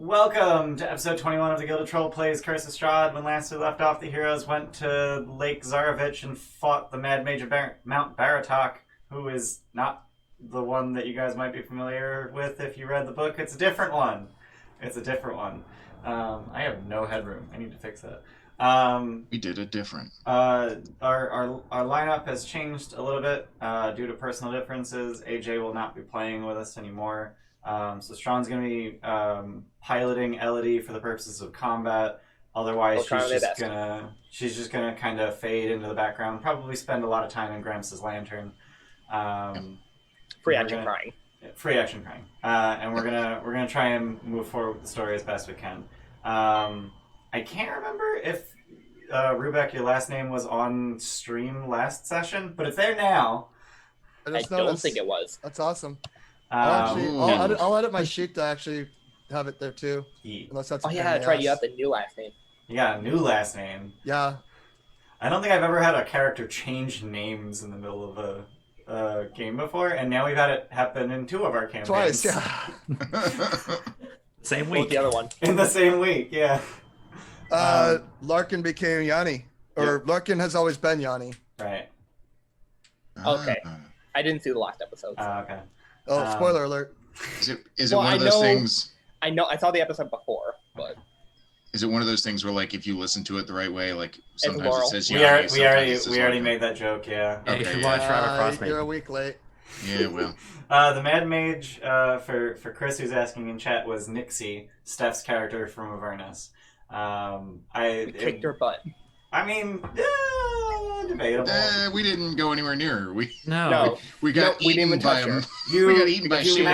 Welcome to episode 21 of the Guild of Troll Plays Curse of Strahd. When last we left off, the heroes went to Lake Zarovich and fought the Mad Mage of Mount Baratok, who is not the one that you guys might be familiar with if you read the book. It's a different one. I have no headroom. I need to fix that. We did it different. Our lineup has changed a little bit due to personal differences. AJ will not be playing with us anymore. So Strawn's going to be piloting Elodie for the purposes of combat. Otherwise, she's just gonna kind of fade into the background. Probably spend a lot of time in Gramps' lantern. Free action crying. And we're gonna try and move forward with the story as best we can. I can't remember if Rubec, your last name was on stream last session, but it's there now. I don't think it was. That's awesome. I'll edit my sheet to actually have it there too. Unless that's yeah, that's right. You have the new last name. You got a new last name. Yeah. I don't think I've ever had a character change names in the middle of a game before, and now we've had it happen in two of our campaigns. Twice, yeah. Same week. The other one. In the same week, yeah. Larkin became Yanni. Or Larkin has always been Yanni. Right. Okay. I didn't see the last episode. So. Okay. Oh, spoiler alert. Is it one of those things? I know. I saw the episode before, but is it one of those things where, like, if you listen to it the right way, like sometimes it says we already made that joke, yeah. Okay, you should watch Robert Frost. You're a week late. Yeah, well. The Mad Mage for Chris, who's asking in chat, was Nixie, Steph's character from Avernus. we kicked her butt. I mean, debatable. We didn't go anywhere near her. We No. got we didn't eaten even by touch him. her. We got eaten by you shit.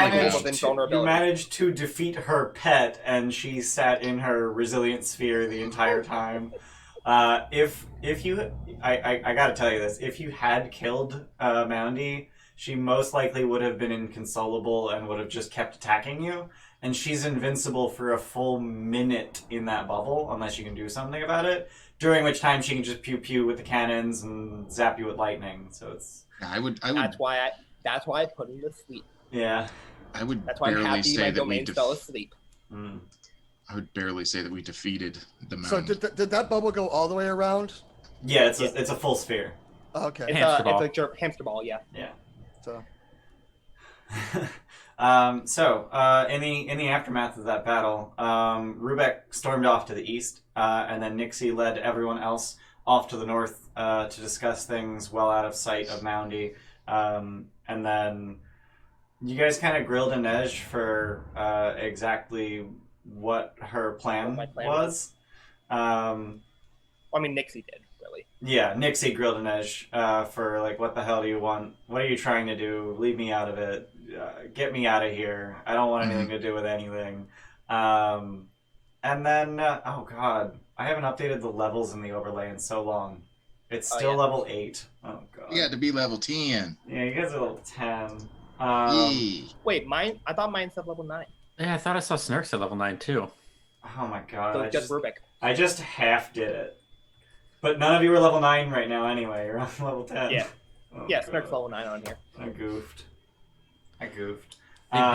managed to defeat her pet, and she sat in her resilient sphere the entire time. If you, I gotta tell you this, if you had killed Moundy, she most likely would have been inconsolable and would have just kept attacking you. And she's invincible for a full minute in that bubble, unless you can do something about it. During which time she can just pew pew with the cannons and zap you with lightning. So it's. I would. That's why I put him to sleep. Yeah. I would That's why I'm barely happy say my that we. domain fell asleep. I would barely say that we defeated the mountain. So did that bubble go all the way around? Yeah, it's a full sphere. Okay. It's Hamster a hamster ball. Yeah. Yeah. So. In the aftermath of that battle, Rubec stormed off to the east, and then Nixie led everyone else off to the north to discuss things well out of sight of Moundy. And then you guys kind of grilled Inej for exactly what her plan was. I mean, Nixie did, really. Yeah, Nixie grilled Inej for, like, what the hell do you want? What are you trying to do? Leave me out of it. Get me out of here. I don't want anything to do with anything. And then, oh god, I haven't updated the levels in the overlay in so long. It's still level 8. Oh god. You got to be level 10. Yeah, you guys are level 10. Wait, I thought mine said level 9. Yeah, I thought I saw Snurks at level 9 too. Oh my god. So just Rubec. I just half did it. But none of you are level 9 right now anyway. You're on level 10. Yeah. Oh, Yeah, Snurk's level 9 on here. I goofed. I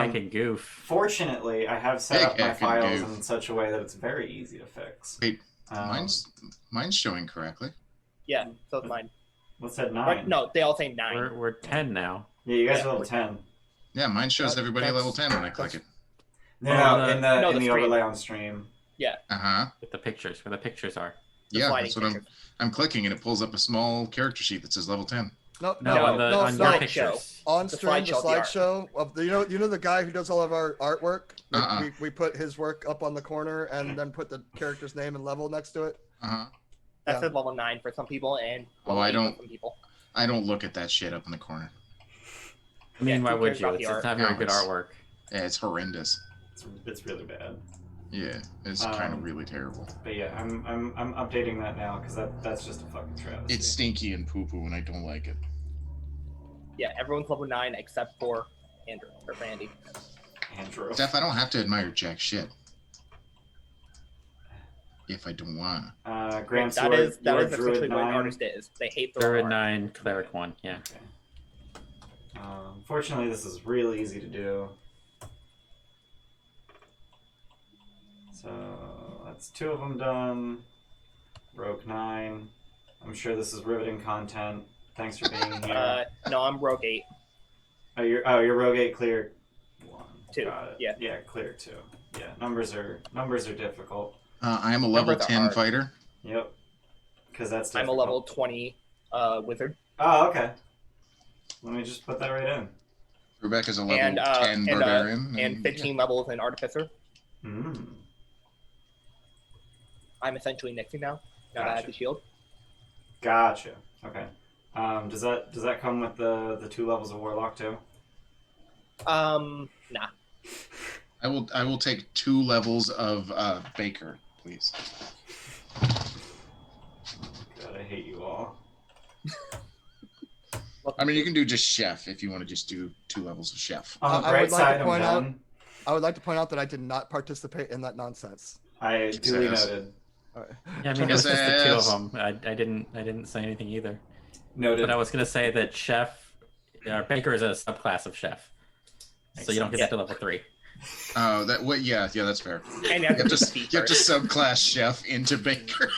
can goof. Fortunately, I have set up my I can files goof. in such a way that it's very easy to fix. Wait, mine's showing correctly. Yeah, so is mine. What's that, 9? But no, they all say 9. We're 10 now. Yeah, you guys are level 10. Yeah, mine shows everybody at level 10 when I click it. No, in the stream. overlay on stream. With the pictures, where the pictures are. Yeah, that's what I'm clicking, and it pulls up a small character sheet that says level 10. On your slideshow. pictures. On stream, the slideshow of the, you know the guy who does all of our artwork. Like we put his work up on the corner and then put the character's name and level next to it. That says level 9 for some people and Well, I don't. for some people. I don't look at that shit up in the corner. I mean, why who would cares you? about the It's art? not very No, good artwork. Yeah, it's horrendous. It's really bad. Yeah, it's kind of really terrible. But yeah, I'm updating that now because that's just a fucking travesty. It's stinky and poo-poo, and I don't like it. Yeah, everyone's level 9 except for Andrew or Randy. Andrew. Steph, I don't have to admire jack shit. If I don't want. Gramps, that is Druid essentially what an 9. artist is. They hate the Druid art. 9, Cleric 1, yeah. Okay. Fortunately, this is real easy to do. So that's 2 of them done. Rogue 9. I'm sure this is riveting content. Thanks for being here. No, I'm Rogue 8. You're Rogue 8 clear 1. 2. Got it. Yeah. Yeah, clear 2. Yeah, numbers are difficult. I am a level 10 fighter. Yep. Because that's difficult. I'm a level 20 wizard. Oh, okay. Let me just put that right in. Rubec is a level 10 barbarian. And 15 levels in artificer. Mm. I'm essentially Nixie now. Now that I have the shield. Gotcha. Okay. Does that come with the 2 levels of warlock too? Nah. I will take 2 levels of baker, please. God, I hate you all. I mean, you can do just chef if you want to just do 2 levels of chef. On the bright side, I'm done. I would like to point out that I did not participate in that nonsense. I duly noted. All right. Yeah, I mean, it was just the 2 of them. I didn't say anything either. Noted. But I was gonna say that chef, baker is a subclass of chef, so you don't get to level 3. Oh, that what? Yeah, that's fair. And you have to subclass chef into baker.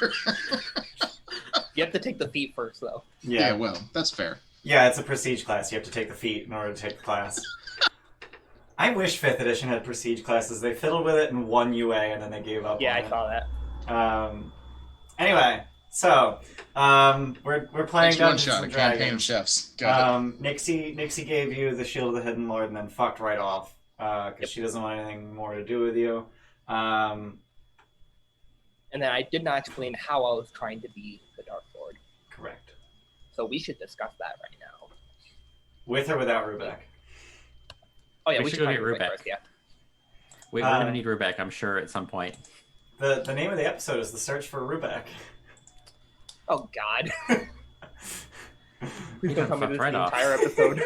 You have to take the feat first, though. Yeah, well, that's fair. Yeah, it's a prestige class. You have to take the feat in order to take the class. I wish 5th edition had prestige classes. They fiddled with it in 1 UA and then they gave up. Yeah, on I saw that. Anyway, so we're playing Dungeons and Dragons. Campaign of chefs. Got it. Nixie gave you the Shield of the Hidden Lord and then fucked right off because she doesn't want anything more to do with you. And then I did not explain how I was trying to be the Dark Lord. Correct. So we should discuss that right now. With or without Rubec? Oh yeah, we should go get Rubec. First, yeah. We're gonna need Rubec, I'm sure, at some point. The name of the episode is The Search for Rubec. Oh God. Please don't tell me this right the off. entire episode.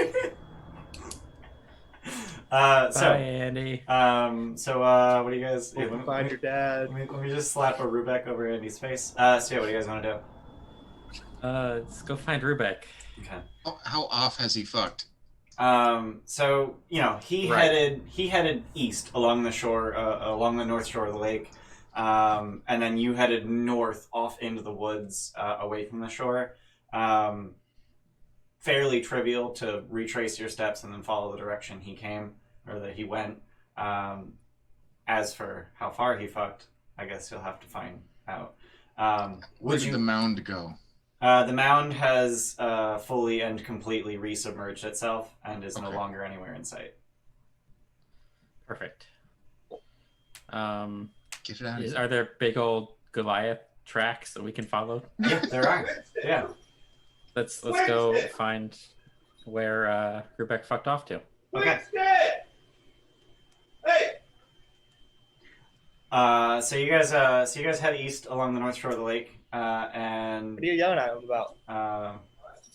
Bye, Andy. What do you guys? Hey, Find your dad. Let me just slap a Rubec over Andy's face. So yeah, what do you guys want to do? Let's go find Rubec. Okay. How off has he fucked? So he headed east along the shore, along the north shore of the lake, and then you headed north off into the woods, away from the shore. Fairly trivial to retrace your steps and then follow the direction he came or that he went. As for how far he fucked, I guess you'll have to find out. Where did the mound go? The mound has fully and completely resubmerged itself and is no longer anywhere in sight. Perfect. Get it out of here. Are there big old Goliath tracks that we can follow? Yeah, there are. Yeah. Let's go find where Rubec fucked off to. Okay. Hey. So you guys head east along the north shore of the lake, and What are you yelling at him about?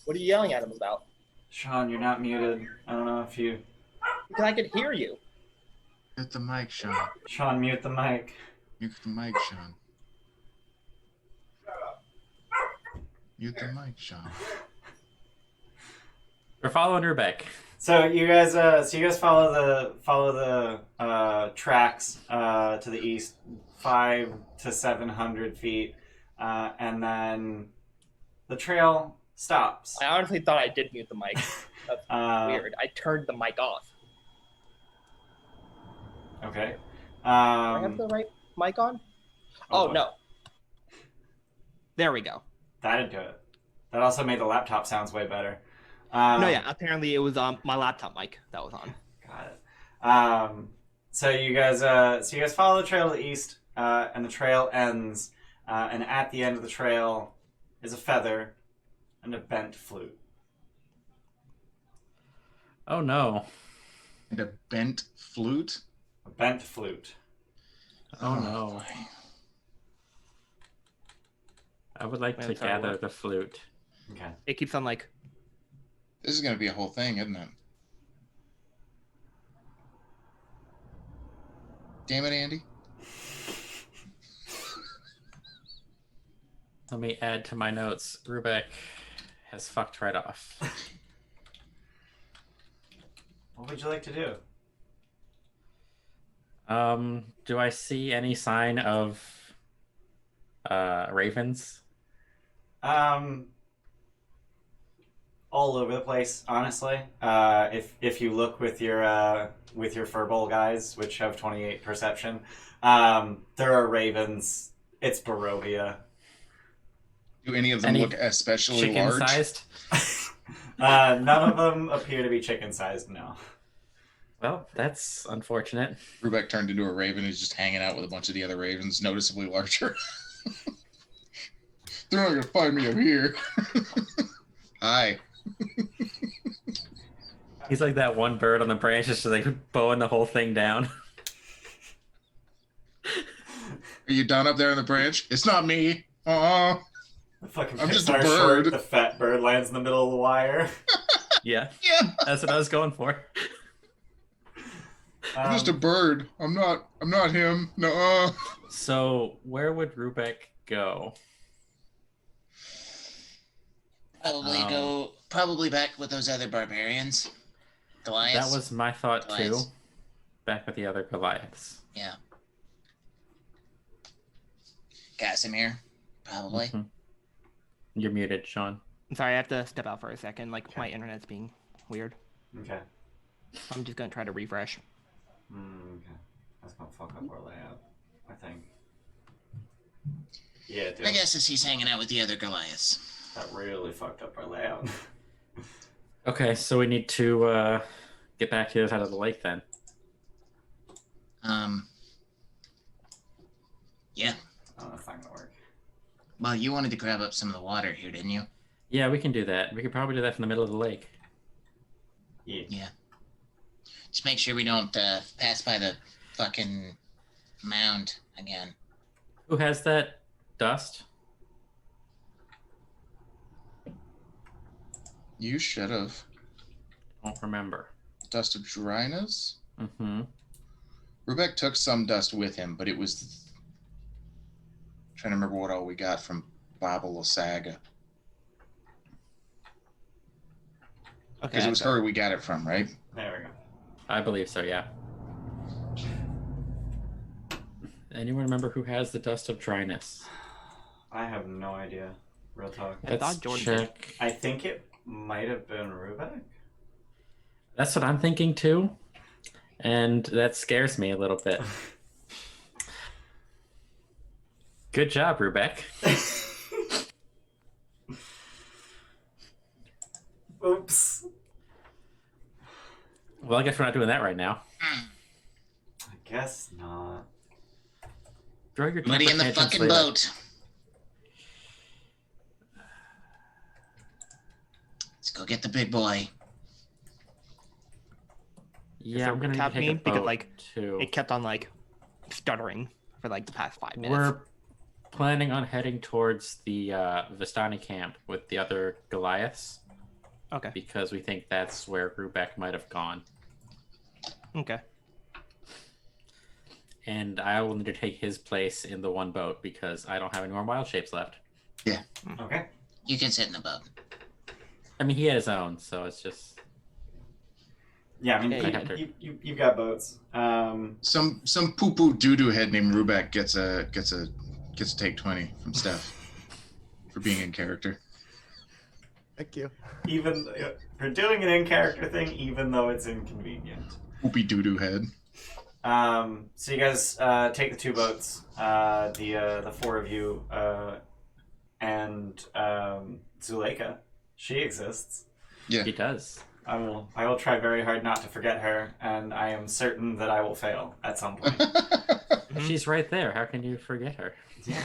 What are you yelling at him about? Sean, you're not muted. I don't know if you. Because I could hear you. Mute the mic, Sean. Sean, mute the mic. Mute the mic, Sean. Mute the mic, Sean. We're following Rubec. So you guys follow the tracks to the east, 500 to 700 feet, and then the trail stops. I honestly thought I did mute the mic. That's weird. I turned the mic off. Okay. Do I have the right mic on? Oh boy. no. There we go. That'd do it. That also made the laptop sounds way better. No, yeah. Apparently, it was my laptop mic that was on. Got it. So you guys follow the trail to the east, and the trail ends, and at the end of the trail is a feather and a bent flute. Oh no. And a bent flute? A bent flute. Oh no. I would like to gather the flute. Okay. It keeps on like. This is going to be a whole thing, isn't it? Damn it, Andy. Let me add to my notes. Rubec has fucked right off. What would you like to do? Do I see any sign of ravens? Um, all over the place, honestly. If you look with your furball guys, which have 28 perception, there are ravens. It's Barovia. Do any of them Any look especially Chicken large? sized? None of them appear to be chicken sized. No. Well, that's unfortunate. Rubec turned into a raven who's just hanging out with a bunch of the other ravens, noticeably larger. They're not gonna find me up here. Hi. He's like that one bird on the branch, just like bowing the whole thing down. Are you down up there in the branch? It's not me. The fucking I'm just a Pixar bird. short, the fat bird lands in the middle of the wire. Yeah, Yeah. that's what I was going for. I'm just a bird. I'm not him. No. So, where would Rubec go? Probably back with those other barbarians. Goliaths. That was my thought Goliaths. too. Back with the other Goliaths. Yeah. Casimir, probably. Mhm. You're muted, Sean. I'm sorry, I have to step out for a second. Like, my internet's being weird. Okay. I'm just gonna try to refresh. Okay. That's gonna fuck up our layout, I think. Yeah, dude. I guess as he's hanging out with the other Goliaths. That really fucked up our layout. Okay, so we need to get back to the other side of the lake then. Yeah. Oh, that's not gonna work. Well, you wanted to grab up some of the water here, didn't you? Yeah, we can do that. We could probably do that from the middle of the lake. Yeah. Just make sure we don't pass by the fucking mound again. Who has that dust? You should have. Don't remember. Dust of dryness? Mm-hmm. Rubec took some dust with him, but it was... trying to remember what all we got from Babel Saga. Okay. Because it was her we got it from, right? There we go. I believe so, yeah. Anyone remember who has the dust of dryness? I have no idea. Real talk. I thought Jordan did. check. I think it might have been Rubec. That's what I'm thinking too. And that scares me a little bit. Good job, Rubec. Oops. Well, I guess we're not doing that right now. I guess not. Throw your Muddy in the temper tantrums fucking later. boat. Let's go get the big boy. Yeah, So I'm gonna need to tap take me a because, boat like, too. It kept on, like, stuttering for, like, the past 5 minutes. We're planning on heading towards the Vistani camp with the other Goliaths Okay. because we think that's where Rubec might have gone. Okay. And I will need to take his place in the one boat because I don't have any more wild shapes left. Okay. You can sit in the boat. I mean, he had his own, so it's just... Yeah, I mean, Yeah, you've got boats. Some poo poo doo doo head named Rubec gets a take 20 from Steph for being in character. Thank you. Even for doing an in-character thing, even though it's inconvenient. Poopy doo doo head. So you guys take the two boats, the four of you, and Zuleika. She exists. Yeah. He does. I will try very hard not to forget her, and I am certain that I will fail at some point. She's right there. How can you forget her? Yeah,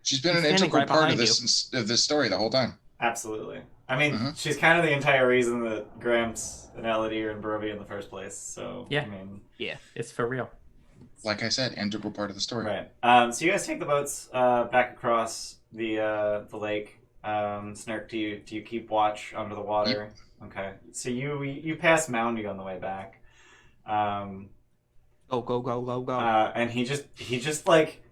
She's been an She's standing integral right part of behind this story the whole time. absolutely. I mean, Mhm. she's kind of the entire reason that Gramps and Elodie are in Barovia in the first place. So Yeah. I mean, It's for real. Like I said, integral part of the story. right. So you guys take the boats back across the lake. Snark, do you keep watch under the water? Okay. So you pass Moundy on the way back. Go. And he just like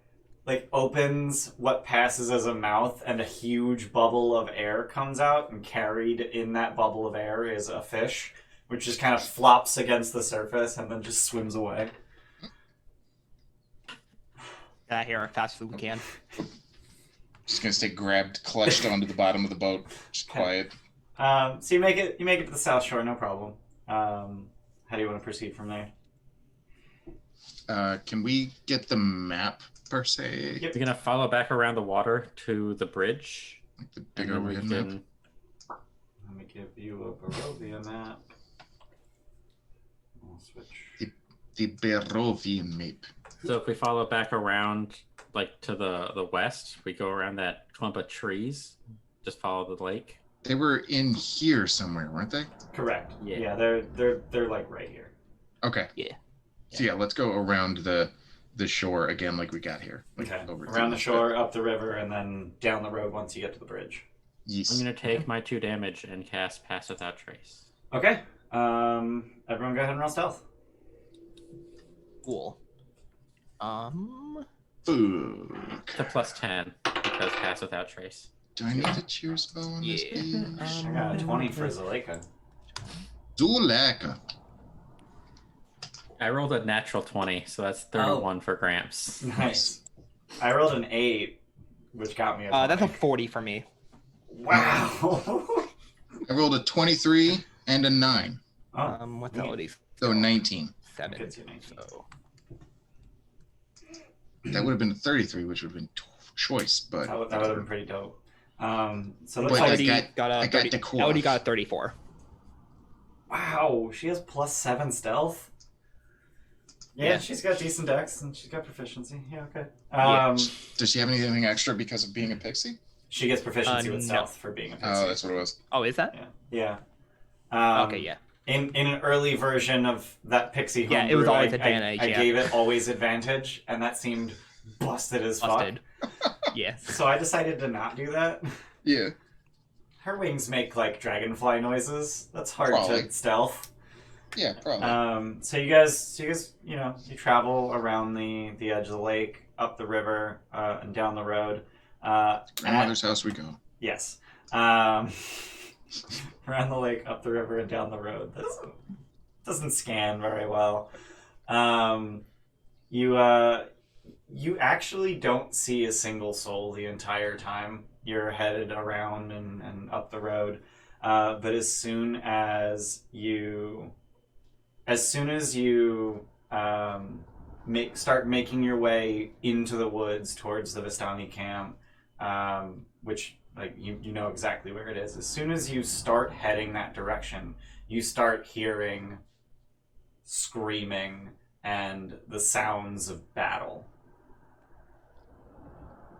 opens what passes as a mouth, and a huge bubble of air comes out, and carried in that bubble of air is a fish, which just kind of flops against the surface and then just swims away. Get out of here as fast as we can. Just gonna stay grabbed, clutched onto the bottom of the boat. Just quiet. So you make it to the South Shore, no problem. How do you want to proceed from there? Can we get the map per se? Yep. We're gonna follow back around the water to the bridge. Like the and big then we overhead can- map. Let me give you a Barovia map. I'll switch. The Barovian map. So if we follow back around, like to the west, we go around that clump of trees. Just follow the lake. They were in here somewhere, weren't they? Correct. Yeah. Yeah, they're like right here. Okay. Yeah. So yeah, let's go around the shore again, like we got here. Like Okay. over Around to the shore, up the river, and then down the road once you get to the bridge. Yes. I'm gonna take my 2 damage and cast Pass Without Trace. Okay. Everyone go ahead and roll stealth. Cool. Fuck. To +10 because Pass Without Trace. Do I need a cheer spell on this Yeah. bitch? I got a 20 for Zuleika. Zuleka. I rolled a natural 20, so that's 31 for Gramps. Nice. I rolled an 8, which got me a 20. That's a 40 for me. Wow. I rolled a 23 and a 9. Oh, What's that? What So 19. 7. gets you 19. So That would have been a 33, which would have been choice, but That would have been pretty dope. So it looks But like Elodie I got a got 30. the core. Elodie got a 34. wow, she has +7 stealth. Yeah, Yeah. she's got decent dex and she's got proficiency. Yeah, okay. Yeah. does she have anything extra because of being a pixie? She gets proficiency with No. stealth for being a pixie. Oh, that's what it was. Oh, is that? Yeah. Yeah. Okay, yeah. In an early version of that pixie homebrew, Yeah, it was always I advantage, I yeah. gave it always advantage, and that seemed busted as Busted. fuck. Yes. So I decided to not do that. Yeah. Her wings make like dragonfly noises. That's hard Probably. to stealth. Yeah, probably. So you guys, you travel around the edge of the lake, up the river, and down the road. Grandmother's house we go. Yes. Around the lake, up the river, and down the road. That doesn't scan very well. You actually don't see a single soul the entire time you're headed around and up the road. But as soon as you start making your way into the woods towards the Vistani camp, which like you know exactly where it is. As soon as you start heading that direction, you start hearing screaming and the sounds of battle.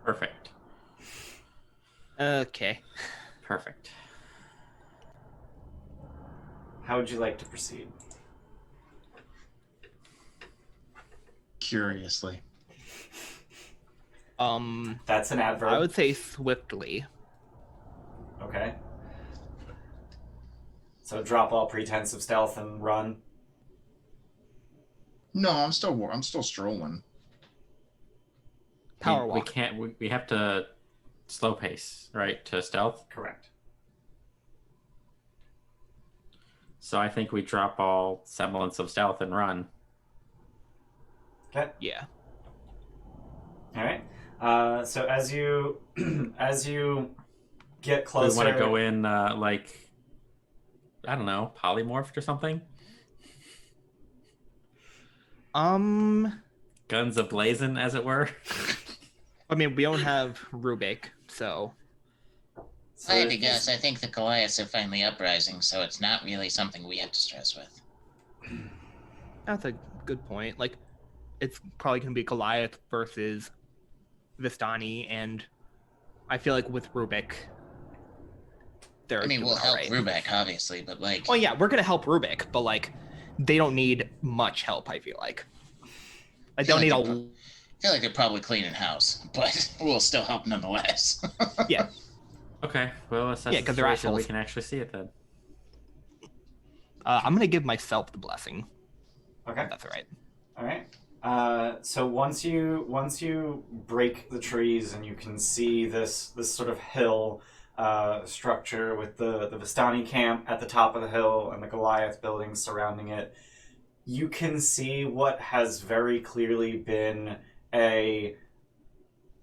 Perfect. Okay. Perfect. How would you like to proceed? Curiously. That's an adverb. I would say swiftly. Okay. So drop all pretense of stealth and run. No, I'm still strolling. Power we walk. can't. We have to slow pace, right, to stealth. Correct. So I think we drop all semblance of stealth and run. Okay. Yeah. All right. So as you get We closer, want to go in like, I don't know, polymorphed or something. Guns ablazing, as it were. I mean, we don't have Rubec, so If I had to guess, I think the Goliaths are finally uprising, so it's not really something we have to stress with. that's a good point. Like, it's probably gonna be Goliath versus Vistani, and I feel like with Rubec, they're I mean, we'll doing help alright. Rubec, obviously, but like, Oh yeah, we're gonna help Rubec, but like, they don't need much help. I feel like. I don't need feel a. like I feel like they're probably cleaning house, but we'll still help nonetheless. Yeah. Okay, well, assess Yeah, the 'cause they're situation, we assholes. can actually see it then. I'm gonna give myself the blessing. Okay. That's all right. All right. So once you break the trees and you can see this sort of hill structure with the Vistani camp at the top of the hill and the Goliath buildings surrounding it, you can see what has very clearly been a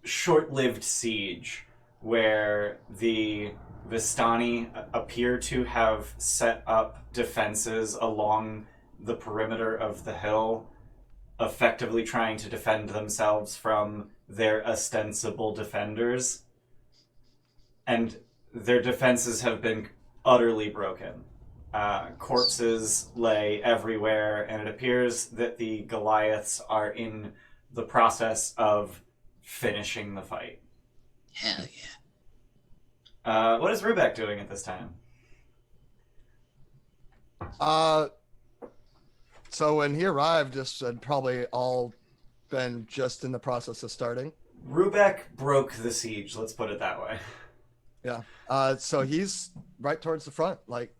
short-lived siege where the Vistani appear to have set up defenses along the perimeter of the hill, effectively trying to defend themselves from their ostensible defenders. And their defenses have been utterly broken. Corpses lay everywhere, and it appears that the Goliaths are in the process of finishing the fight. Hell yeah. What is Rubec doing at this time? So when he arrived, this had probably all been just in the process of starting. Rubec broke the siege, let's put it that way. Yeah. So he's right towards the front, like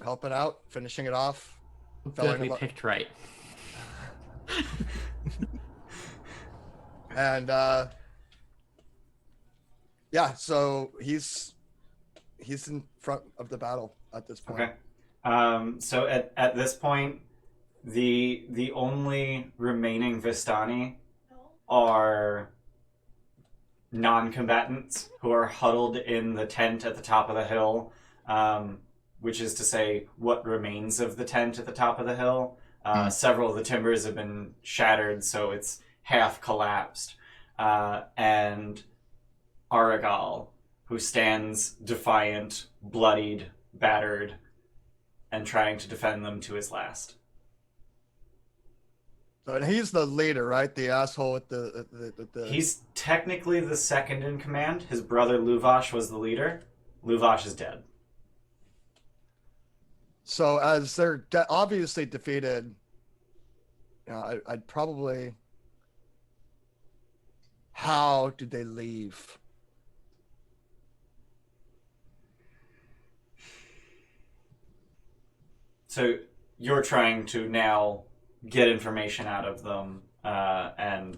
helping out, finishing it off. Good, we picked right. And yeah, so he's in front of the battle at this point. Okay. So at this point, the only remaining Vistani are non-combatants who are huddled in the tent at the top of the hill, which is to say what remains of the tent at the top of the hill. Several of the timbers have been shattered, so it's half collapsed. And Aragal, who stands defiant, bloodied, battered, and trying to defend them to his last. So, and he's the leader, right? The asshole with the... He's technically the second in command. His brother Luvash was the leader. Luvash is dead. So as they're obviously defeated, I'd probably... How did they leave? So you're trying to now get information out of them and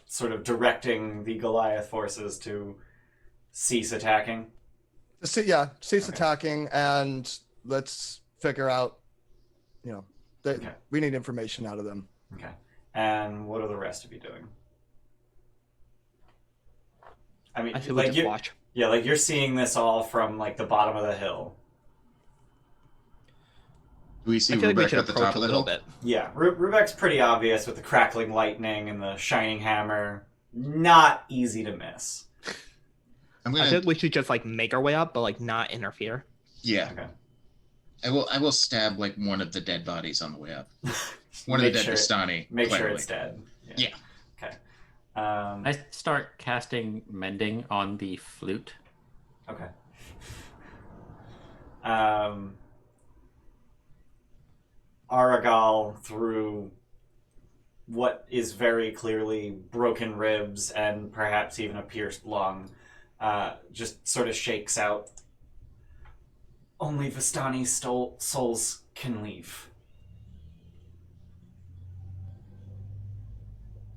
sort of directing the Goliath forces to cease attacking? Cease attacking, and let's figure out, we need information out of them. Okay. And what are the rest of you doing? I mean, I feel like just watch. Yeah, like you're seeing this all from like the bottom of the hill. Do we see I feel like we Rubec should at the approach top a of the little hill? bit. Yeah, Rubec's pretty obvious with the crackling lightning and the shining hammer. Not easy to miss. I'm I gonna. feel like we should just like make our way up, but like not interfere. Yeah, Okay. I will stab like one of the dead bodies on the way up. One of the dead Vistani. Make sure clearly. it's dead. Yeah. Okay. I start casting mending on the flute. Okay. Aragal, through what is very clearly broken ribs and perhaps even a pierced lung, just sort of shakes out. Only Vistani souls can leave.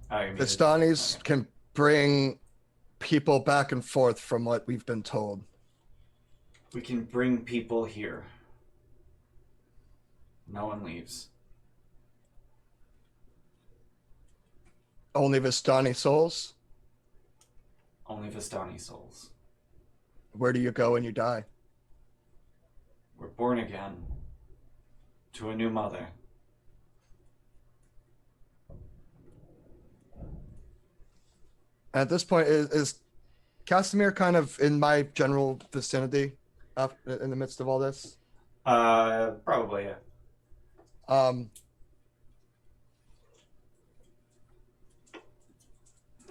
Vistanis can bring people back and forth from what we've been told. We can bring people here. No one leaves. Only Vistani souls? Only Vistani souls. Where do you go when you die? We're born again to a new mother. At this point, is Casimir kind of in my general vicinity in the midst of all this? Probably, yeah.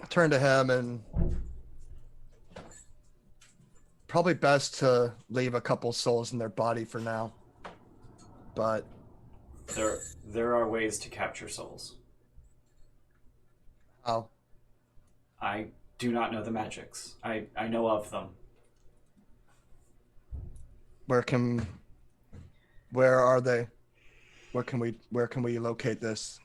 Turn to him, and probably best to leave a couple souls in their body for now. But There are ways to capture souls. how? I do not know the magics. I know of them. Where are they? Where can we locate this?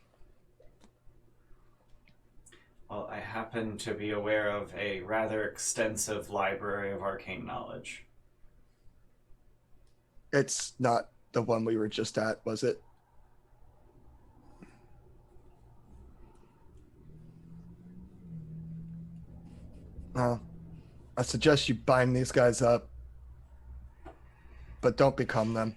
Well, I happen to be aware of a rather extensive library of arcane knowledge. It's not the one we were just at, was it? I suggest you bind these guys up, but don't become them.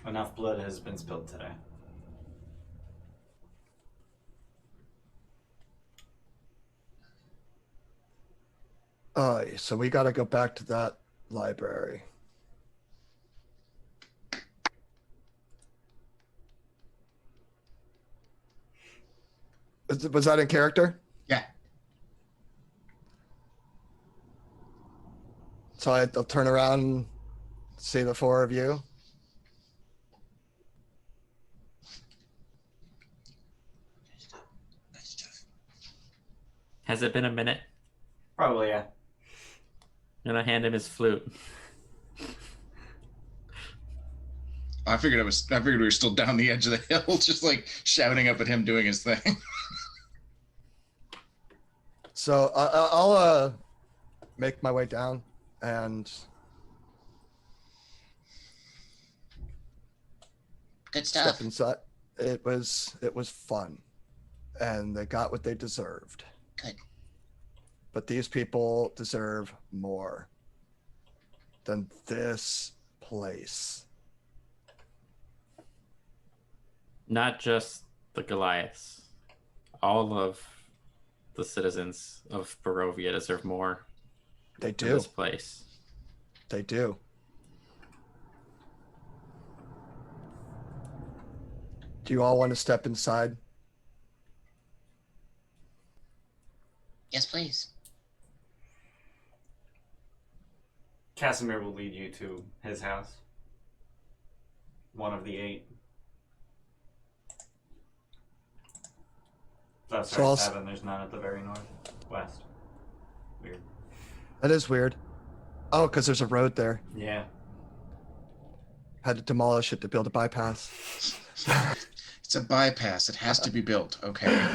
Enough blood has been spilled today. So we got to go back to that library. Was that in character? Yeah. So I'll turn around and see the four of you. Has it been a minute? Probably, yeah. I'm gonna hand him his flute. I figured we were still down the edge of the hill, just like shouting up at him doing his thing. So I'll make my way down and Good stuff. step inside. It was fun, and they got what they deserved. Good. But these people deserve more than this place. Not just the Goliaths. All of the citizens of Barovia deserve more They in do. this place. They do. Do you all want to step inside? Yes, please. Casimir will lead you to his house. One of the 8. Oh, So sorry, I'll 7. There's none at the very northwest. Weird. That is weird. Oh, because there's a road there. Yeah. Had to demolish it to build a bypass. It's a bypass. It has to be built. Okay.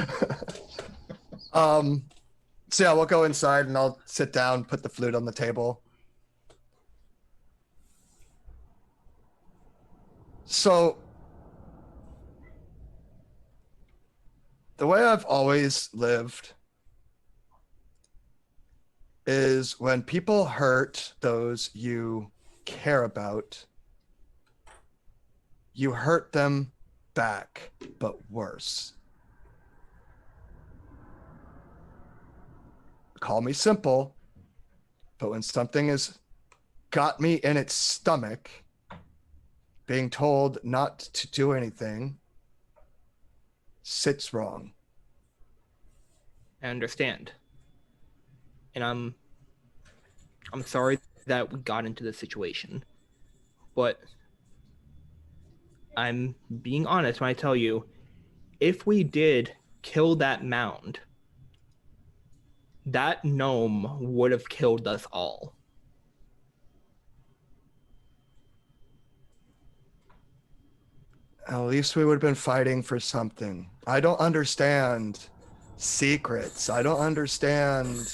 So yeah, we'll go inside and I'll sit down, put the flute on the table. So the way I've always lived is when people hurt those you care about, you hurt them back, but worse. Call me simple, but when something has got me in its stomach, being told not to do anything sits wrong. I understand. And I'm sorry that we got into this situation. But I'm being honest when I tell you, if we did kill that mound, that gnome would have killed us all. At least we would have been fighting for something. I don't understand secrets. I don't understand.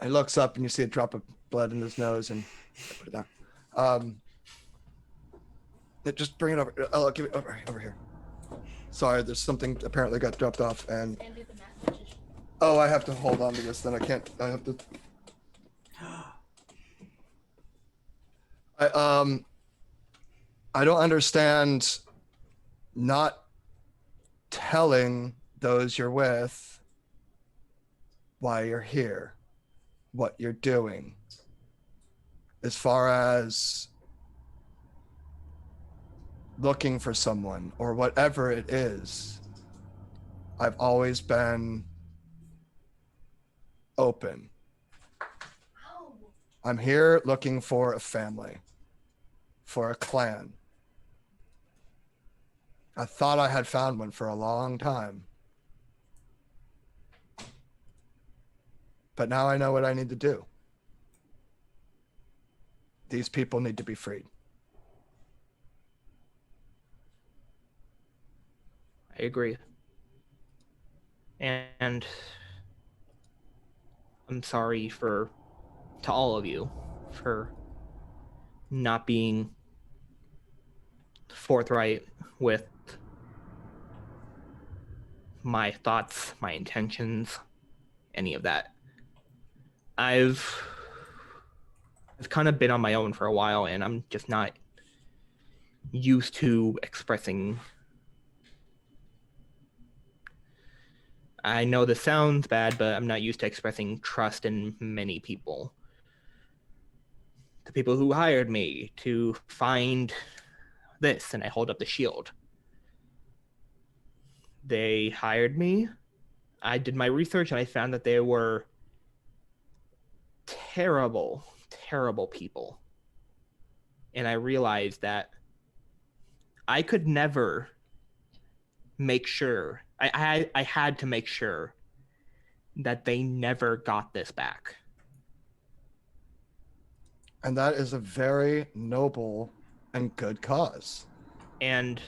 He looks up and you see a drop of blood in his nose and I put it down. Just bring it over. I'll give it over here. Sorry, there's something apparently got dropped off and. Oh, I have to hold on to this. Then I can't. I have to. I don't understand not telling those you're with why you're here, what you're doing. As far as looking for someone or whatever it is, I've always been open. I'm here looking for a family, for a clan. I thought I had found one for a long time. But now I know what I need to do. These people need to be freed. I agree. And I'm sorry to all of you for not being forthright with my thoughts, my intentions, any of that. I've kind of been on my own for a while, and I'm just not used to expressing. I know this sounds bad, but I'm not used to expressing trust in many people. The people who hired me to find this, and I hold up the shield. They hired me. I did my research, and I found that they were terrible, terrible people. And I realized that I could never make sure. I had to make sure that they never got this back. And that is a very noble and good cause. And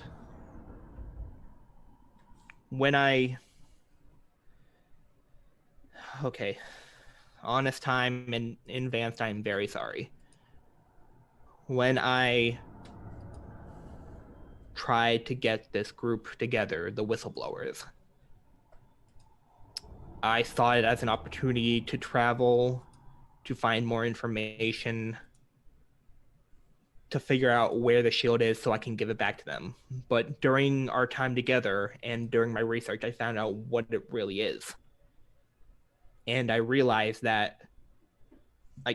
when I okay, honest time and in advance, I'm very sorry. When I tried to get this group together, the whistleblowers, I saw it as an opportunity to travel, to find more information, to figure out where the shield is so I can give it back to them. But during our time together and during my research, I found out what it really is. And I realized that, I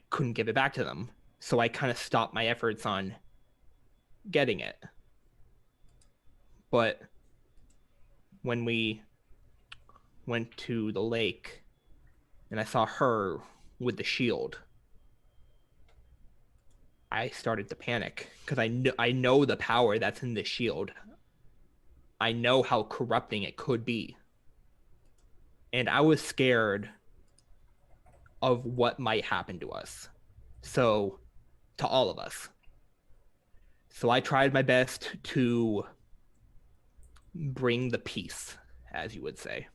couldn't give it back to them. So I kind of stopped my efforts on getting it. But when we went to the lake and I saw her with the shield, I started to panic because I know the power that's in this shield. I know how corrupting it could be. And I was scared of what might happen to us. So, to all of us. So I tried my best to bring the peace, as you would say.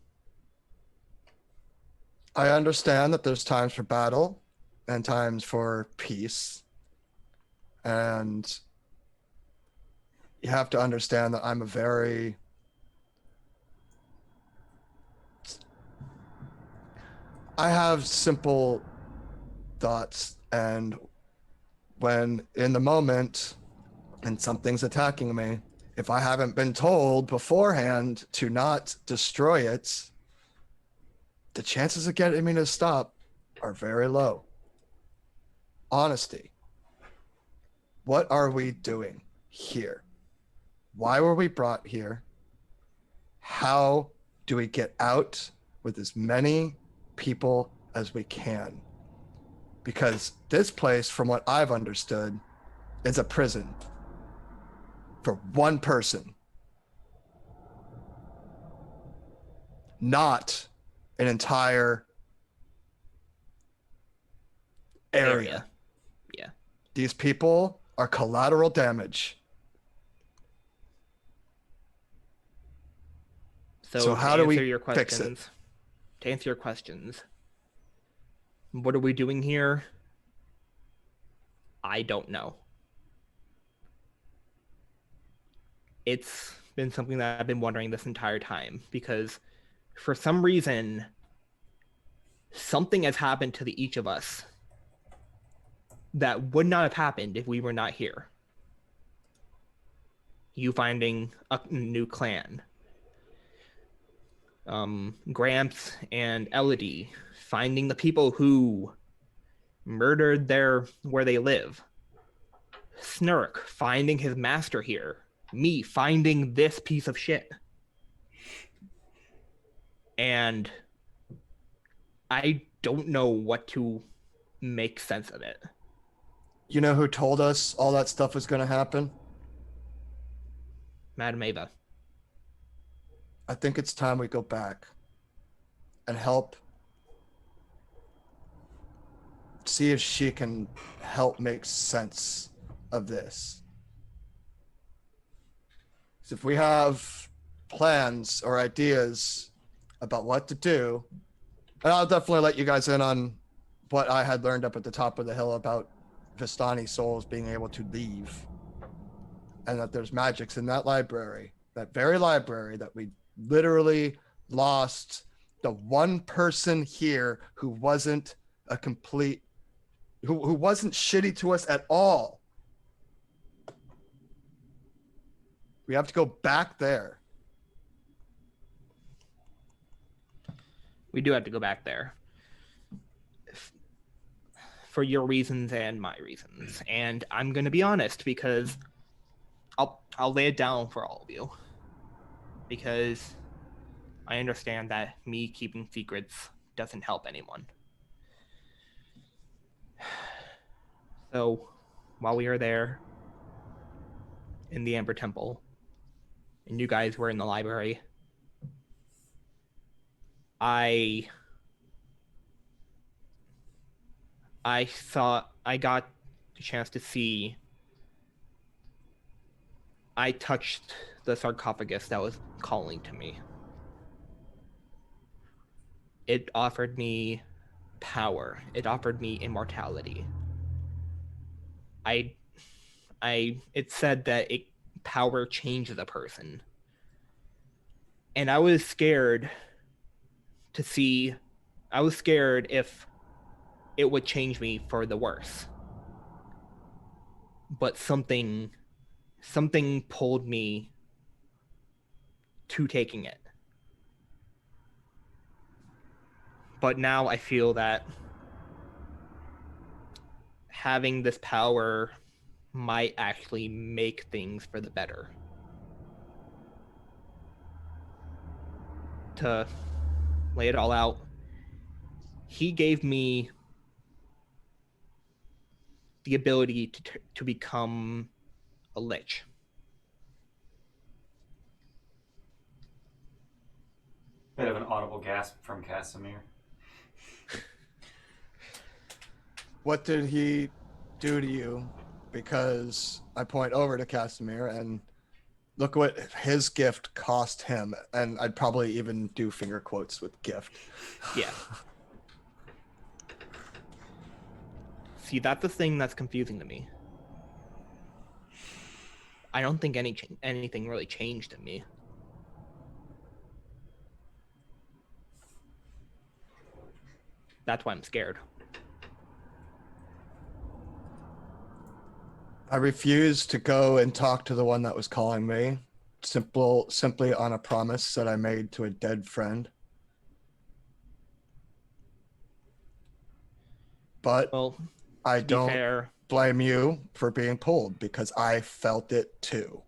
I understand that there's times for battle and times for peace. And you have to understand that I'm a very I have simple thoughts, and when in the moment and something's attacking me, if I haven't been told beforehand to not destroy it, the chances of getting me to stop are very low. Honesty. What are we doing here? Why were we brought here? How do we get out with as many people as we can? Because this place, from what I've understood, is a prison for one person, not an entire area. Yeah. These people are collateral damage. So how do we fix it? To answer your questions, what are we doing here? I don't know. It's been something that I've been wondering this entire time because for some reason, something has happened to each of us that would not have happened if we were not here. You finding a new clan. Gramps and Elodie finding the people who murdered where they live. Snurk finding his master here. Me finding this piece of shit. And I don't know what to make sense of it. You know who told us all that stuff was going to happen? Madam Eva. I think it's time we go back and help see if she can help make sense of this. So if we have plans or ideas about what to do, and I'll definitely let you guys in on what I had learned up at the top of the hill about Vistani souls being able to leave, and that there's magics in that library, that very library that we literally lost the one person here who wasn't a complete, who wasn't shitty to us at all. We have to go back there. We do have to go back there. For your reasons and my reasons. And I'm going to be honest, because I'll lay it down for all of you. Because I understand that me keeping secrets doesn't help anyone. So, while we were there in the Amber Temple, and you guys were in the library, I got the chance to see. I touched the sarcophagus that was calling to me. It offered me power. It offered me immortality. It said that power changes a person. And I was scared if it would change me for the worse. But something pulled me to taking it. But now I feel that having this power might actually make things for the better. To lay it all out, he gave me the ability to become a lich. Bit of an audible gasp from Casimir. What did he do to you? Because I point over to Casimir and look what his gift cost him. And I'd probably even do finger quotes with gift. Yeah. See, that's the thing that's confusing to me. I don't think anything really changed in me. That's why I'm scared. I refused to go and talk to the one that was calling me, simply on a promise that I made to a dead friend. But Well, I to be don't fair, blame you for being pulled, because I felt it too.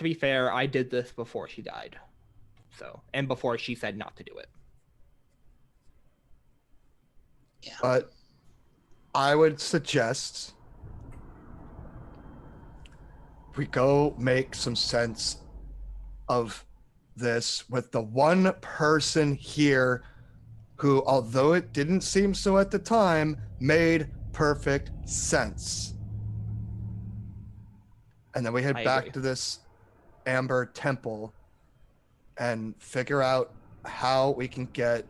I did this before she died. So, and before she said not to do it. Yeah. But I would suggest we go make some sense of this with the one person here who, although it didn't seem so at the time, made perfect sense. And then we head I back agree. to this Amber Temple and figure out how we can get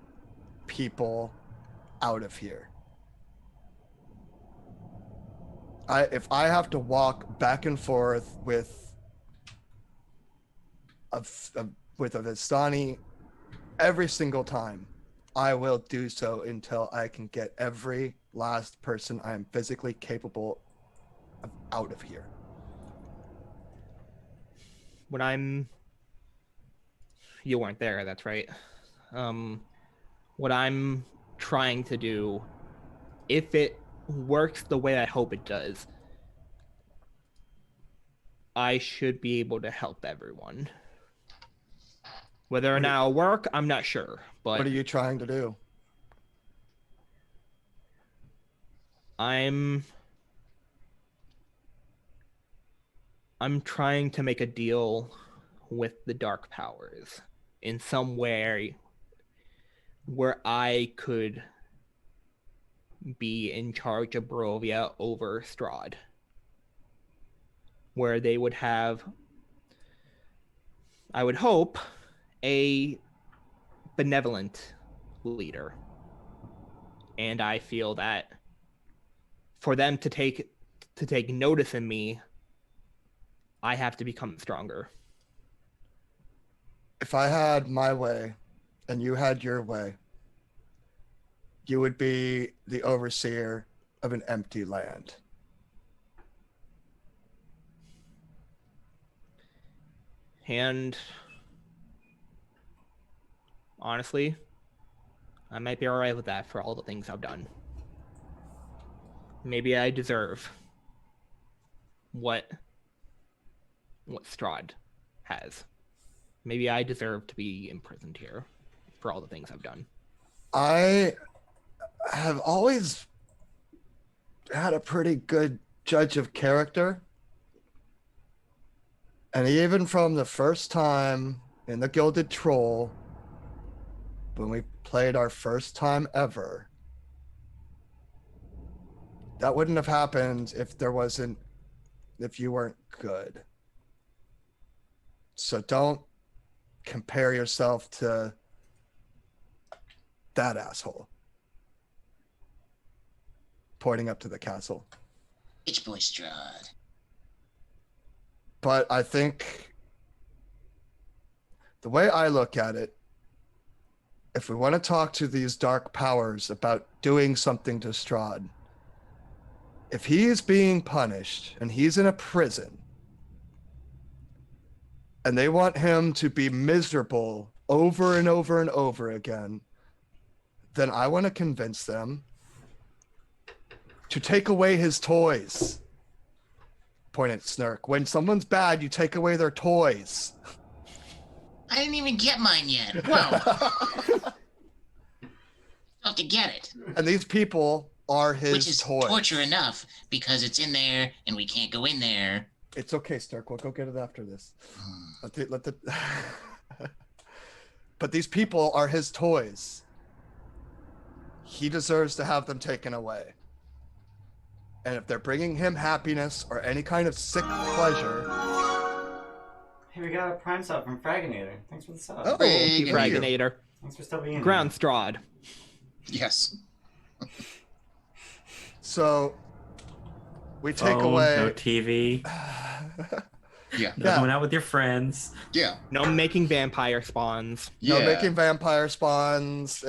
people out of here. If I have to walk back and forth with a Vistani every single time, I will do so until I can get every last person I am physically capable of out of here. You weren't there, that's right. What I'm trying to do, if it works the way I hope it does, I should be able to help everyone. Whether or not it'll work, I'm not sure. But what are you trying to do? I'm trying to make a deal with the dark powers in some way where I could be in charge of Barovia over Strahd. Where they would have, I would hope, a benevolent leader. And I feel that for them to take notice in me, I have to become stronger. If I had my way and you had your way, you would be the overseer of an empty land. And honestly, I might be alright with that for all the things I've done. Maybe I deserve what Strahd has. Maybe I deserve to be imprisoned here for all the things I've done. I have always had a pretty good judge of character. And even from the first time in the Gilded Troll, when we played our first time ever, that wouldn't have happened if you weren't good. So don't compare yourself to that asshole. Pointing up to the castle. Bitch boy Strahd. But I think the way I look at it, if we want to talk to these dark powers about doing something to Strahd, if he is being punished and he's in a prison and they want him to be miserable over and over and over again, then I want to convince them to take away his toys. Point at Snurk. When someone's bad, you take away their toys. I didn't even get mine yet. Whoa. Have to get it. And these people are his Which is toys. torture enough because it's in there and we can't go in there. It's okay, Snurk. We'll go get it after this. Let the... But these people are his toys. He deserves to have them taken away. And if they're bringing him happiness or any kind of sick pleasure... Hey, we got a prime sub from Fraginator. Thanks for the sub. Oh, Thank you, thank you. Fraginator. Thanks for still being Ground Strahd. Yes. So, we take Phone, away... no TV, Yeah. no Yeah. going out with your friends. Yeah. No making vampire spawns. No Yeah. making vampire spawns.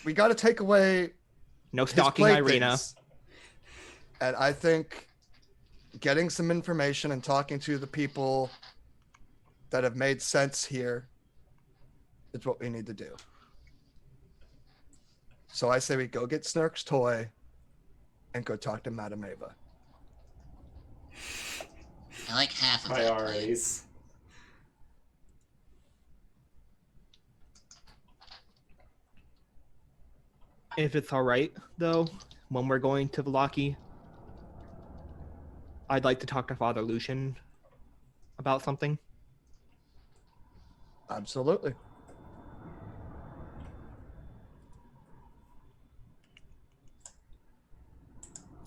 We got to take away No his stalking Irina. playthings. And I think getting some information and talking to the people that have made sense here is what we need to do. So I say we go get Snurk's toy and go talk to Madam Eva. I like half of that plan. priorities. If it's alright, though, when we're going to Vallaki, I'd like to talk to Father Lucian about something. Absolutely.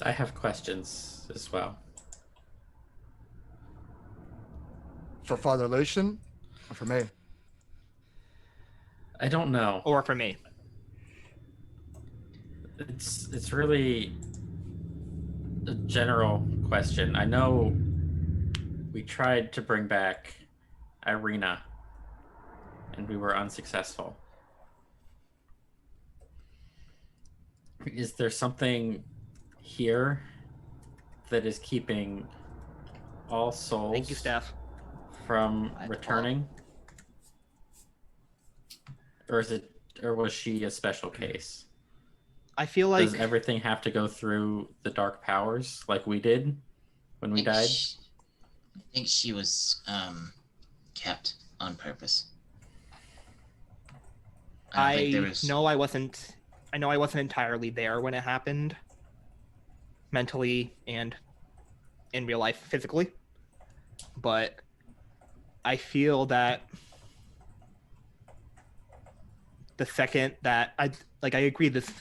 I have questions as well. For Father Lucian or for me? I don't know. Or for me. It's really a general question. I know we tried to bring back Irina and we were unsuccessful. Is there something here that is keeping all souls Thank you, Steph. from returning? Or was she a special case? I feel like Does everything have to go through the dark powers like we did when we died? I think she was kept on purpose. I don't think there was... know I wasn't entirely there when it happened, mentally and in real life physically, but I feel that the second that I agree this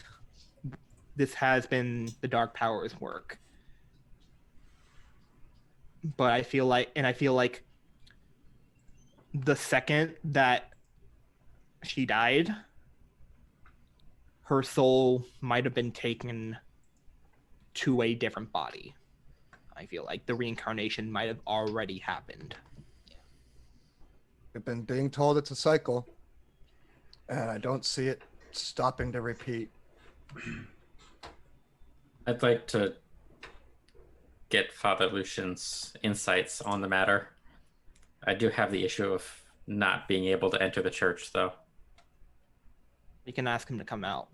has been the dark powers work, but I feel like the second that she died, her soul might have been taken to a different body. I feel like the reincarnation might have already happened. We've been being told it's a cycle, and I don't see it stopping to repeat. I'd like to get Father Lucian's insights on the matter. I do have the issue of not being able to enter the church, though. You can ask him to come out.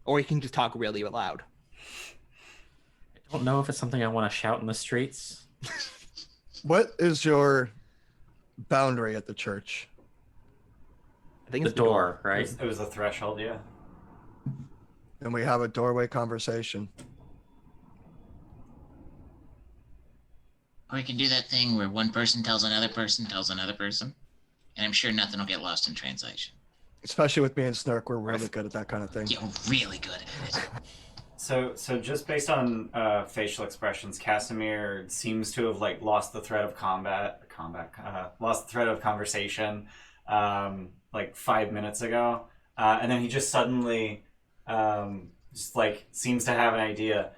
Or you can just talk really loud. I don't know if it's something I want to shout in the streets. What is your boundary at the church? I think The it's door, right? It was a threshold, yeah. And we have a doorway conversation. Or we can do that thing where one person tells another person, and I'm sure nothing will get lost in translation. Especially with me and Snark, we're really good at that kind of thing. You're really good at it. So just based on facial expressions, Casimir seems to have like lost the thread of lost the thread of conversation, like 5 minutes ago, and then he just suddenly, just like seems to have an idea.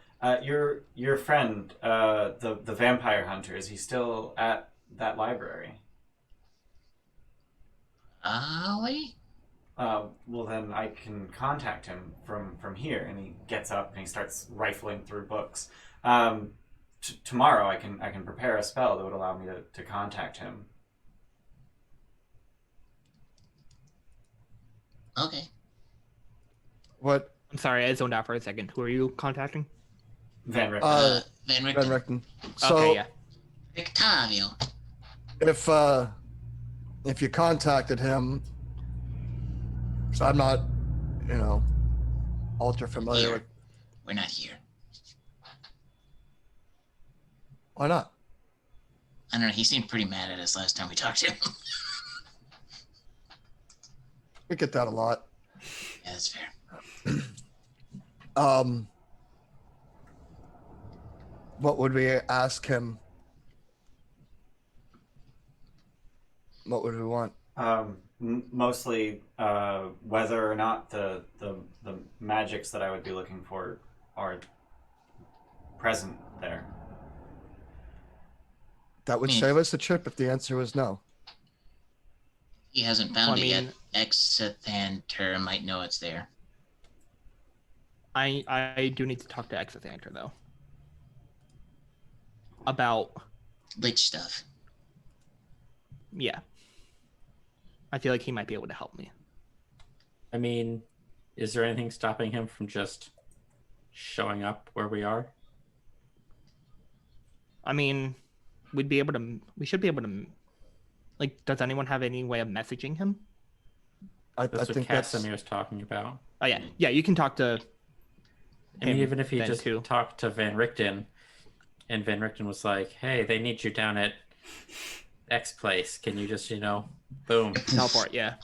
Your friend, the vampire hunter, is he still at that library? Ollie? Well, then I can contact him from here. And he gets up and he starts rifling through books. Tomorrow I can prepare a spell that would allow me to contact him. Okay. What? I'm sorry, I zoned out for a second. Who are you contacting? Van Richten. Van Van Richten. Richten. So Okay, yeah. Octavio. if you contacted him, so I'm not, ultra familiar Here. with. We're not here. Why not? I don't know. He seemed pretty mad at us last time we talked to him. We get that a lot. Yeah, that's fair. What would we ask him? What would we want? Mostly whether or not the magics that I would be looking for are present there. That would Hmm. save us a trip if the answer was no. He hasn't found Well, I it yet. mean- Exathanter might know it's there. I do need to talk to Exathanter, though. About, Lich stuff. yeah. I feel like he might be able to help me. I mean, is there anything stopping him from just showing up where we are? I mean, we should be able to, like, does anyone have any way of messaging him? I That's what think that's. Casimir's talking about. Oh, yeah. Yeah, you can talk to I mean, him even if he then, just too. talked to Van Richten, and Van Richten was like, "Hey, they need you down at X place. Can you just, boom." Teleport, yeah.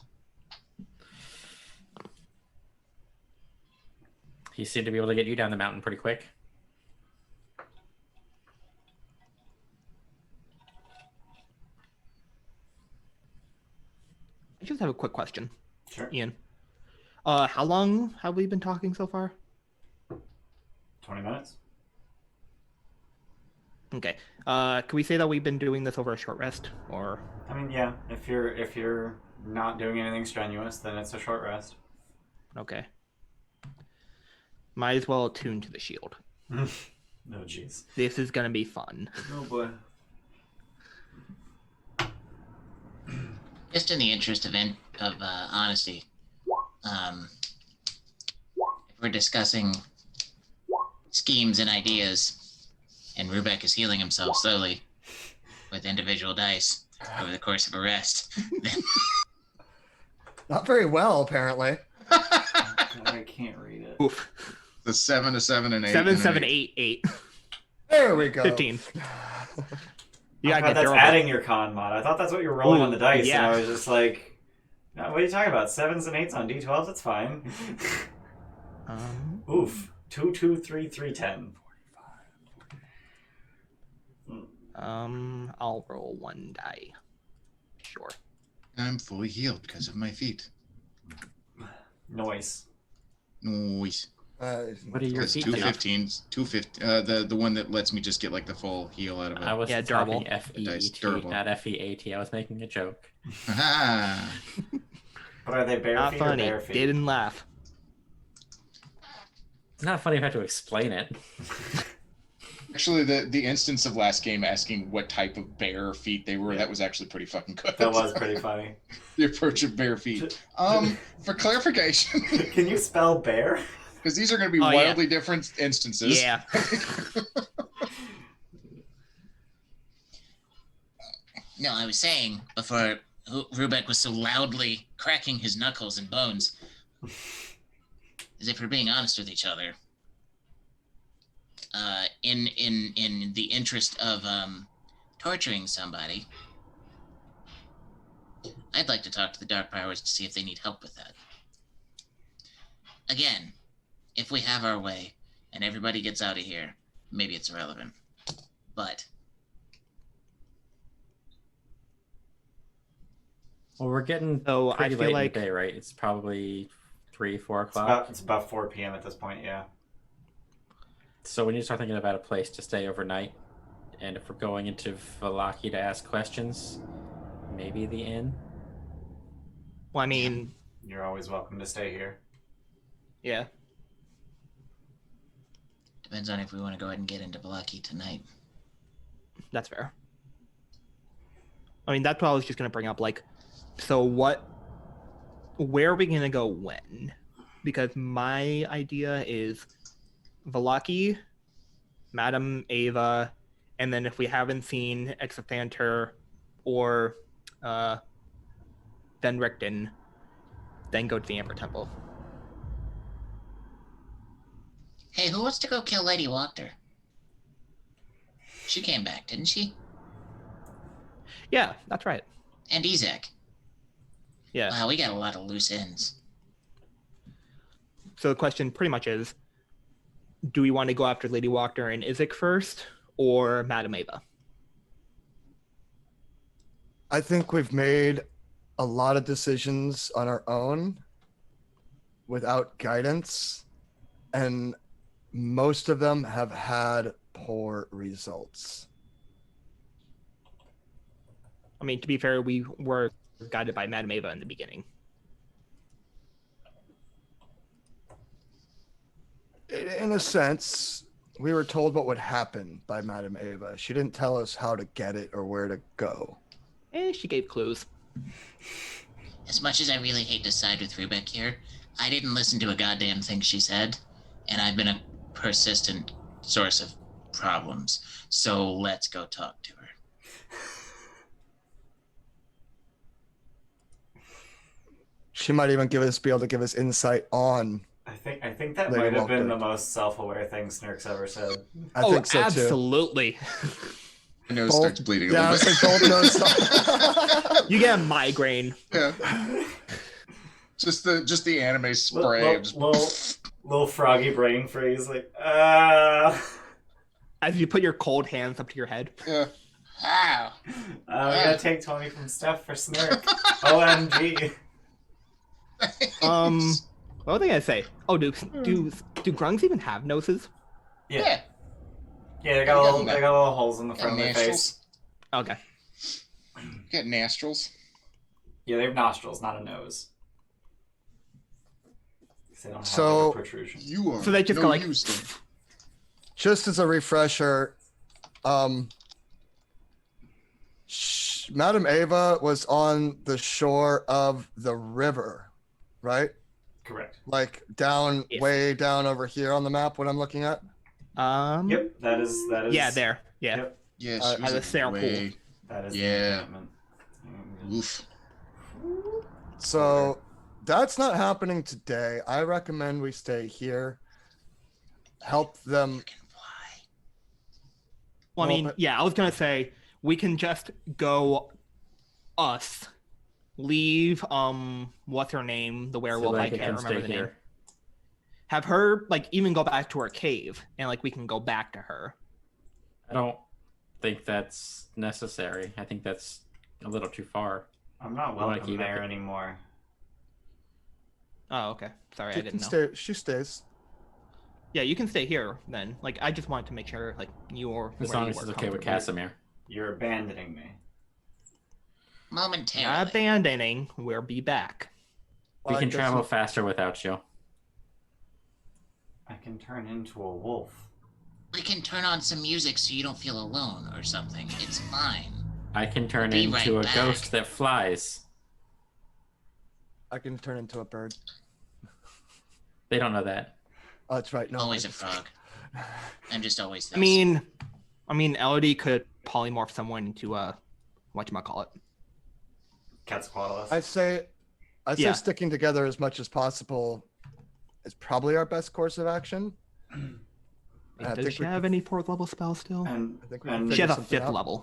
He seemed to be able to get you down the mountain pretty quick. I just have a quick question, Sure. Ian. How long have we been talking so far? 20 minutes. Okay. Can we say that we've been doing this over a short rest, or? I mean, yeah. If you're not doing anything strenuous, then it's a short rest. Okay. Might as well attune to the shield. No, jeez. This is gonna be fun. Oh boy. Just in the interest of honesty, if we're discussing schemes and ideas, and Rubec is healing himself slowly with individual dice over the course of a rest, then Not very well, apparently. I can't read it. Oof. The 7, a 7, and 8. 7, and an 7, 8. 8, 8. There we go. 15. You Oh, gotta God, get that's durable. adding your con mod. I thought that's what you were rolling Ooh, on the dice, yeah. and I was just like, no, what are you talking about? 7s and 8s on D12s? That's fine. Oof. 2, 2, 3, 3, 10. I'll roll one die. Sure. I'm fully healed because of my feet. Noise. Noise. What are your It's feet? 215s. 250. The one that lets me just get like the full heal out of I it. was durable. talking Dice, FEET, durable. not FEAT. I was making a joke. Aha! But are they bare Not feet funny. or bare feet? Didn't laugh. It's not funny if I have to explain it. Actually, the instance of last game asking what type of bare feet they were, Yeah. that was actually pretty fucking good. That was pretty funny. The approach of bare feet. For clarification, Can you spell bear? because these are going to be Oh, yeah. wildly different instances. Yeah. No, I was saying before Rubec was so loudly cracking his knuckles and bones, as if we're being honest with each other. In the interest of torturing somebody, I'd like to talk to the Dark Powers to see if they need help with that. Again, if we have our way and everybody gets out of here, maybe it's irrelevant. But Well, we're getting So I pretty feel late like- in the day, right? It's probably 3, 4 It's o'clock. about 4 p.m. at this point, yeah. So we need to start thinking about a place to stay overnight. And if we're going into Valaki to ask questions, maybe the inn. Well, I mean, You're always welcome to stay here. yeah. depends on if we want to go ahead and get into Valaki tonight. That's fair. I mean, that's what I was just gonna bring up. Like, so where are we gonna go when? Because my idea is Valaki, Madam Eva, and then if we haven't seen Exothanter or then Richten, then go to the Amber Temple. Hey, who wants to go kill Lady Wachter? She came back, didn't she? Yeah, that's right. And Ezek. Yeah. Wow, we got a lot of loose ends. So the question pretty much is, do we want to go after Lady Wachter and Izek first, or Madam Eva? I think we've made a lot of decisions on our own without guidance, and most of them have had poor results. I mean, to be fair, we were guided by Madam Eva in the beginning. In a sense, we were told what would happen by Madam Eva. She didn't tell us how to get it or where to go. She gave clues. As much as I really hate to side with Rubec here, I didn't listen to a goddamn thing she said, and I've been a persistent source of problems. So let's go talk to her. She might even be able to give us insight on. I think that Lady might have been Wachter. the most self-aware thing Snurks ever said. I think so too. Absolutely. My nose Both- starts bleeding a Yeah, I little was bit. like, both nose stop. You get a migraine. Yeah. Just the anime spray. Little froggy brain freeze, like, As you put your cold hands up to your head. Yeah. Wow. we gotta take 20 from Steph for Snurk. OMG. What was I gonna say? Oh, do grungs even have noses? Yeah. Yeah, they You got got little, them. they got little holes in the Got front of their face. nostrils. Okay. Got nostrils. Yeah, they have nostrils, not a nose. 'Cause they don't have So, like a protrusion. You are So they just no go like, use then. Just as a refresher, Madam Eva was on the shore of the river, right? Correct. Like down, Yes. way down over here on the map. What I'm looking at. Yep, that is. Yeah, there. Yeah. Yep, Yeah, At she the was sail way. that is. the Yeah. encampment. Oof. So that's not happening today. I recommend we stay here. Help them. You can fly. Well, I Well, mean, but- yeah, I was gonna say we can just go us. Leave what's her name? The werewolf, I Zuleika can't can remember stay the name. here. Have her like even go back to her cave and like we can go back to her. I don't think that's necessary. I think that's a little too far. I'm not wanna welcome keep there it. anymore. Oh, okay. Sorry, I She didn't can know. stay. She stays. Yeah, you can stay here then. Like, I just wanted to make sure, like, you're As where long you as were it's okay with comfortable. Casimir. You're abandoning me. Momentarily. Not abandoning. We'll be back. We I can guess travel you- faster without you. I can turn into a wolf. We can turn on some music so you don't feel alone or something. It's fine. I can turn Be into right a back. ghost that flies. I can turn into a bird. They don't know that. Oh, that's right. No, Always a frog. I'm just always this. I mean, Elodie could polymorph someone into whatchamacallit. Quetzalcoatlus. I'd say Yeah. sticking together as much as possible is probably our best course of action. I Does think she we have could- any 4th level spells still? And, I think we can and She has a something 5th out. level.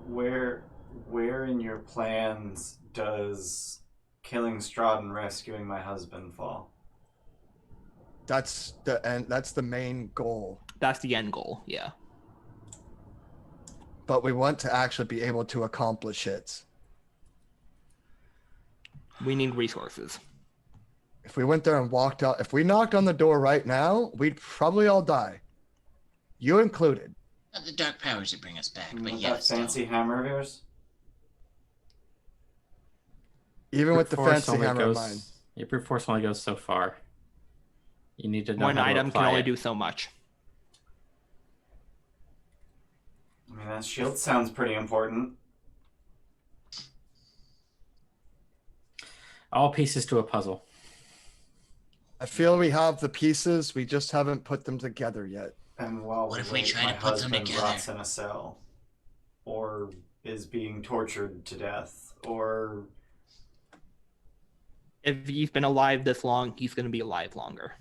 where in your plans does killing Strahd and rescuing my husband fall? That's the end. That's the main goal. That's the end goal, yeah. But we want to actually be able to accomplish it. We need resources. If we went there and walked out, if we knocked on the door right now, we'd probably all die. You included. The dark powers would bring us back, but With yeah, that fancy hammer of yours? Even with the Brute force fancy only hammer of goes- mine. Your brute force only goes so far. You need to know One how to item can apply only it. do so much. I mean, that shield sounds pretty important. All pieces to a puzzle. I feel we have the pieces, we just haven't put them together yet. And while What if we we wait, try my to put them husband together? rots in a cell, or is being tortured to death, or If he's been alive this long, he's going to be alive longer.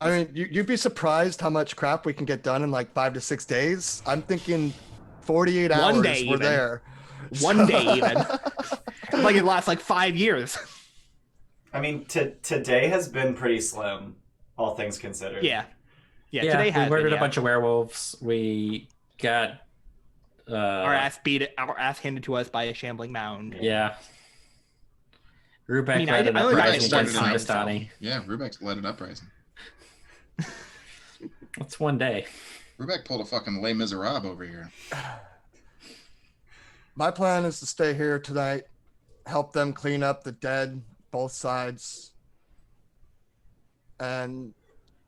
I mean, you'd be surprised how much crap we can get done in like 5 to 6 days. I'm thinking 48 One hours day we're even. there. One day even. Like it lasts like 5 years. I mean, today has been pretty slim, all things considered. Yeah. Yeah, Yeah, today we has murdered been, a bunch of werewolves. We got our ass handed to us by a shambling mound. yeah. Rubec I mean, I led an only got uprising it one against time, Hindustani. Yeah, Rubec led an uprising. That's one day. Rubec pulled a fucking Les Miserables over here. My plan is to stay here tonight, help them clean up the dead, both sides. And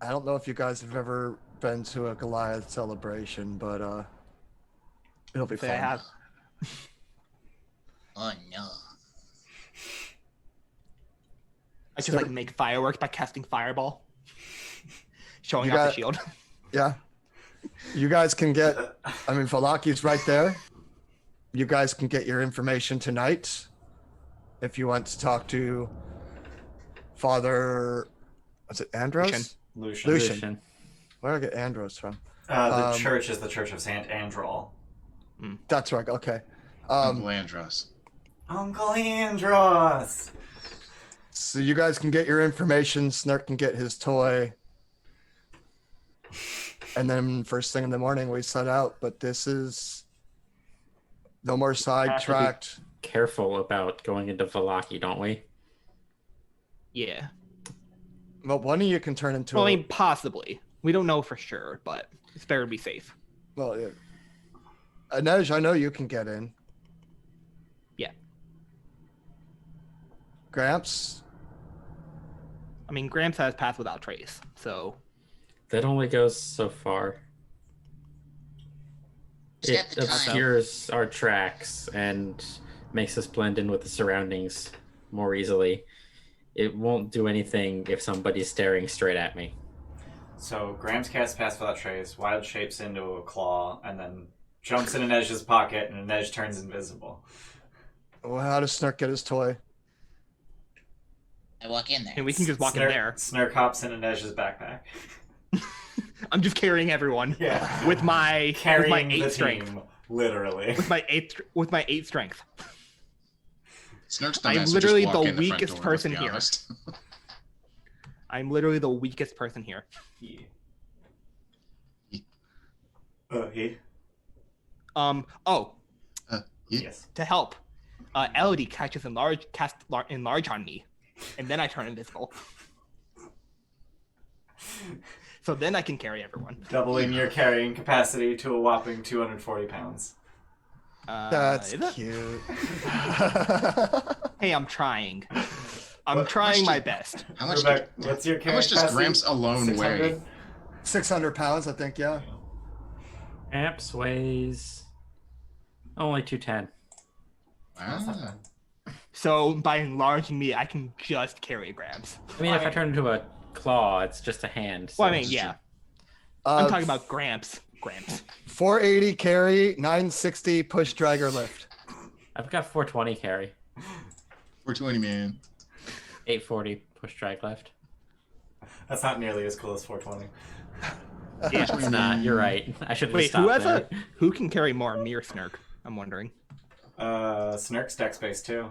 I don't know if you guys have ever been to a Goliath celebration, but it'll be Say fun. I have. Oh no. I just like make fireworks by casting fireball. Showing You off got- the shield. Yeah. You guys can get, I mean, Valaki's right there. You guys can get your information tonight. If you want to talk to Father, was it Andros? Lucian. Lucian. Where did I get Andros from? The Um, church is the Church of Saint Androl. That's right. Okay. Uncle Andros. Uncle Andros! So you guys can get your information. Snark can get his toy. And then first thing in the morning, we set out. But this is no more sidetracked. Careful about going into Valaki, don't we? Yeah. Well, one of you can turn into Well, I a... mean, possibly. We don't know for sure, but it's better to be safe. Well, yeah. Inej, I know you can get in. Yeah. Gramps? I mean, Gramps has Path Without Trace, so That only goes so far. He's It got the time. obscures our tracks and makes us blend in with the surroundings more easily. It won't do anything if somebody's staring straight at me. So Gramps casts Pass Without Trace, wild shapes into a claw, and then jumps in Inej's pocket, and Inej turns invisible. Well, how does Snark get his toy? I walk in there. and we can just walk in there. Snurk hops in Inej's backpack. I'm just carrying everyone Yeah. with my Carrying the 8 team, strength. literally. With my 8 strength. Snurk's I'm dumbass would just literally walk the in front weakest door, person let's be here. honest. I'm literally the weakest person here. Yeah. He? Oh, Yeah. Yes. to help. Elodie casts enlarge on me, and then I turn invisible. So then I can carry everyone. Doubling your carrying capacity to a whopping 240 pounds. That's Is it? cute. Hey, I'm trying. I'm What- trying much my did- best. How much? Rubec, what's your How carrying much does capacity? Gramps alone 600? weigh? 600 pounds, I think. Yeah. Amps weighs only 210. That's not Wow. bad. So by enlarging me, I can just carry Gramps. I mean, if I turn into a claw, it's just a hand. So Well, I mean, just yeah. Uh, I'm talking about Gramps. Gramps. 480 carry, 960 push, drag, or lift. I've got 420 carry, 420, man. 840 push drag left. That's not nearly as cool as 420. Yeah. It's not. You're right. I should have Wait, stopped who has there. who can carry more, me or Snurk? I'm wondering. Snurk's dex base too.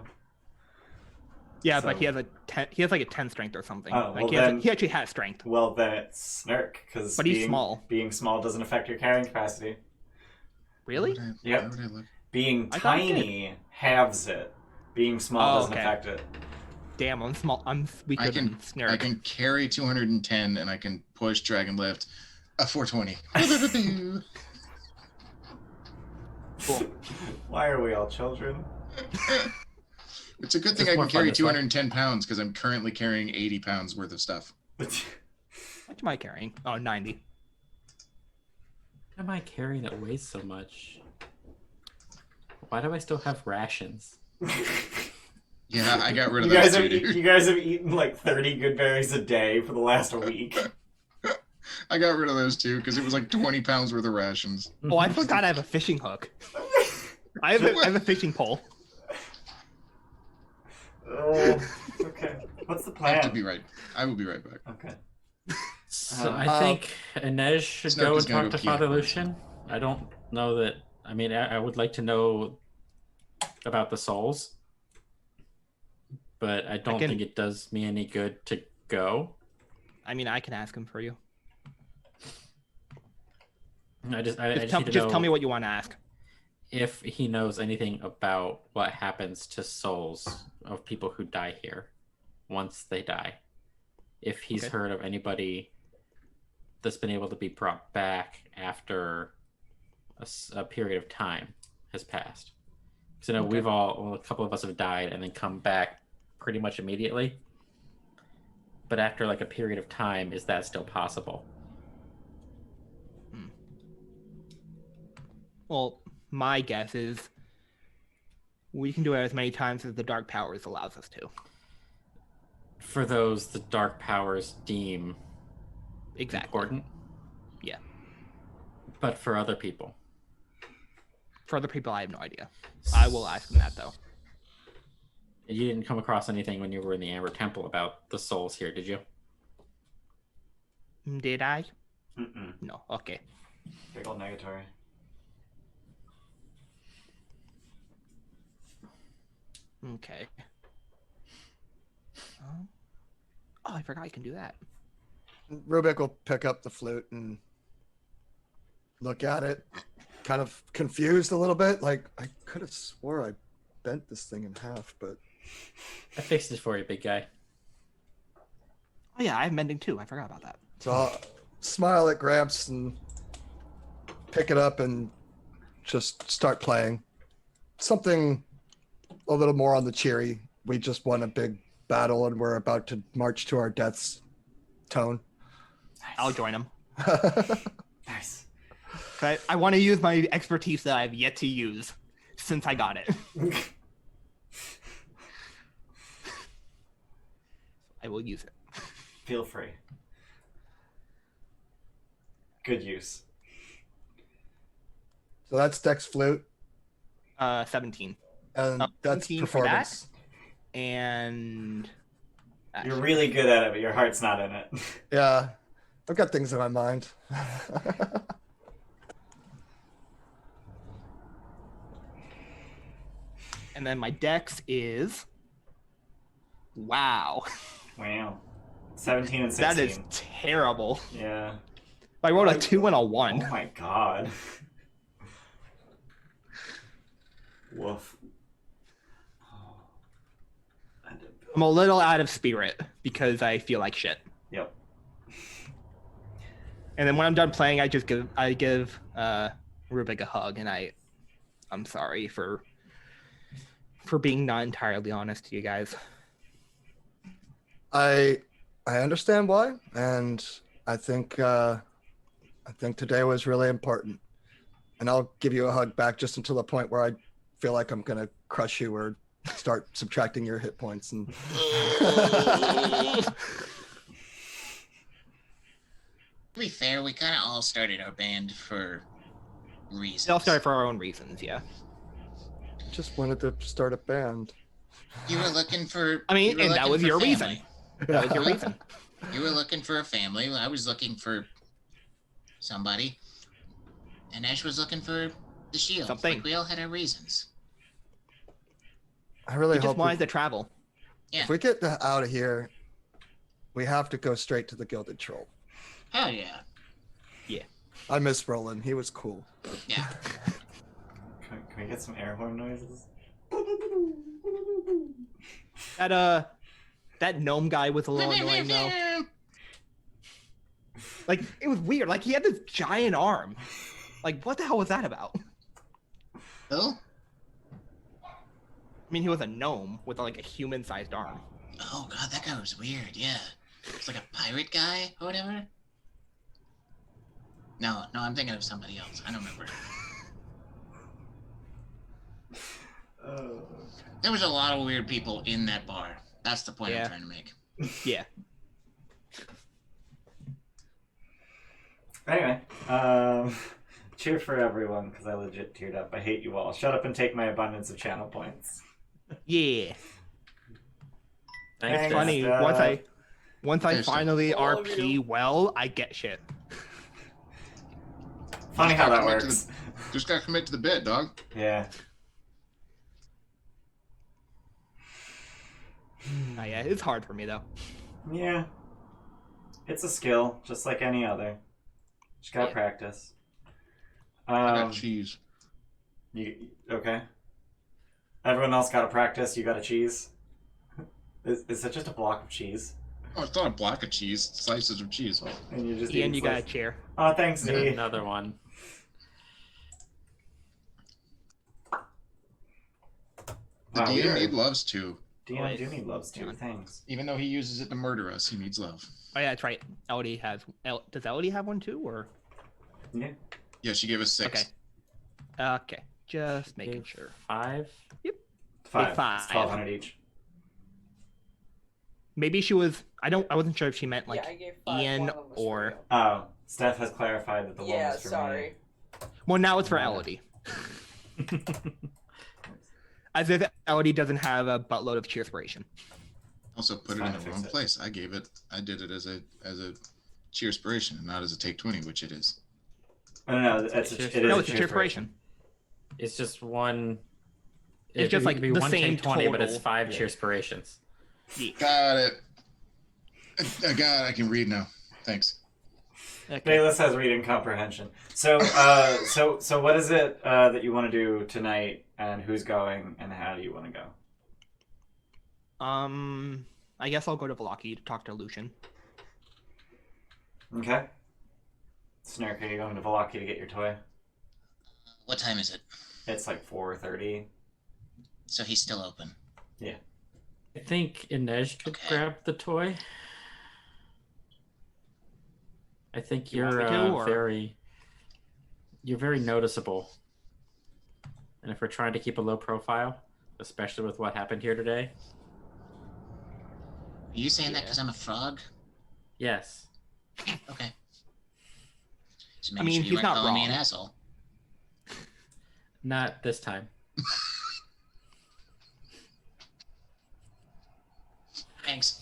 Yeah, So- but he has a 10. He has like a 10 strength or something. Oh, Like well he actually has strength. Well, then it's Snurk, because But he's small. Being small doesn't affect your carrying capacity. Really? Yep. Why would I look? Being I thought it tiny halves it. Being small Oh, doesn't okay. affect it. Damn, I'm small. I'm weaker I than can Snurk. I can carry 210 and I can push, drag, and lift a 420. Cool. Why are we all children? It's a good thing Just I more can fun carry this way. 210 pounds because I'm currently carrying 80 pounds worth of stuff. What am I carrying? Oh, 90. Why am I carrying that weighs so much? Why do I still have rations? Yeah, I got rid of you those guys too, have dude. you guys have eaten like 30 good berries a day for the last week. I got rid of those too because it was like 20 pounds worth of rations. Oh, I forgot I have a fishing hook. I have a fishing pole. Oh, okay. What's the I have to plan? be right. I will be right back. Okay. So I think Inej should Snurk go is and gonna talk go to pee. Father Lucian. I don't know that. I mean, I would like to know about the souls, but I don't can- think it does me any good to go. I mean, I can ask him for you. I just Just, need to just know tell me what you want to ask. if he knows anything about what happens to souls of people who die here once they die. If he's Okay. heard of anybody that's been able to be brought back after a period of time has passed. Because I know Okay. a couple of us have died and then come back pretty much immediately. But after like a period of time, is that still possible? Well, my guess is we can do it as many times as the Dark Powers allows us to. For those the dark powers deem Exactly. important. Yeah. But for other people. For other people, I have no idea. I will ask them that though. You didn't come across anything when you were in the Amber Temple about the souls here, did you? Did I? Mm-mm. No. Okay. Big ol' negatory. Okay. Oh, I forgot I can do that. Rubec will pick up the flute and look at it, kind of confused a little bit. Like, I could have swore I bent this thing in half, but I fixed it for you, big guy. Oh yeah, I have mending too. I forgot about that. so I'll smile at Gramps and pick it up and just start playing. Something a little more on the cheery. We just won a big battle and we're about to march to our deaths tone. I'll join him. Nice. I want to use my expertise that I've yet to use since I got it. I will use it. Feel free. Good use. So that's Dex flute, 17. and that's 17 for that? performance. And You're really good at it, but your heart's not in it. Yeah, I've got things in my mind. and then my dex is wow. Wow. 17 and 16. That is terrible. Yeah. I rolled a 2 and a 1. Oh my god. Woof. I'm a little out of spirit because I feel like shit. Yep. And then when I'm done playing, I give Rubec a hug, and I'm sorry for being not entirely honest to you guys. I understand why, and I think today was really important. And I'll give you a hug back just until the point where I feel like I'm gonna crush you or start subtracting your hit points. And To be fair, we kind of all started our band for reasons. We all started for our own reasons, yeah. just wanted to start a band. You were looking for. I mean, you were and that looking was for your family. reason. That was your reason. You were looking for a family. I was looking for somebody. And Ash was looking for the shield. Something. Like we all had our reasons. I really We just hope wanted to travel. Yeah. if we get out of here, we have to go straight to the Gilded Troll. Hell yeah. I miss Roland. He was cool. Yeah. Can we get some air horn noises? That gnome guy was a little annoying though. Like, it was weird. Like, he had this giant arm. Like, what the hell was that about? Who? I mean, he was a gnome with like a human-sized arm. Oh god, that guy was weird. Yeah. It's like a pirate guy or whatever. No, I'm thinking of somebody else. I don't remember. Oh. There was a lot of weird people in that bar. That's the point Yeah. I'm trying to make. Yeah. Anyway, cheer for everyone because I legit teared up. I hate you all. Shut up and take my abundance of channel points. Yeah. Thanks, Thanks. Funny. Steph. Once I Thanks, finally All of RP you. well, I get shit. Funny how that works. Just gotta commit to the bit, dog. Yeah. Oh, yeah, it's hard for me though. Yeah. It's a skill, just like any other. Just gotta Yeah. practice. I got cheese. Okay? Everyone else gotta practice, you gotta cheese. Is that just a block of cheese? Oh, it's not a block of cheese. It's slices of cheese. And you just Ian, eat you got a slice- chair. Oh, thanks, D. Another one. The Wow, DM weird. need loves too. DM do need loves too, thanks. Even though he uses it to murder us, he needs love. Oh yeah, that's right. Elodie has. Does Elodie have one too, or? Yeah. Yeah, she gave us 6. Okay. Okay. Just making Gave sure. 5. Five. Five. It's 1,200 each. Maybe she was. I wasn't sure if she meant like yeah, I gave 5. Ian One of them was for or. you. Oh, Steph has clarified that the one Yeah, was for sorry. Well, now it's for Yeah. Elodie. As if Elodie doesn't have a buttload of cheerspiration. Also put It's it fine in to the fix wrong it. place. I did it as a cheerspiration and not as a take 20, which it is. No, it is No, a it's a cheerspiration. cheerspiration. It's just one. It's just it like could be the one same take 20, but it's total. 5 Yeah. cheerspirations. Got it. I got it. I can read now. Thanks. Okay. Bayless has reading comprehension. So, so what is it that you want to do tonight, and who's going, and how do you want to go? I guess I'll go to Velaki to talk to Lucian. Okay. Snark, are you going to Velaki to get your toy? What time is it? It's like 4:30. So he's still open. I think Inej could Okay. grab the toy. I think You want you're me to, or- you're very noticeable. And if we're trying to keep a low profile, especially with what happened here today, Are you saying that because I'm a frog? yes. Okay. Just I making mean, sure you he's weren't not calling me wrong. an asshole. Not this time. Thanks.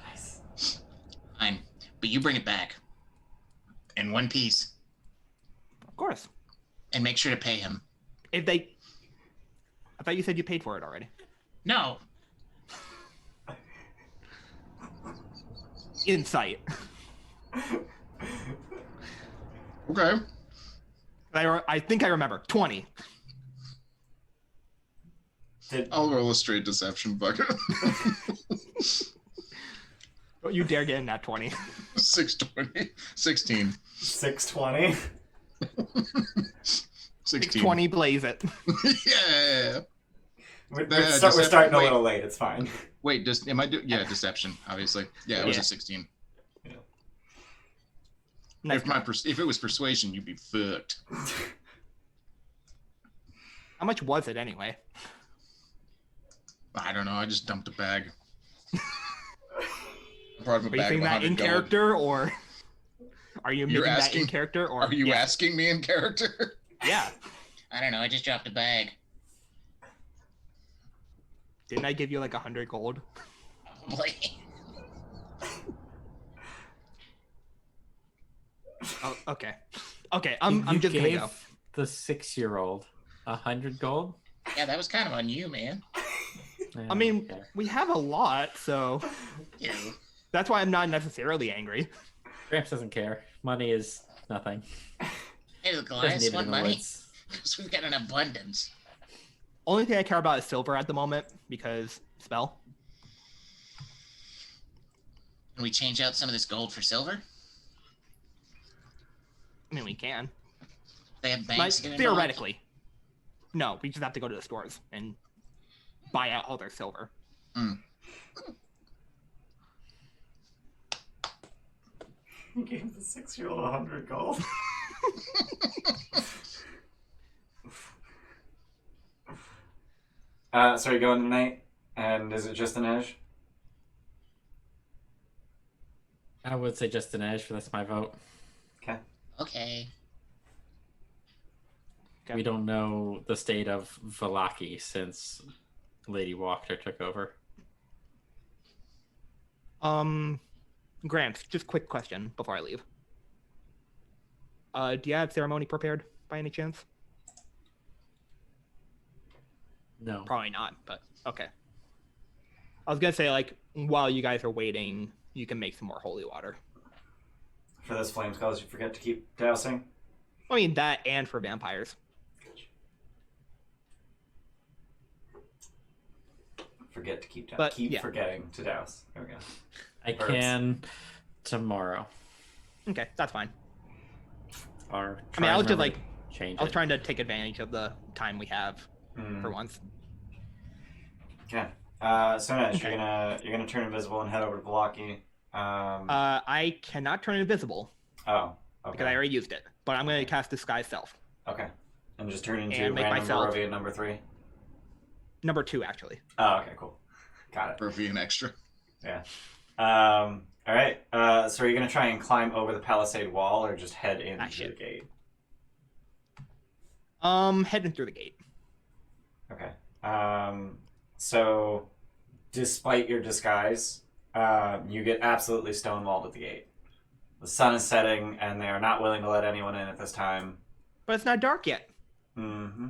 Nice. Fine. But you bring it back. In one piece. Of course. And make sure to pay him. If they. I thought you said you paid for it already. No. Insight. Okay. I think I remember. 20. Did, I'll roll a straight deception bucket. Don't you dare get in that 20. 620. 16. 620. 16. 20, blaze it. Yeah. We're Deception- starting a wait. little late. It's fine. Wait, am I yeah, deception, obviously. Yeah, it was Yeah. a 16. Nice try. If it was persuasion, you'd be fucked. How much was it anyway? I don't know. I just dumped a bag. I brought him a Are you bag saying of that 100 in gold. character, or are you You're making that asking- in character, or Are you yeah. asking me in character? Yeah. I don't know. I just dropped a bag. Didn't I give you like 100 gold? Probably. Oh, okay. Okay, I'm You just gonna gave go. the 6-year-old 100 gold. Yeah, that was kind of on you, man. I mean, Okay. we have a lot, so You know, that's why I'm not necessarily angry. Gramps doesn't care. Money is nothing. hey, the Doesn't Goliaths need it want in the money woods. because we've got an abundance. Only thing I care about is silver at the moment because spell. Can we change out some of this gold for silver? I mean, we can. They have Like, banks here. in theoretically. No, we just have to go to the stores and buy out all their silver. He gave the 6-year-old 100 gold. So you're going tonight, and is it just an edge? I would say just an edge, but that's my vote. Okay. Okay. Okay. We don't know the state of Valaki since Lady Walker took over. Grant, just quick question before I leave. Do you have ceremony prepared by any chance? No. Probably not, but okay. I was gonna say, like, while you guys are waiting, you can make some more holy water. For those flame skulls, you forget to keep dousing. I mean, that and for vampires. Forget to keep dousing. But, Keep yeah. forgetting to douse. There we go. I Verbs. can tomorrow. Okay, that's fine. Or I mean, I was just remember like, to change I was it. trying to take advantage of the time we have Mm. for once. Okay. So Nesh, Okay. you're gonna turn invisible and head over to Valaki. I cannot turn invisible Oh. Okay. because I already used it, but I'm gonna cast disguise self. Okay. And just turn into And make random myself- Barovia number 3. Number 2, actually. Oh, okay, cool. Got it. Murphy and extra. Yeah. All right. So are you gonna try and climb over the palisade wall, or just head into the shit. gate? Heading through the gate. Okay. So, despite your disguise, you get absolutely stonewalled at the gate. The sun is setting, and they are not willing to let anyone in at this time. But it's not dark yet. Mm-hmm.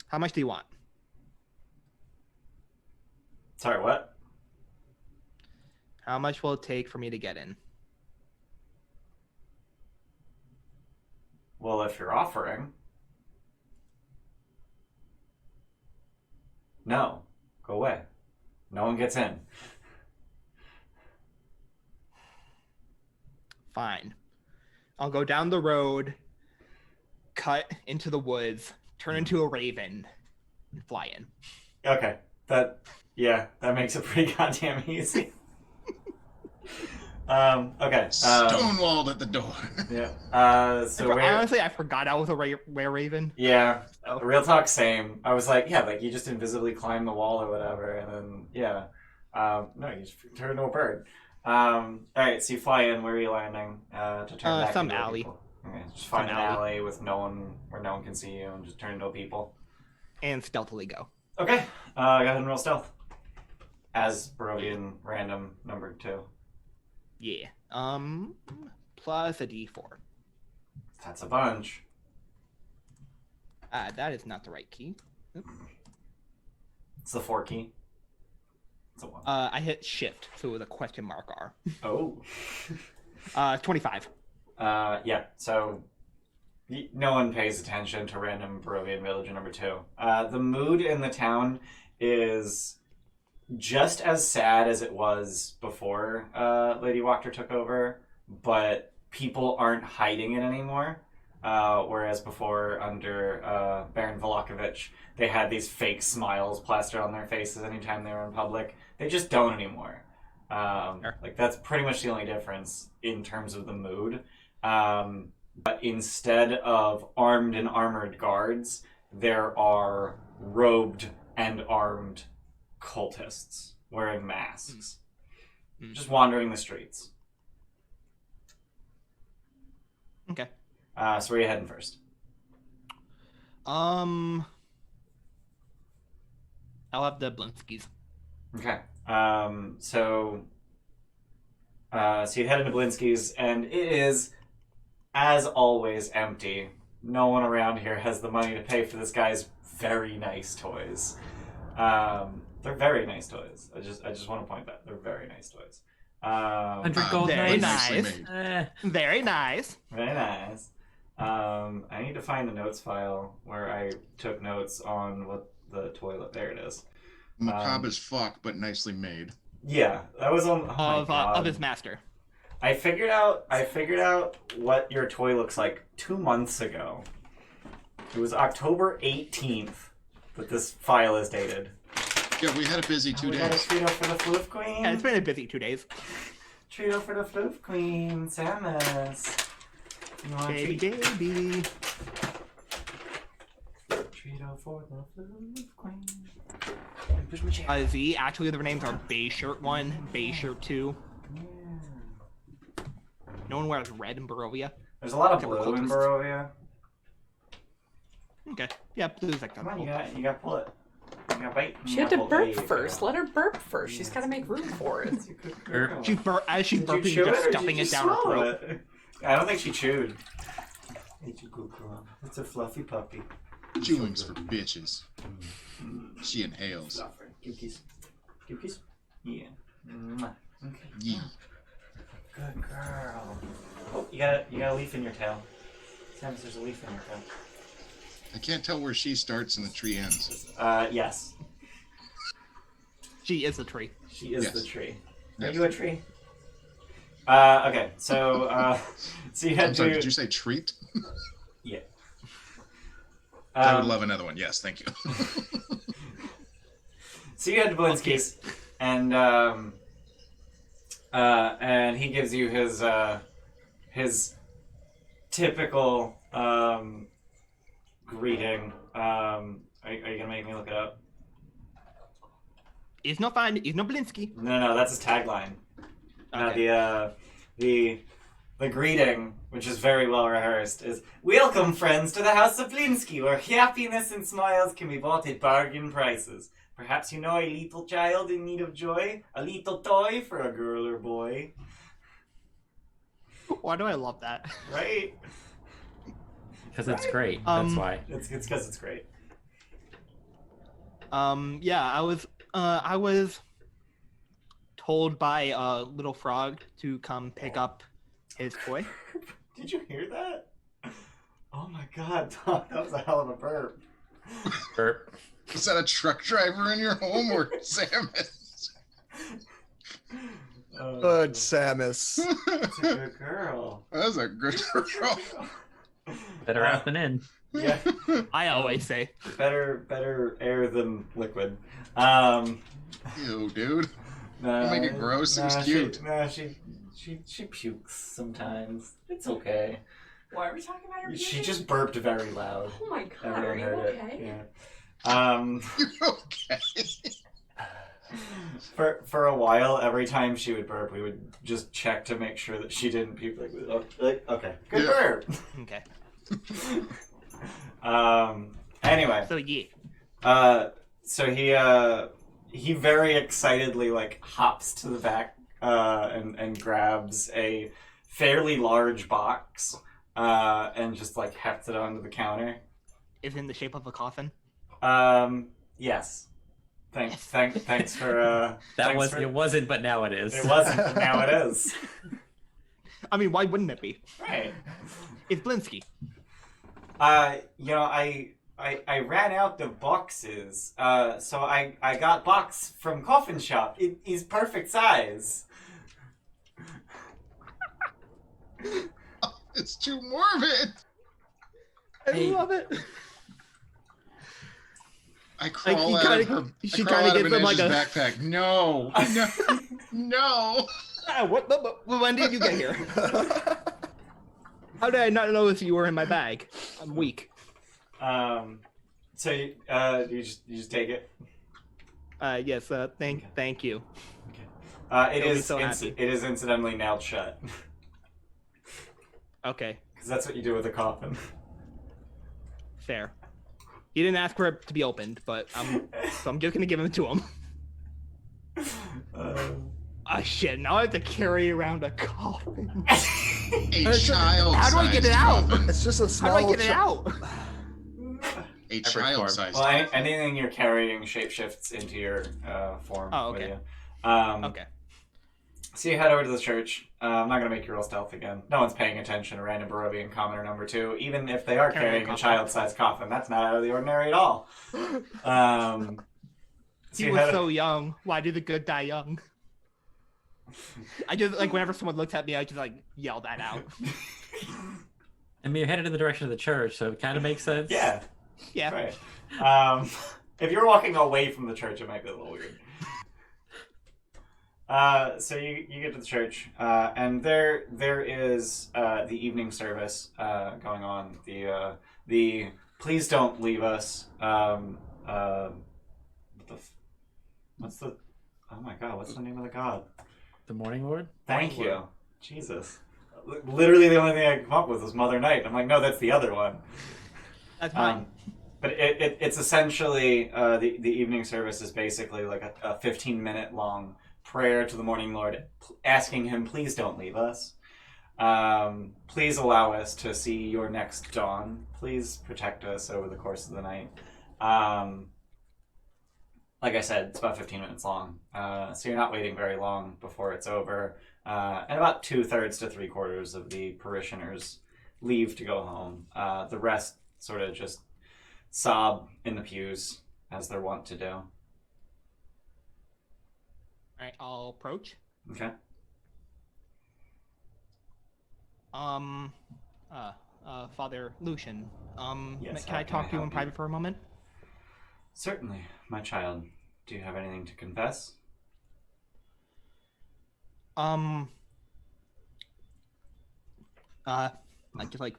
How much do you want? Sorry, what? How much will it take for me to get in? Well, if you're offering... No. Go away. No one gets in. Fine. I'll go down the road, cut into the woods, turn into a raven, and fly in. Okay. That makes it pretty goddamn easy. Okay. Stonewalled at the door. Yeah. So where... Honestly, I forgot I was a were raven. Yeah. Oh. Real talk, same. I was like, yeah, like you just invisibly climb the wall or whatever, and then yeah. No, you just turn into a bird. All right, so you fly in. Where are you landing? To turn back Some into a alley. people? Okay, just find Some an alley. alley with no one where no one can see you, and just turn into a people. And stealthily go. Okay. Go ahead and roll stealth. As Barovian random number 2. Yeah. Plus a d4. That's a bunch. That is not the right key. It's the 4 key. It's a 1. I hit shift, so with a question mark R. Oh. 25. Yeah, so no one pays attention to random Barovian villager number 2. The mood in the town is just as sad as it was before Lady Wachter took over, but people aren't hiding it anymore. Whereas before, under Baron Volokovich, they had these fake smiles plastered on their faces anytime they were in public. They just don't anymore. Like, that's pretty much the only difference in terms of the mood. But instead of armed and armored guards, there are robed and armed cultists wearing masks, just wandering the streets. Okay. So where are you heading first? I'll have the Blinskis. Okay. So you head into Blinsky's, and it is, as always, empty. No one around here has the money to pay for this guy's very nice toys. They're very nice toys. I just want to point that they're very nice toys. 100 gold Very knights. nice. Very nice. Very nice. I need to find the notes file where I took notes on what the toy looked. There it is. Macabre as fuck, but nicely made. Yeah, that was on Of his master. I figured out what your toy looks like 2 months ago. It was October 18th that this file is dated. Yeah, we had a busy 2 We got a days. Trito for the Floof Queen. Yeah, it's been a busy 2 days. Trito for the Floof Queen, Samus. You want a Baby, treat? baby. Trito for the Floof Queen. Push my chair. Actually, their names are Bay Shirt 1, Bay Shirt 2. Yeah. No one wears red in Barovia. There's a lot of Except for blue in cultists. Barovia. Okay. Yeah, blue's like that. Come on, you got pull it. You got bite. She had to burp first. Let her burp first. She's got to make room for it. Burp. As she's Did you burping, chew just it, or stuffing did you it down her swallow throat. it? I don't think she chewed. It's a good girl. It's a fluffy puppy. Chewing's for bitches. She inhales. Fluffer. Give kiss. Give kiss. Yeah. Mwah. Okay. Yeah. Good girl. Oh, you got a leaf in your tail. Samus, there's a leaf in your tail. I can't tell where she starts and the tree ends. Yes. She is a tree. She is Yes. the tree. Are Yes. you a tree? Okay, so you had I'm sorry, to... did you say treat? Yeah. I would love another one. Yes, thank you. So you head to Blinsky's, and he gives you his typical greeting. Are you gonna make me look it up? It's not fine. It's not Blinsky. No, that's his tagline. Okay. The greeting, which is very well rehearsed, is "Welcome, friends, to the House of Blinsky, where happiness and smiles can be bought at bargain prices. Perhaps you know a little child in need of joy, a little toy for a girl or boy." Why do I love that? Right? Because it's great. That's why. It's because it's great. Yeah, I was told by Little Frog to come pick up his toy. Did you hear that? Oh my god, Tom, that was a hell of a burp. Burp. Is that a truck driver in your home or Samus? Good, Samus. That's a good girl. That's a good girl. Better out than in. Yeah, I always say. better air than liquid. Ew, dude. Nah, Don't make it gross, it was cute. She pukes sometimes. It's okay. Why are we talking about her? She puking? just burped very loud. Oh my god, are Everyone you heard okay? it. Yeah. You're okay. For a while, every time she would burp, we would just check to make sure that she didn't puke. Like okay, good Yeah. burp. Okay. Anyway, So yeah. So he very excitedly hops to the back and grabs a fairly large box and just hefts it onto the counter. Is in the shape of a coffin. Yes. Thanks for It wasn't, but now it is. It wasn't, but now it is. I mean, why wouldn't it be? Right. It's Blinsky. I ran out of boxes, so I got box from coffin shop. It is perfect size. It's too morbid. I Hey. love it. I crawl he out kinda- of her. she I crawl kinda out of gives him like Inez's a- backpack. No, no, no. Ah, when did you get here? How did I not notice you were in my bag? I'm weak. So you just take it. Yes. Thank you. It He'll be is so happy. it is incidentally nailed shut Okay, because that's what you do with a coffin. fair. He didn't ask for it to be opened, but so I'm just gonna give it to him. Ah, shit! Now I have to carry around a coffin. A child. How do I get it out? Coffin. It's just a How small. do I get it out? A Every child-sized. Well, anything you're carrying shapeshifts into your form. Oh, with okay. you. Okay. So you head over to the church. I'm not going to make you roll stealth again. No one's paying attention to random Barovian commoner number 2. Even if they are Carrying a carrying a coffin. child-sized coffin, that's not out of the ordinary at all. So He you was head- so young. Why do the good die young? I just like whenever someone looks at me, I just like yell that out. I mean, you're headed in the direction of the church, so it kind of makes sense. Yeah, Yeah. right. If you're walking away from the church, it might be a little weird. So you get to the church, and there is the evening service going on. The please don't leave us. What's the oh my god? What's the name of the god? The Morning Lord? Thank you, Jesus. Literally, the only thing I could come up with was Mother Night. I'm like, no, that's the other one. That's fine. But it's essentially the evening service is basically like a 15-minute long prayer to the Morning Lord, asking him, please don't leave us. Please allow us to see your next dawn. Please protect us over the course of the night. Like I said, it's about 15 minutes long. So you're not waiting very long before it's over. And about 2/3 to 3/4 of the parishioners leave to go home. The rest sort of just sob in the pews, as they're wont to do. All right, I'll approach. Okay. Father Lucian. Yes, can how I can I talk to you in help you? private for a moment? Certainly, my child. Do you have anything to confess? Like just like,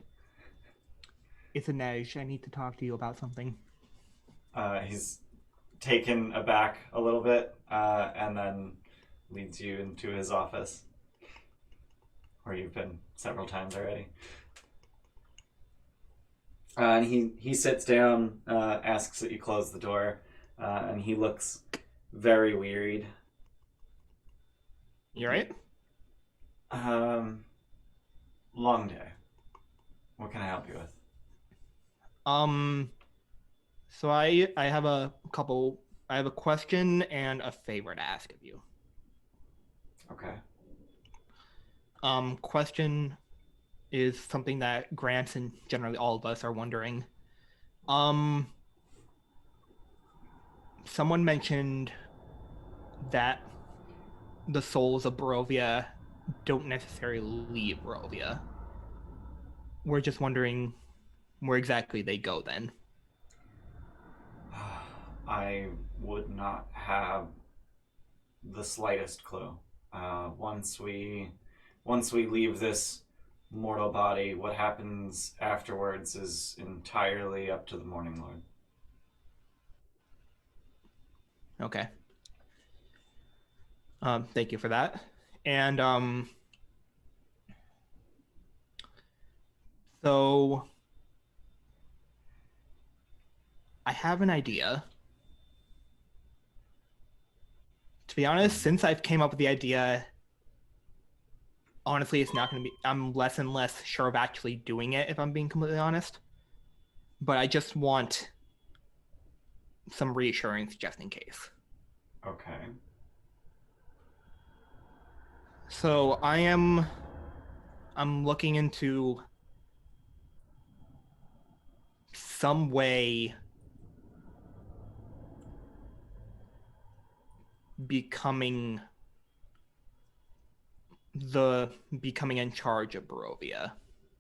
it's Inej. I need to talk to you about something. He's taken aback a little bit, and then leads you into his office, where you've been several times already. And he sits down, asks that you close the door, and he looks very wearied. You right? Long day. What can I help you with? So I have a couple. I have a question and a favor to ask of you. Okay. Question is something that Gramps and generally all of us are wondering. Someone mentioned that the souls of Barovia don't necessarily leave Barovia. We're just wondering where exactly they go then. I would not have the slightest clue. Once we leave this mortal body, what happens afterwards is entirely up to the Morning Lord. Okay. Thank you for that. And so I have an idea. To be honest, since I've came up with the idea, honestly, it's not going to be. I'm less and less sure of actually doing it, if I'm being completely honest. But I just want some reassurance just in case. Okay. So I'm looking into some way becoming in charge of Barovia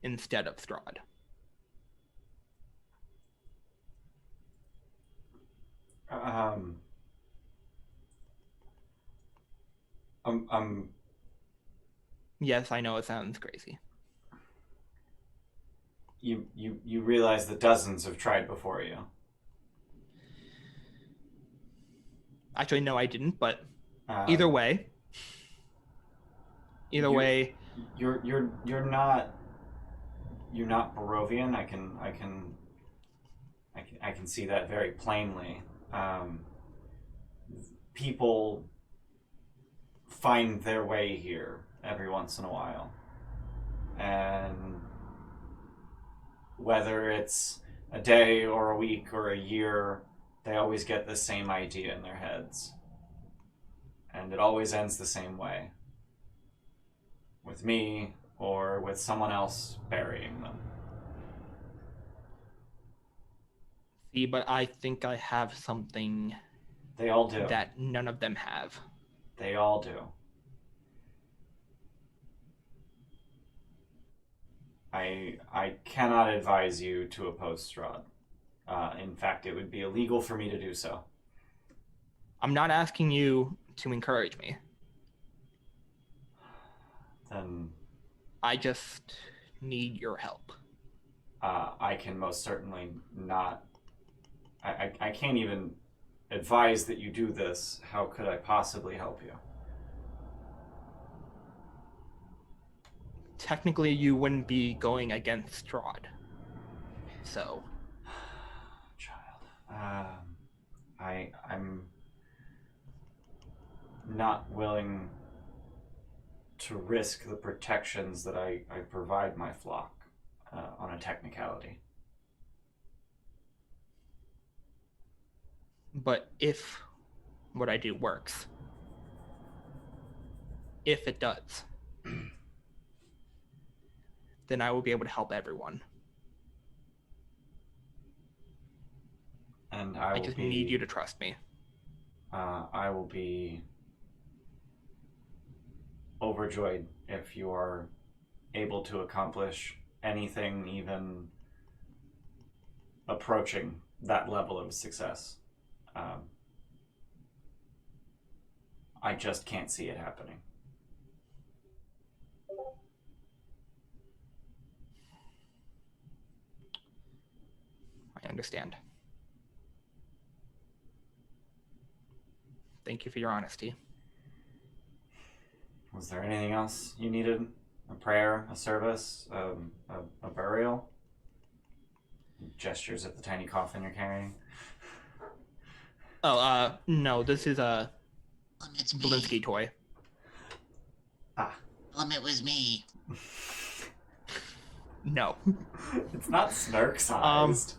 instead of Strahd. Yes, I know it sounds crazy. You realize that dozens have tried before you. Actually, no, I didn't. But Um, either way, you're not Barovian. I can see that very plainly. People find their way here every once in a while, and whether it's a day or a week or a year, they always get the same idea in their heads, and it always ends the same way, with me or with someone else burying them. see, but I think I have something They all do. that none of them have. They all do. I cannot advise you to oppose Strahd. In fact, it would be illegal for me to do so. I'm not asking you to encourage me. Then I just need your help. I can most certainly not. I can't even advise that you do this. How could I possibly help you? Technically, you wouldn't be going against Strahd. So, Child, I'm not willing to risk the protections that I provide my flock on a technicality. but if what I do works, if it does, then I will be able to help everyone. And I just need you to trust me. I will be overjoyed if you are able to accomplish anything even approaching that level of success. I just can't see it happening. I understand. Thank you for your honesty. Was there anything else you needed? A prayer, a service, a burial? Gestures at the tiny coffin you're carrying. Oh, no, this is a It's me. Belinsky toy. It was me. No. It's not snark sized.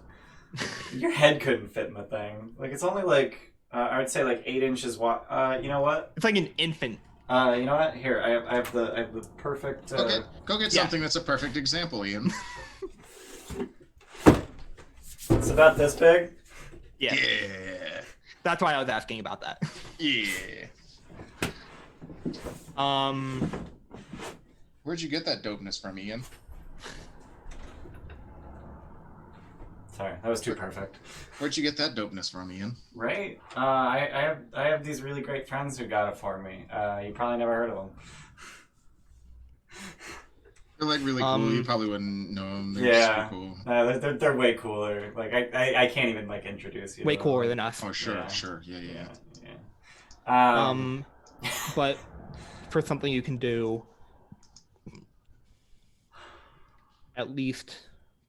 Your head couldn't fit in the thing. Like, it's only like, I would say like 8 inches wide. You know what? It's like an infant. You know what? Here, I have the perfect. Go get something that's a perfect example, Ian. It's about this big. Yeah. Yeah. That's why I was asking about that. Yeah. Where'd you get that dopeness from, Ian? Sorry, that was too perfect. Where'd you get that dopeness from, Ian? Right? I have these really great friends who got it for me. You probably never heard of them. They're like really cool. You probably wouldn't know them. They're Yeah. super cool. They're way cooler. Like I can't even like introduce you. Way to them. cooler than us. Oh, sure, Yeah. sure. Yeah. Yeah. But for something you can do, at least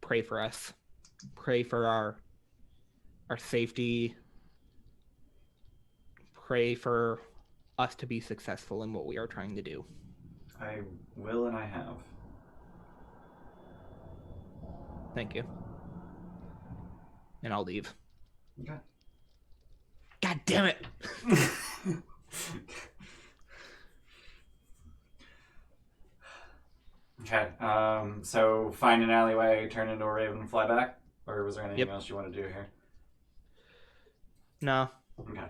pray for us. Pray for our safety. Pray for us to be successful in what we are trying to do. I will and I have. Thank you. And I'll leave. Okay. God damn it! Okay. So find an alleyway, turn into a raven, and fly back. or was there anything else you want to do here? No. Okay.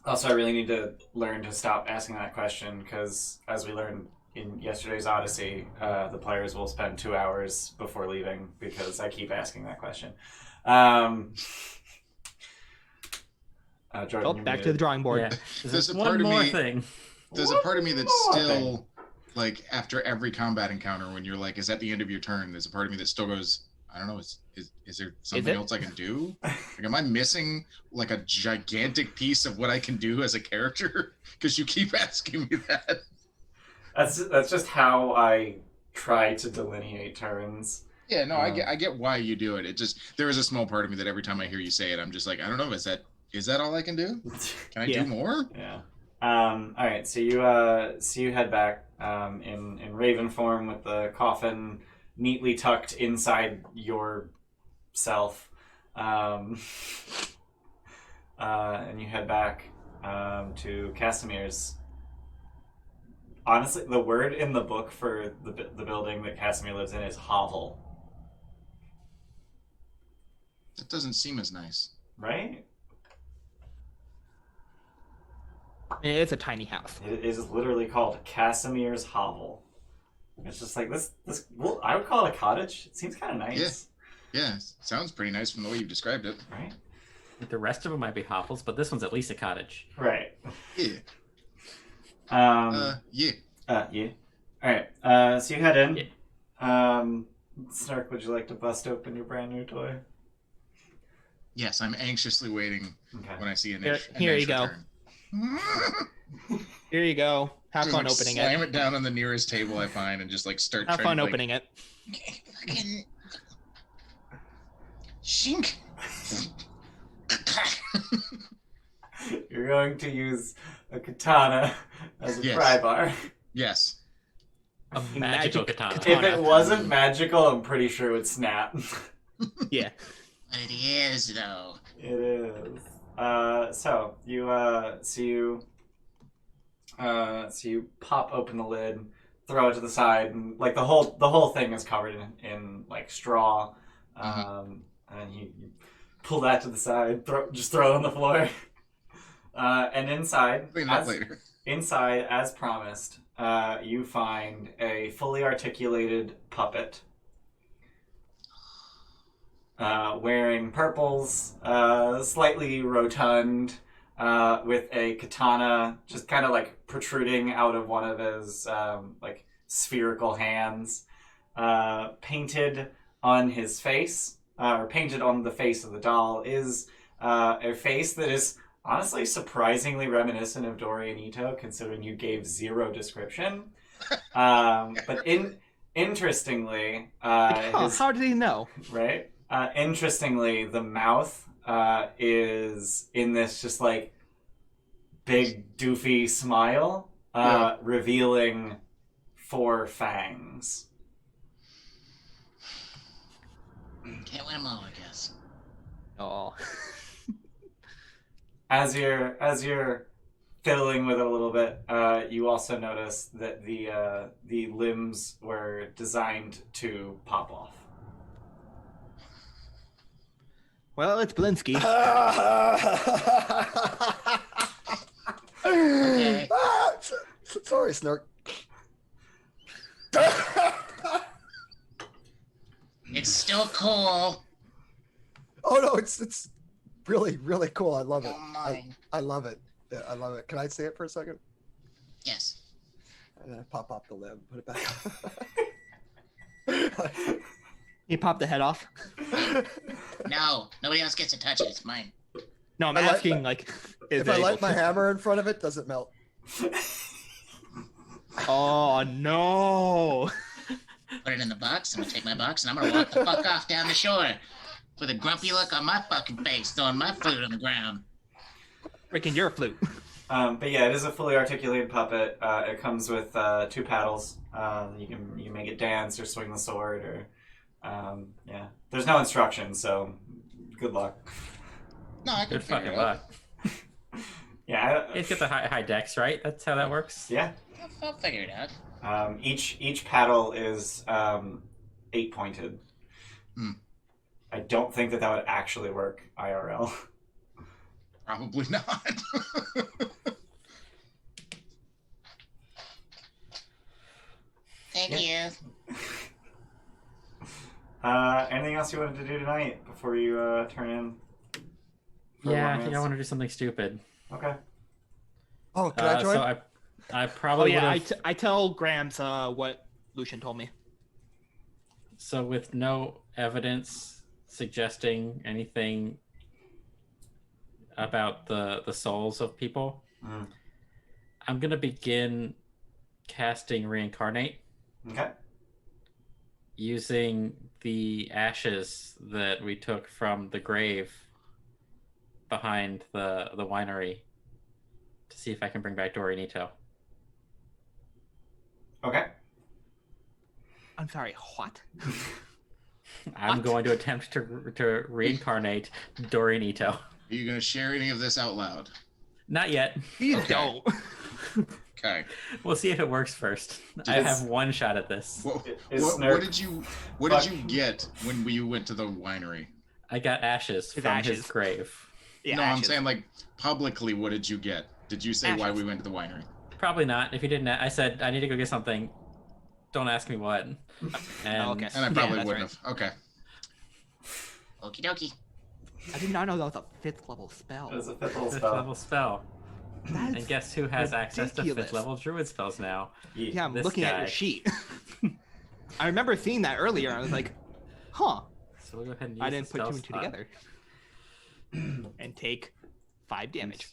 Also, I really need to learn to stop asking that question because, as we learned in yesterday's Odyssey, the players will spend 2 hours before leaving because I keep asking that question. Jordan, Oh, back to the drawing board. Yeah. There's a one part of more me- thing. There's a part of me that's still like after every combat encounter when you're like, is that the end of your turn? There's a part of me that still goes, I don't know, is there something else I can do? Like, am I missing like a gigantic piece of what I can do as a character? Because you keep asking me that. That's just how I try to delineate turns. Yeah, no, I get why you do it. It just there is a small part of me that every time I hear you say it, I'm just like, I don't know, is that all I can do? Can I do more? Yeah. All right. So you head back in Raven form with the coffin neatly tucked inside yourself, and you head back to Casimir's. Honestly, the word in the book for the building that Casimir lives in is hovel. That doesn't seem as nice. Right? It's a tiny house. It is literally called Casimir's hovel. It's just like this. Well, I would call it a cottage. It seems kind of nice. Yeah, sounds pretty nice from the way you've described it. Right? The rest of them might be hovels, but this one's at least a cottage. Right. Yeah. Yeah. Yeah. All right. So you head in. Yeah. Snark, would you like to bust open your brand new toy? Yes, I'm anxiously waiting Okay. when I see an Here you go. return. Here you go. Have Just, fun like, opening slam it. it down on the nearest table I find and just like start Have trying fun to, opening it. Fucking shink. You're going to use a katana as a Yes. pry bar. Yes. A magical Magic katana. If it wasn't magical, I'm pretty sure it would snap. Yeah. But it is though. It is. So you pop open the lid, throw it to the side, and like the whole thing is covered in like straw. And you pull that to the side, throw it on the floor. And inside, Clean that later. inside, as promised, you find a fully articulated puppet. Wearing purples, slightly rotund, with a katana just kind of like protruding out of one of his like spherical hands. Painted on his face, or painted on the face of the doll, is a face that is honestly surprisingly reminiscent of Dorian Ito, considering you gave zero description. But interestingly, How did he know? right? Interestingly, the mouth is in this just like big doofy smile, revealing 4 fangs. Can't win them all, I guess. Oh. As you're fiddling with it a little bit, you also notice that the limbs were designed to pop off. Well, it's Blinsky. Okay. Sorry, Snark. It's still cool. Oh no, it's really really cool. I love it. Don't mind. I love it. Yeah, I love it. Can I see it for a second? Yes. And then I pop off the limb, put it back. He popped the head off. No, nobody else gets to touch it. It's mine. No, I'm I like- asking like, is If it I able light my to- hammer in front of it, does it melt? Oh no! Put it in the box. I'm gonna take my box and I'm gonna walk the fuck off down the shore with a grumpy look on my fucking face, throwing my flute on the ground. Freaking your flute. But yeah, it is a fully articulated puppet. It comes with 2 paddles. You can make it dance or swing the sword, or yeah. There's no instructions, so good luck. No, I can Good figure fucking it out. luck. Yeah, It's got the high dex, right? That's how that works. yeah. I'll figure it out. Each paddle is 8 pointed. I don't think that would actually work IRL. Probably not. Thank you. Anything else you wanted to do tonight before you turn in? Yeah, I think I want to do something stupid. Okay. Oh, can I join? So I probably would have... I tell Grams what Lucian told me. So with no evidence suggesting anything about the souls of people, I'm going to begin casting Reincarnate. Okay. Using the ashes that we took from the grave behind the winery to see if I can bring back Dorinito. Okay. I'm sorry, what? I'm going to attempt to reincarnate Dorinito. Are you going to share any of this out loud? Not yet. Please Okay. don't. Okay. We'll see if it works first. I have one shot at this. What Snurk- did you get when you went to the winery? I got ashes from his grave. Yeah, no, ashes. I'm saying like publicly. What did you get? Did you say why Ashes. we went to the winery? Probably not. If you didn't, I said I need to go get something. Don't ask me what. And okay. And I probably that's wouldn't have. Okay. Okie dokie. I did not know that was a 5th level spell. It was a fifth level Fifth spell. level spell. That's And guess who has access to ridiculous. 5th level druid spells now? Yeah, I'm This looking at guy. your sheet. I remember seeing that earlier. I was like, huh. So we'll go ahead and use I didn't the put spell 2 and 2 slot. together. And take 5 damage.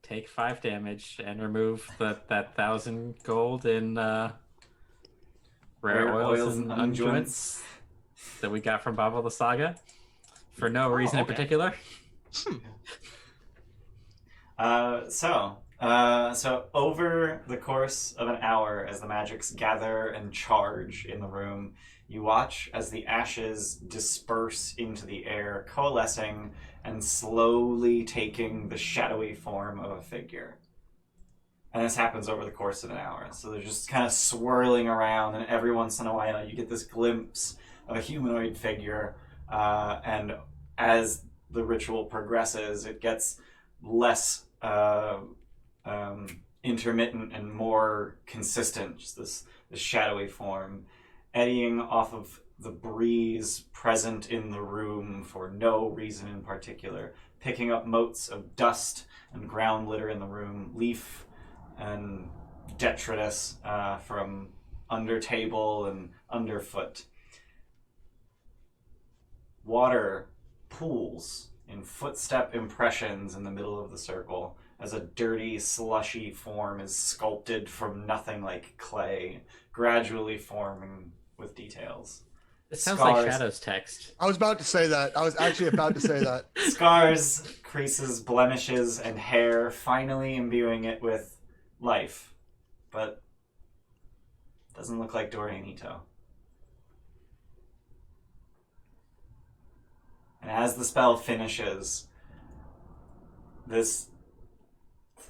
Take 5 damage and remove that 1,000 gold in rare oils and unguents that we got from Baba the Saga for no reason in okay. particular. So over the course of an hour, as the magics gather and charge in the room, you watch as the ashes disperse into the air, coalescing and slowly taking the shadowy form of a figure. And this happens over the course of an hour. So they're just kind of swirling around, and every once in a while you get this glimpse of a humanoid figure. And as the ritual progresses, it gets less intermittent and more consistent. Just this shadowy form eddying off of the breeze present in the room for no reason in particular, picking up motes of dust and ground litter in the room, leaf and detritus from under table and underfoot. Water pools in footstep impressions in the middle of the circle as a dirty, slushy form is sculpted from nothing like clay, gradually forming with details. It sounds Scars. like Shadow's text. I was about to say that. I was actually about to say that. Scars, creases, blemishes, and hair, finally imbuing it with life. But doesn't look like Dorianito. And as the spell finishes, this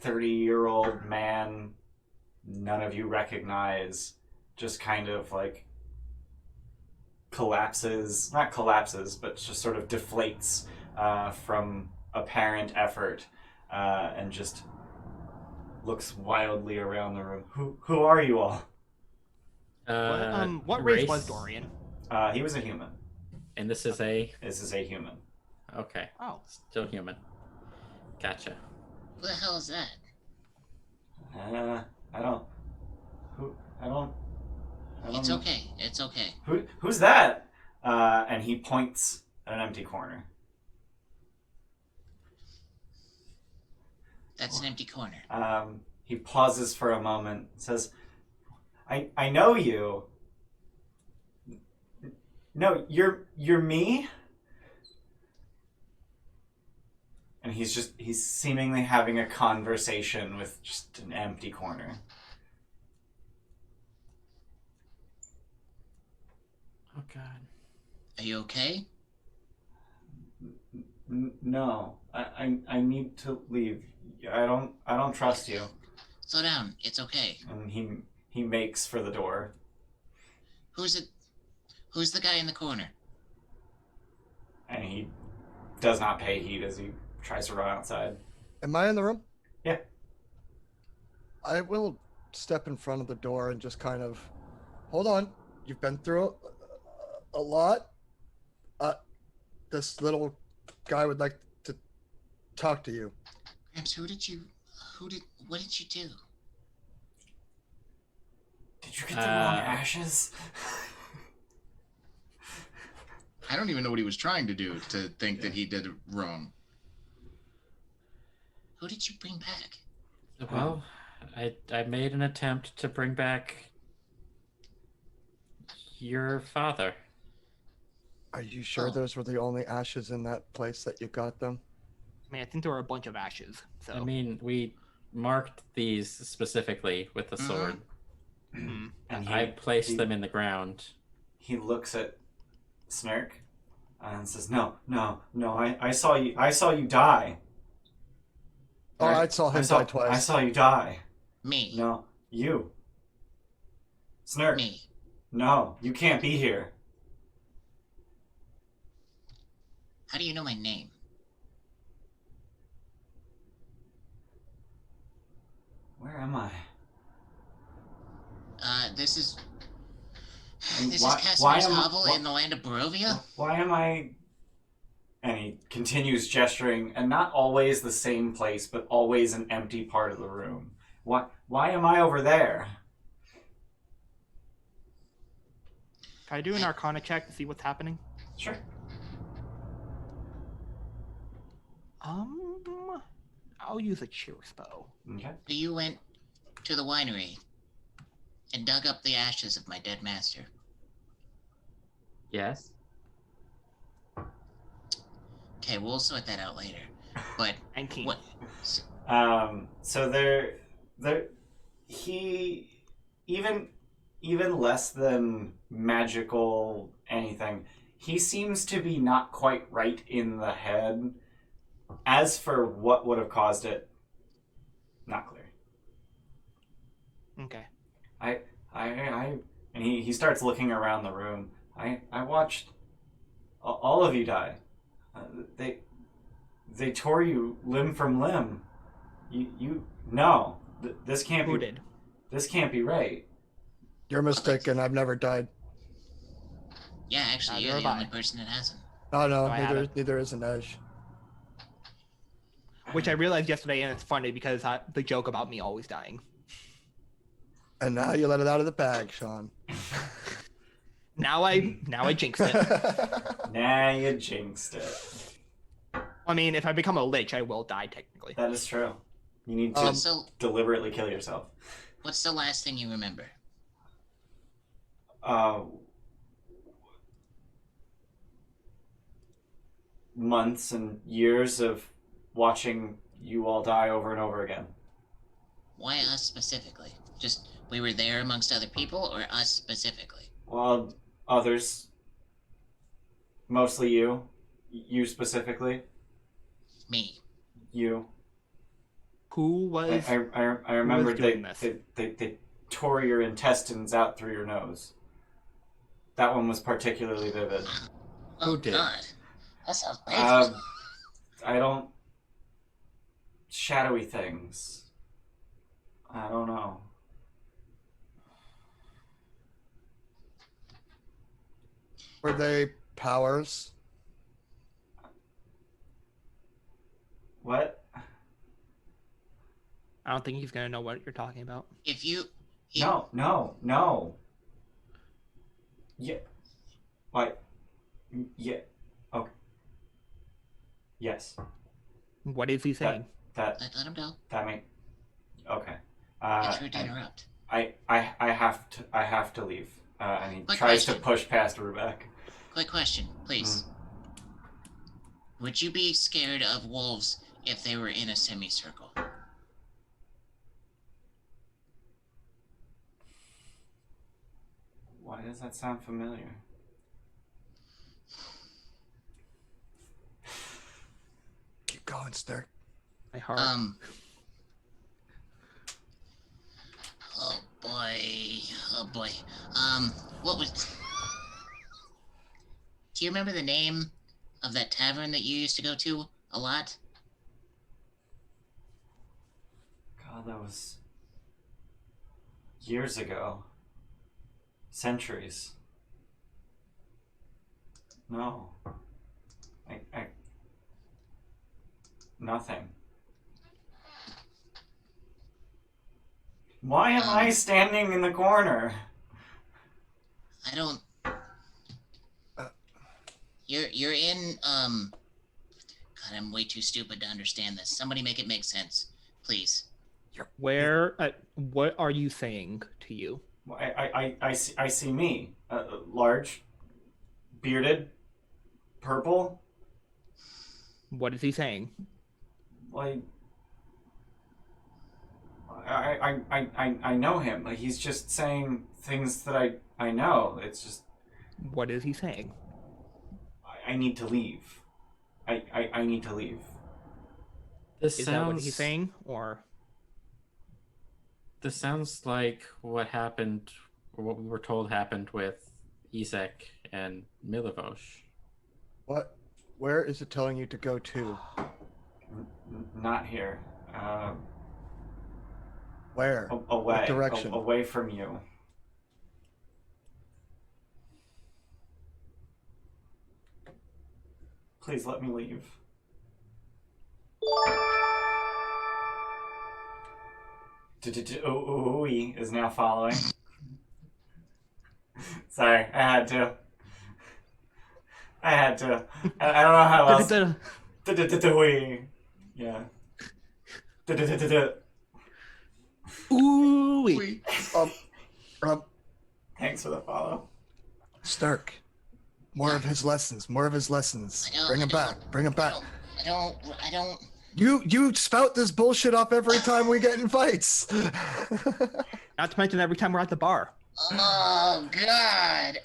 30-year-old man none of you recognize just kind of like collapses, not collapses, but just sort of deflates from apparent effort and just looks wildly around the room. Who are you all? What race was Dorian? He was a human. And this is a... This is a human. Okay. Oh. Still human. Gotcha. Who the hell is that? I don't. It's know. okay. It's okay. Who's that? And he points at an empty corner. That's an empty corner. He pauses for a moment, says, I know you. No, you're me? And he's seemingly having a conversation with just an empty corner. Oh god. Are you okay? No, I need to leave. I don't trust you. Slow down. It's okay. And he makes for the door. Who's it? Who's the guy in the corner? and he does not pay heed as he tries to run outside. Am I in the room? Yeah. I will step in front of the door and just kind of, hold on. You've been through a lot. This little guy would like to talk to you. Gramps, what did you do? Did you get the wrong ashes? I don't even know what he was trying to do to think that he did it wrong. Who did you bring back? Well, I made an attempt to bring back your father. Are you sure those were the only ashes in that place that you got them? I mean, I think there were a bunch of ashes. So I mean, we marked these specifically with the sword. Mhm. And I placed them in the ground. He looks at Snurk and says, "No, I saw you die." Oh, I saw him die twice. I saw you die. Me. No, you. Snurk. Me. No, you can't be here. How do you know my name? Where am I? This is And this why- is why Casimir's am I- hovel why- in the land of Barovia? Why am I... And he continues gesturing, and not always the same place, but always an empty part of the room. Why am I over there? Can I do an Arcana check to see what's happening? Sure. I'll use a cheer spell. Okay. So you went to the winery and dug up the ashes of my dead master. Yes. Okay, we'll sort that out later. But 19. what? So he even less than magical anything, he seems to be not quite right in the head. As for what would have caused it, not clear. Okay. And he starts looking around the room. I watched all of you die. They tore you limb from limb. No, this can't Who be. did? This can't be right. You're mistaken. I've never died. Yeah, actually, Neither you're have the I. only person that hasn't. Oh no, I haven't. neither is an edge. Which I realized yesterday, and it's funny because the joke about me always dying. And now you let it out of the bag, Sean. Now I jinxed it. Nah, you jinxed it. I mean, if I become a lich, I will die technically. That is true. You need to So, deliberately kill yourself. what's the last thing you remember? Months and years of watching you all die over and over again. Why us specifically? Just we were there amongst other people, or us specifically? Well, others. Mostly you. You specifically. Me. You. Who was? I remember doing this? they tore your intestines out through your nose. That one was particularly vivid. Oh, Who did? God. That sounds painful. I don't... Shadowy things. I don't know. Were they powers? What? I don't think he's gonna know what you're talking about. If you... No. Yeah. What? Yeah. Okay. Yes. What is he saying? That Let him know. make... Okay. It's rude to interrupt. I have to leave. And he Quick tries question. to push past Rubec. Quick question, please. Would you be scared of wolves if they were in a semicircle? Why does that sound familiar? Keep going, Snurk. My heart. Oh boy. What was... Do you remember the name of that tavern that you used to go to a lot? God, that was years ago. Centuries. No. I nothing. Why am I standing in the corner? I don't. You're in. God, I'm way too stupid to understand this. Somebody make it make sense, please. Where? What are you saying to you? I see me. Large, bearded, purple. What is he saying? Like, I know him. Like, he's just saying things that I know. It's just What is he saying? I need to leave. I need to leave. This Is sounds. that what he's saying, or This sounds like what happened, or what we were told happened with Izek and Milivosh. What? Where is it telling you to go to? Not here. Where? Away. What direction? Away from you. Please let me leave. Ooey is now following. Sorry, I had to. I don't know how else. Ooey. Yeah. Ooh. Thanks for the follow. Stark. More of his lessons. More of his lessons. Bring him back. Bring him back. I don't. You spout this bullshit off every time we get in fights. Not to mention every time we're at the bar. Oh God.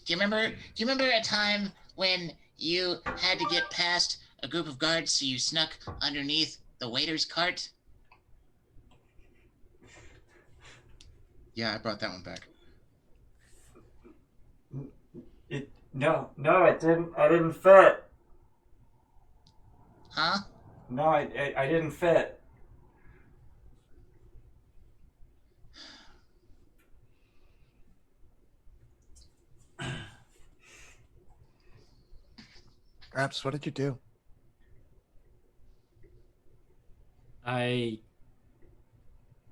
Do you remember a time when you had to get past a group of guards, so you snuck underneath the waiter's cart? Yeah, I brought that one back. No, it didn't. I didn't fit. Huh? No, I didn't fit. Raps, what did you do? I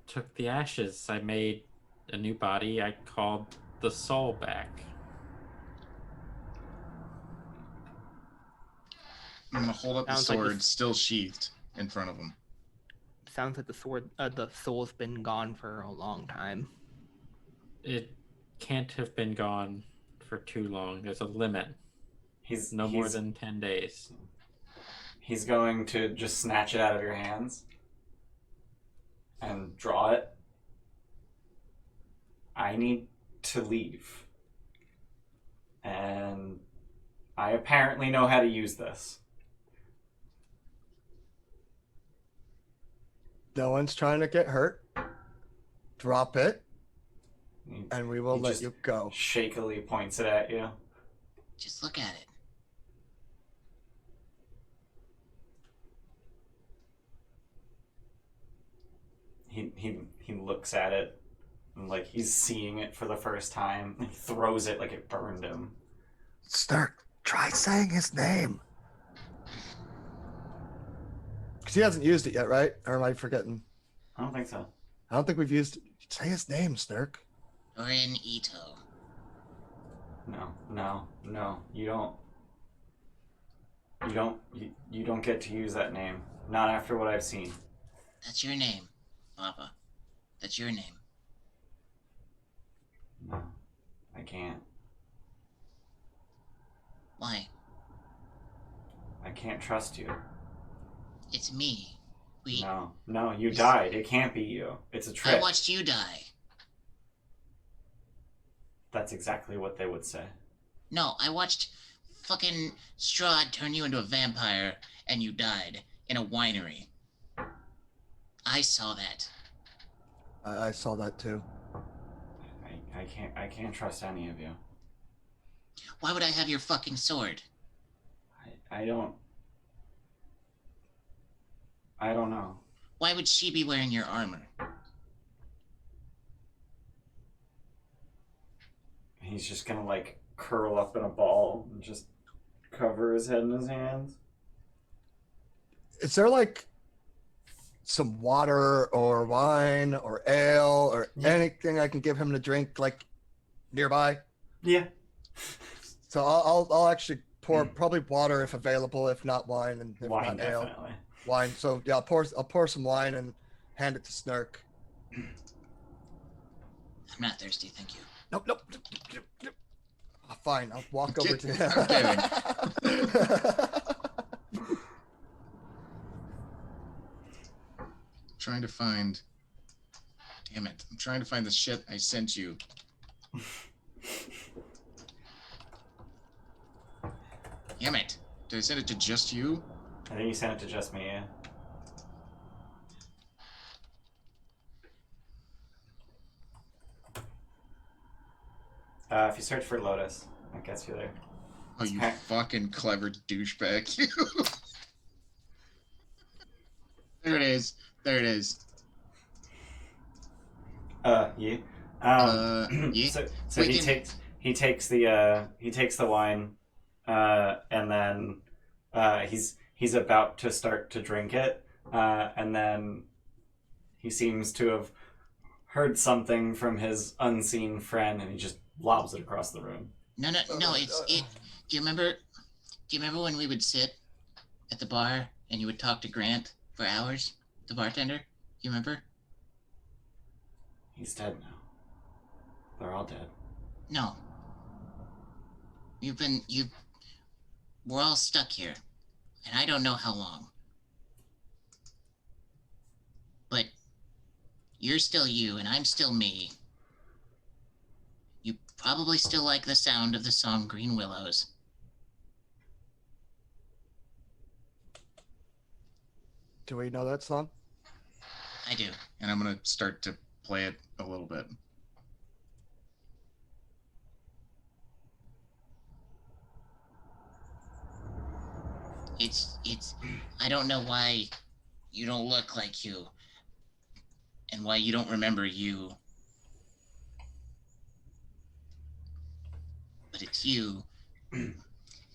took the ashes. I made a new body. I called the soul back. I'm gonna hold up the Sounds like sword, this- still sheathed, in front of him. Sounds like the soul's been gone for a long time. It can't have been gone for too long. There's a limit. He's No more than 10 days. He's going to just snatch it out of your hands and draw it. I need to leave. And I apparently know how to use this. No one's trying to get hurt. Drop it, He and we will let just you go. shakily points it at you. Just look at it. He looks at it and like he's seeing it for the first time. He throws it like it burned him. Stark, try saying his name. Because he hasn't used it yet, right? Or am I forgetting? I don't think so. I don't think we've used it. Say his name, Stark. Dorian Ito. No. You don't get to use that name. Not after what I've seen. That's your name, Papa. That's your name. No, I can't. Why? I can't trust you. It's me. No, you died. It can't be you. It's a trick. I watched you die. That's exactly what they would say. No, I watched fucking Strahd turn you into a vampire and you died in a winery. I saw that. I saw that too. I can't trust any of you. Why would I have your fucking sword? I don't know. Why would she be wearing your armor? He's just gonna like curl up in a ball and just cover his head in his hands. Is there like some water or wine or ale or anything I can give him to drink like nearby? Yeah. So I'll actually pour probably water if available, if not wine, and if Wine, not ale. definitely. Wine. So yeah, I'll pour some wine and hand it to Snark. I'm not thirsty, thank you. Nope. Oh, fine, I'll walk over to him. I'm kidding. Trying to find. Damn it! I'm trying to find the shit I sent you. Damn it! Did I send it to just you? I think you sent it to just me, yeah. If you search for Lotus, that gets you there. Oh, you Okay. fucking clever douchebag! You. There it is. There it is. Yeah. Yeah. So We he can- takes the wine, and then he's about to start to drink it, and then he seems to have heard something from his unseen friend, and he just lobs it across the room. No, it's it. Do you remember when we would sit at the bar and you would talk to Grant for hours, the bartender? You remember? He's dead now. They're all dead. No. We're all stuck here, and I don't know how long. But you're still you, and I'm still me. You probably still like the sound of the song Green Willows. Do we know that song? I do. And I'm gonna start to play it a little bit. It's I don't know why you don't look like you, and why you don't remember you. But it's you.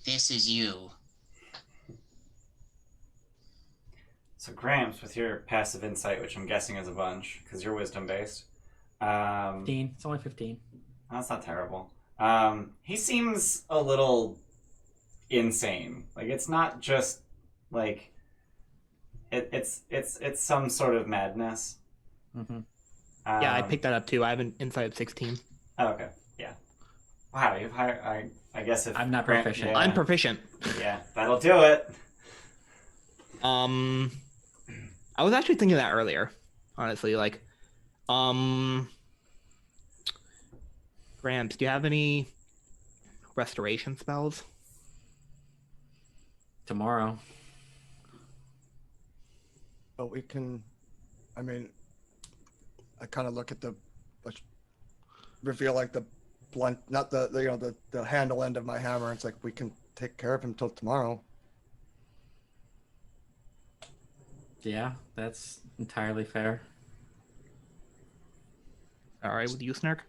This is you. So Gramps, with your passive insight, which I'm guessing is a bunch, because you're wisdom based. 15. It's only 15. That's not terrible. He seems a little insane. Like it's not just like it's some sort of madness. Mm-hmm. Yeah, I picked that up too. I have an insight of 16. Oh, okay, yeah. Wow, you've hired. I guess if I'm not proficient. Yeah, I'm proficient. yeah, that'll do it. I was actually thinking that earlier, honestly. Like, Gramps, do you have any restoration spells? Tomorrow. But we can. I mean, I kind of look at the reveal like the blunt, not the handle end of my hammer. It's like we can take care of him till tomorrow. Yeah, that's entirely fair. All right, with you, Snark?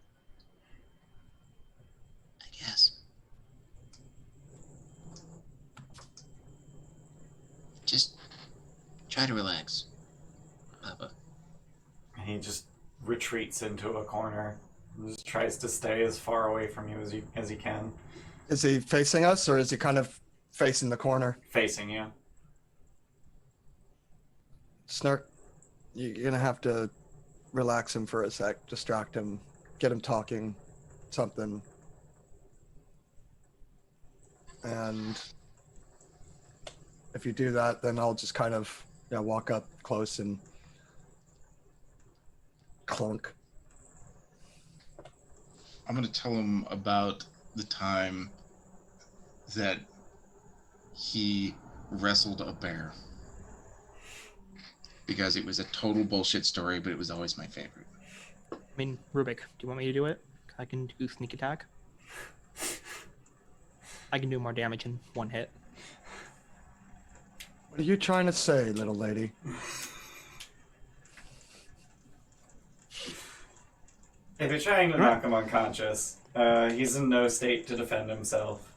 I guess. Just try to relax, Papa. He just retreats into a corner. And just tries to stay as far away from you as he can, Is he facing us, or is he kind of facing the corner? facing you. Snark, you're gonna have to relax him for a sec, distract him, get him talking, something. And if you do that, then I'll just kind of walk up close and clunk. I'm gonna tell him about the time that he wrestled a bear. Because it was a total bullshit story, but it was always my favorite. I mean, Rubec, do you want me to do it? I can do sneak attack. I can do more damage in one hit. What are you trying to say, little lady? If you're trying to knock him unconscious, he's in no state to defend himself.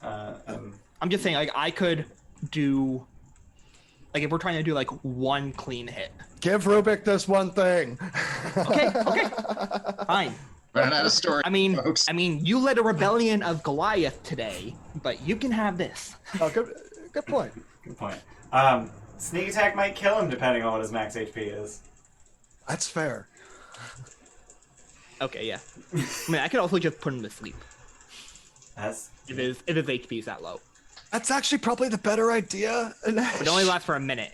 I'm just saying, like, I could do, like, if we're trying to do like one clean hit. Give Rubec this one thing. Okay, fine. Running out of story. I mean, folks. you led a rebellion of Goliath today, but you can have this. Oh, good point. Good point. Sneak attack might kill him depending on what his max HP is. That's fair. Okay, yeah. I mean, I could also just put him to sleep That's if his HP is that low. That's actually probably the better idea. But it only lasts for a minute.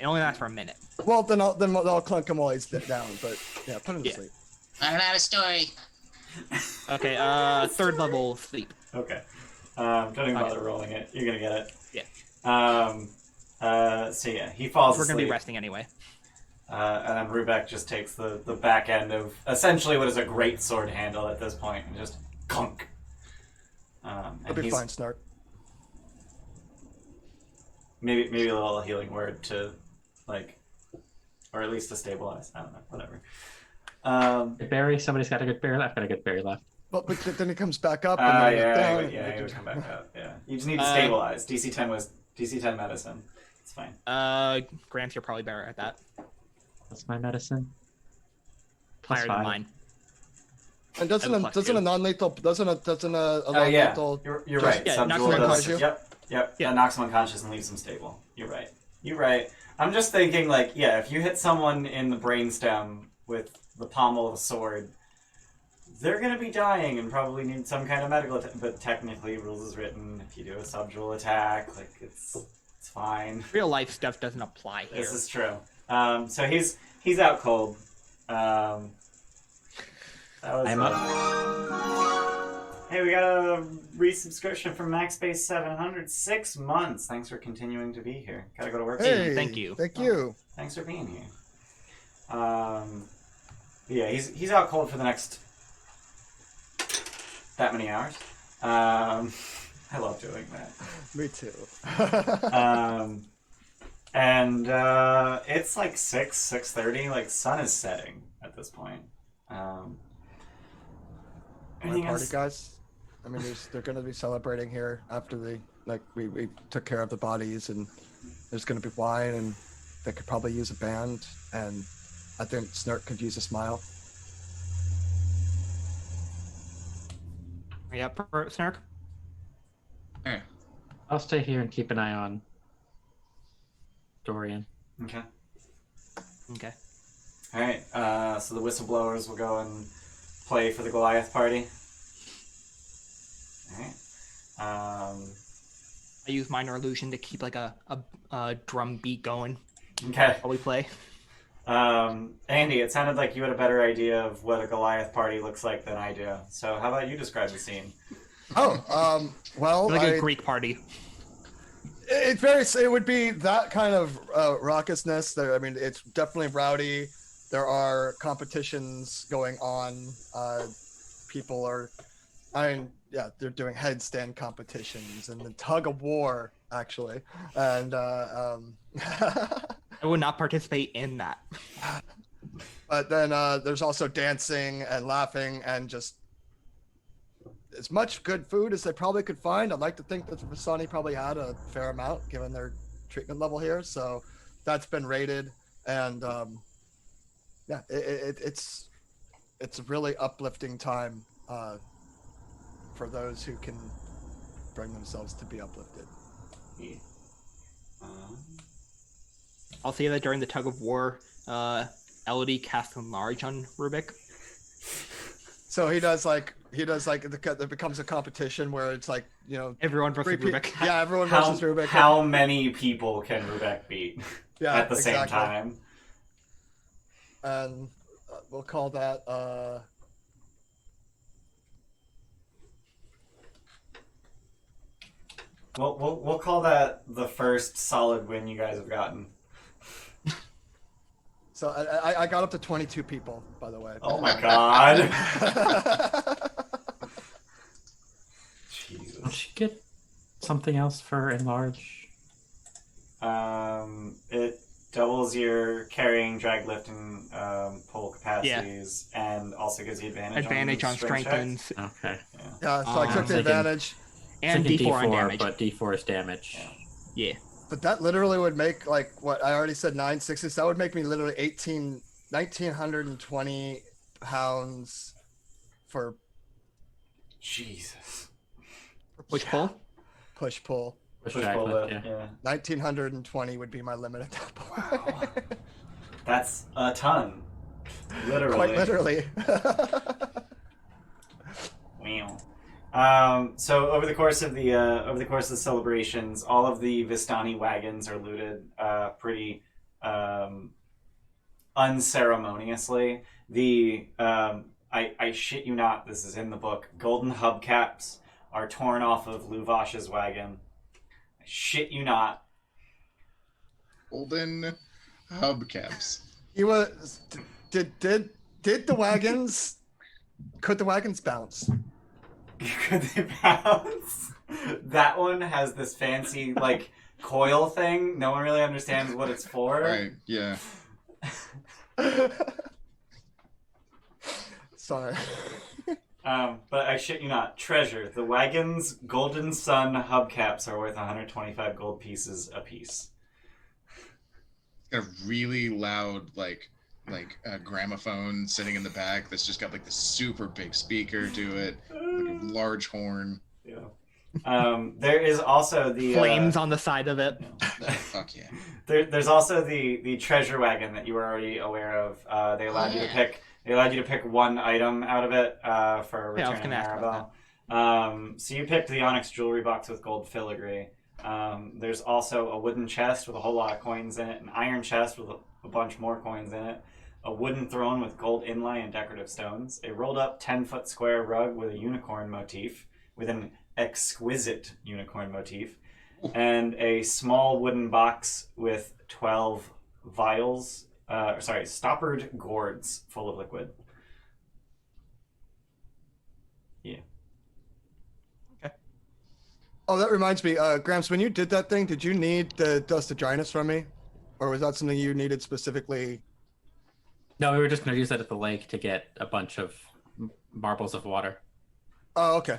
Well, then I'll clunk him while he's down. But yeah, put him to sleep. Running out of story. Okay, third level sleep. okay. Don't even bother rolling it. You're gonna get it. Yeah. So yeah, he falls We're asleep. gonna be resting anyway. And then Rubec just takes the back end of essentially what is a great sword handle at this point and just clunk. I'll And be he's fine, Snark. maybe a little healing word to, like, or at least to stabilize. I don't know, whatever. Good berry. Somebody's got a good berry left. Got a good berry left. But then he comes back up. And then down, he would come back up. Yeah, you just need to stabilize. DC 10 medicine. It's fine. Grant, you're probably better at that. What's my medicine? Higher than mine. And doesn't a non-lethal Oh yeah, non-lethal you're right. Yeah, knocks Subdual him does. unconscious. Yep. Yeah. That knocks him unconscious and leaves him stable. You're right. I'm just thinking, like, yeah, if you hit someone in the brainstem with the pommel of a sword, they're gonna be dying and probably need some kind of medical. But technically, rules is written. If you do a subdual attack, like it's fine. Real life stuff doesn't apply here. This is true. So he's out cold. I'm up. Hey, we got a resubscription from MaxBase 700. 6 months. Thanks for continuing to be here. Gotta go to work. Hey, Thank you. Thank you. Thanks for being here. Yeah, he's out cold for the next that many hours. I love doing that. Me too. And it's like 6:30. Like, sun is setting at this point. My Anything party else? guys. I mean, they're going to be celebrating here after we took care of the bodies, and there's going to be wine, and they could probably use a band, and I think Snark could use a smile. Are you up for it, Snark? Sure. I'll stay here and keep an eye on Dorian. Okay. Okay. All right. So the whistleblowers will go and play for the Goliath party. All right. I use minor illusion to keep like a drum beat going Okay. while we play. Andy, it sounded like you had a better idea of what a Goliath party looks like than I do. So how about you describe the scene? Well, Like a Greek party. It would be that kind of raucousness. There, I mean, it's definitely rowdy. There are competitions going on. People are, they're doing headstand competitions and the tug of war, actually. And I would not participate in that. but then there's also dancing and laughing and just as much good food as they probably could find. I'd like to think that Vasani probably had a fair amount given their treatment level here. So that's been rated. And it's a really uplifting time for those who can bring themselves to be uplifted. Yeah. I'll say that during the tug of war, Elodie cast Enlarge on Rubec. So he does like there becomes a competition where it's like, Everyone versus three Rubec. Yeah, everyone versus Rubec. How many people can Rubec beat at the same exactly. time? And we'll call that We'll call that the first solid win you guys have gotten. so I got up to 22 people, by the way. Oh my god. Don't Jesus. you get something else for enlarge? It doubles your carrying, drag, lift, and pull capacities, and also gives you advantage on strength checks. and Okay. Yeah, so I took the thinking- advantage. and Thinking D4 on damage. but D4 is damage. Yeah. But that literally would make, like, what I already said, 960. So that would make me literally 1,920 pounds for Jesus. Push pull. push pull. Push Push drag pull lift, lift, yeah. yeah. 1,920 would be my limit at that point. That's a ton. Literally. Quite literally. Wow. So over the course of the celebrations, all of the Vistani wagons are looted pretty unceremoniously. I shit you not, this is in the book. Golden hubcaps are torn off of Luvash's wagon. I shit you not. Golden hubcaps. He was. Did the wagons? Could the wagons bounce? Could they bounce? That one has this fancy like coil thing. No one really understands what it's for. Right, yeah. Sorry. But I shit you not. Treasure. The wagon's Golden Sun hubcaps are worth 125 gold pieces apiece. Got a really loud, like a gramophone sitting in the back that's just got like this super big speaker to it, like a large horn. Yeah. There is also the flames on the side of it. Fuck yeah. There's also the treasure wagon that you were already aware of. They allowed you to pick. They allowed you to pick one item out of it for Yeah, I was returning gonna ask about Maribel. So you picked the onyx jewelry box with gold filigree. There's also a wooden chest with a whole lot of coins in it, an iron chest with a bunch more coins in it, a wooden throne with gold inlay and decorative stones, a rolled up 10-foot square rug with a unicorn motif, with an exquisite unicorn motif, and a small wooden box with 12 vials, stoppered gourds full of liquid. Yeah. Oh, that reminds me, Gramps, when you did that thing, did you need the dust of dryness from me? Or was that something you needed specifically? No, we were just going to use that at the lake to get a bunch of marbles of water. Oh, okay.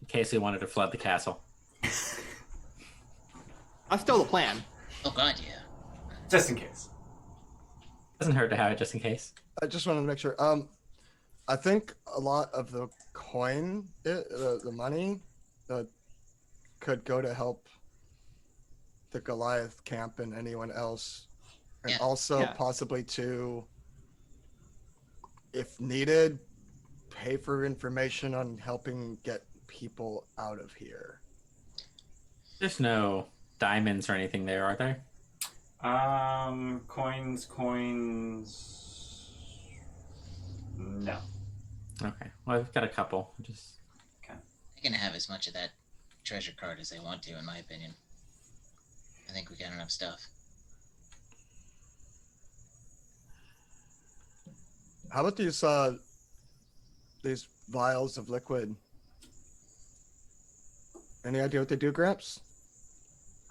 In case we wanted to flood the castle. That's still the plan. Oh god, yeah. Just in case. Doesn't hurt to have it just in case. I just wanted to make sure. I think a lot of the coin, the money, could go to help the Goliath camp and anyone else. And also possibly to, if needed, pay for information on helping get people out of here. There's no diamonds or anything there, are there? Coins. No. Okay. Well, I've got a couple. Just They can have as much of that treasure card as they want to, in my opinion. I think we got enough stuff. How about these vials of liquid? Any idea what they do, Gramps?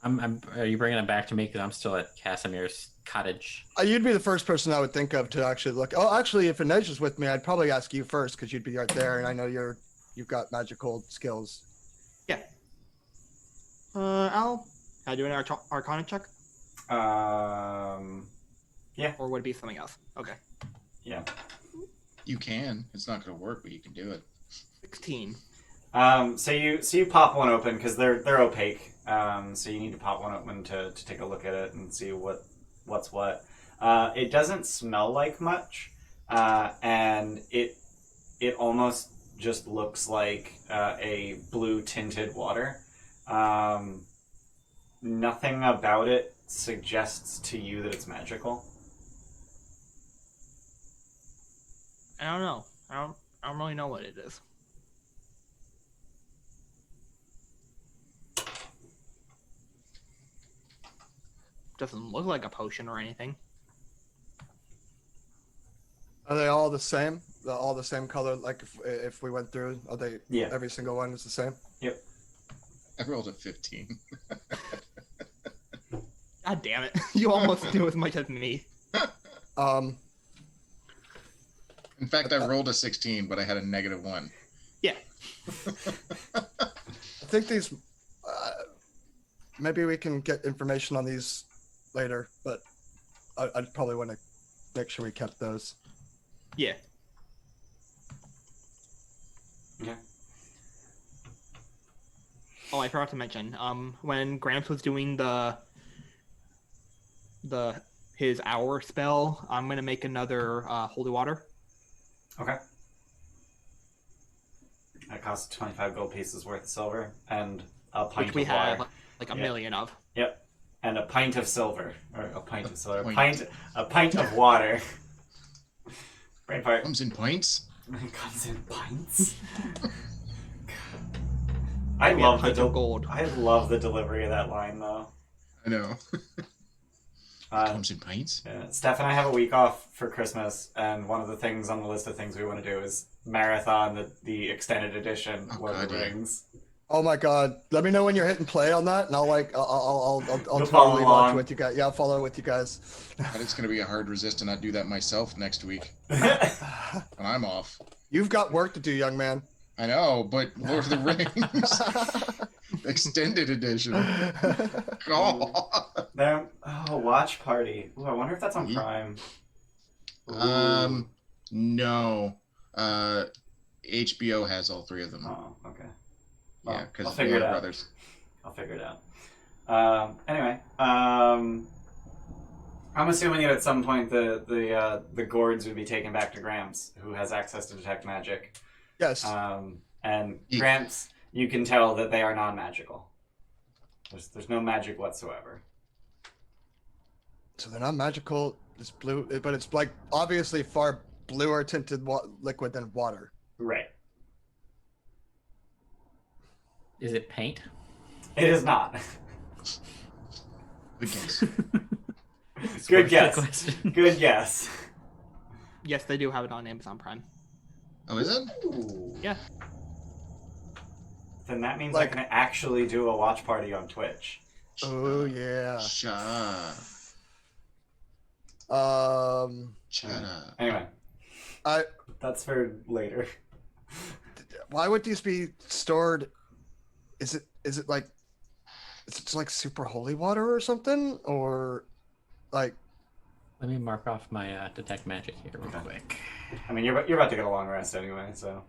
Are you bringing them back to me? Because I'm still at Casimir's cottage. You'd be the first person I would think of to actually look. Oh, actually, if Inej is with me, I'd probably ask you first because you'd be right there, and I know you've got magical skills. Yeah. Can I do an Arcana check? Yeah. Or would it be something else? Okay. Yeah. You can. It's not going to work, but you can do it. 16. So you pop one open because they're opaque. So you need to pop one open to take a look at it and see what's what. It doesn't smell like much, and it almost just looks like a blue tinted water. Nothing about it suggests to you that it's magical. I don't know. I don't really know what it is. Doesn't look like a potion or anything. Are they all the same? They're all the same color? Like if we went through, are they? Yeah. Every single one is the same. Yep. I rolled a 15. God damn it! You almost do as much as me. In fact, I rolled a 16, but I had a -1. Yeah. I think these. Maybe we can get information on these later, but I'd probably want to make sure we kept those. Yeah. Okay. Oh, I forgot to mention. When Gramps was doing his hour spell, I'm gonna make another holy water. Okay. That costs 25 gold pieces worth of silver and a pint Which we of water. have like a million of. Yep. And a pint of silver. Or a pint of silver. Pint. A pint of water. Brain fart. Comes in pints. It comes in pints. I love gold. I love the delivery of that line though. I know. Comes in pints. Yeah. Steph and I have a week off for Christmas, and one of the things on the list of things we want to do is marathon the extended edition Lord of the Rings. Oh my god! Let me know when you're hitting play on that, and I'll follow totally watch along with you guys. Yeah, I'll follow with you guys. But it's gonna be a hard resist to not do that myself next week. And I'm off. You've got work to do, young man. I know, but Lord of the Rings extended edition. God. There, watch party. Ooh, I wonder if that's on Prime. Ooh. No. HBO has all 3 of them. Oh, okay. Yeah, I'll because figure it out. Brothers. I'll figure it out. Anyway, I'm assuming that at some point the gourds would be taken back to Gramps, who has access to detect magic. Yes. And Gramps, you can tell that they are non-magical. There's no magic whatsoever. So they're not magical. It's blue, but it's like obviously far bluer tinted liquid than water. Right. Is it paint? It is not. Good guess. Good guess. Good guess. Yes, they do have it on Amazon Prime. Oh, is it? Ooh. Yeah. Then that means Like- I can actually do a watch party on Twitch. Oh yeah. Shut up. Shut up. Anyway, I. that's for later. Why would these be stored? Is it like? Is it like super holy water or something, or like? Let me mark off my detect magic here real quick. I mean, you're about to get a long rest anyway, so.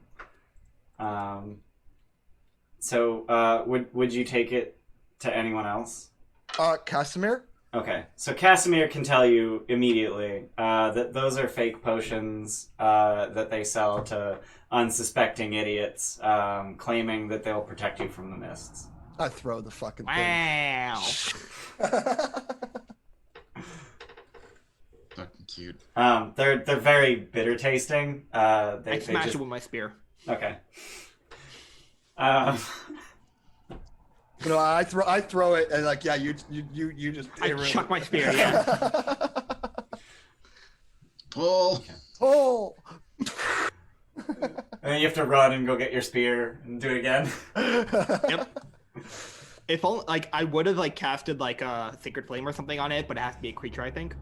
Would you take it to anyone else? Casimir? Okay, so Casimir can tell you immediately that those are fake potions that they sell to unsuspecting idiots, claiming that they'll protect you from the mists. I throw the fucking thing. Wow. Fucking cute. They're very bitter tasting. I smash it with my spear. Okay. No, I throw it and like you just. I chuck my spear. Yeah. Pull. Oh. And then you have to run and go get your spear and do it again. Yep. If only, like, I would have casted a Sacred Flame or something on it, but it has to be a creature, I think.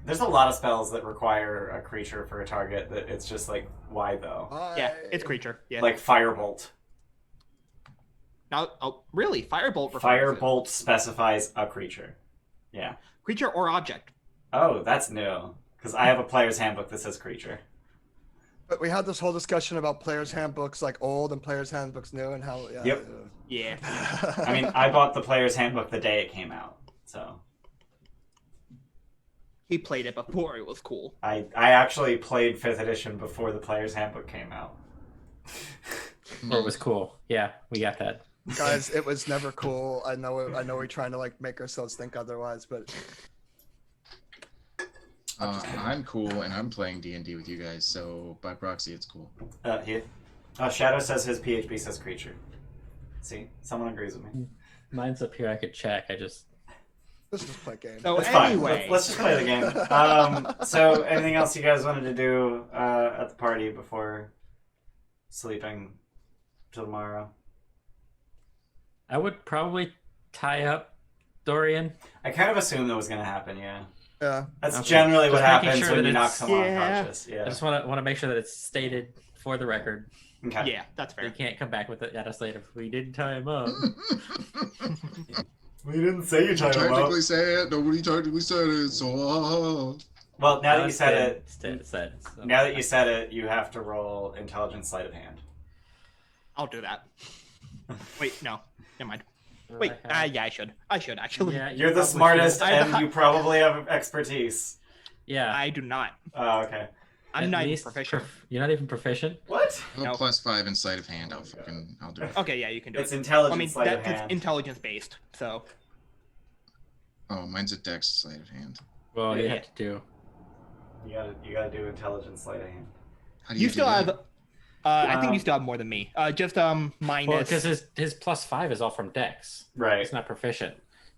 There's a lot of spells that require a creature for a target that it's just why though? Yeah, it's creature. Yeah. Like Firebolt. Now, really? Firebolt. Firebolt specifies a creature. Yeah. Creature or object. Oh, that's new. Because I have a player's handbook that says creature. But we had this whole discussion about players' handbooks old and players' handbooks new and how. Yeah, Yep. Yeah. I mean, I bought the player's handbook the day it came out, so. He played it before it was cool. I actually played 5th edition before the player's handbook came out. Or it was cool. Yeah, we got that. Guys, it was never cool. I know we're trying to make ourselves think otherwise, but I'm cool and I'm playing D&D with you guys, so by proxy it's cool. Shadow says his PHB says creature. See, someone agrees with me. Mine's up here. I could check. I just. let's just play game. So It's anyway, fine. Let's just play the game. So anything else you guys wanted to do at the party before sleeping till tomorrow? I would probably tie up Dorian. I kind of assumed that was going to happen, yeah. Yeah. That's Okay. generally what Just making happens sure when that you knock it's- someone Yeah. unconscious. I Yeah. just want to make sure that it's stated for the record. Okay. Yeah, that's You fair. can't come back with it at us later. We didn't tie him up. We didn't say you tied him up. Technically say it. Nobody technically said it. So. Well, now that you It's said been it, said, so. now that you said it, you have to roll intelligence sleight of hand. I'll do that. Wait, no. Never mind. Wait, yeah, I should. I should, actually. Yeah, You're the probably smartest, should. and you probably have expertise. Yeah. I do not. Oh, okay. I'm At not even least proficient. You're not even proficient? What? Oh, No. +5 in sleight of hand. I'll do it. Okay, yeah, you can do It's it. intelligence I mean, sleight of that's hand. intelligence based, so. Oh, mine's a dex sleight of hand. Well, you Yeah. have to do. You gotta do intelligence sleight of hand. How do You do still that? have. I think you still have more than me. Just Well, minus. because his +5 is all from Dex. Right. It's not proficient.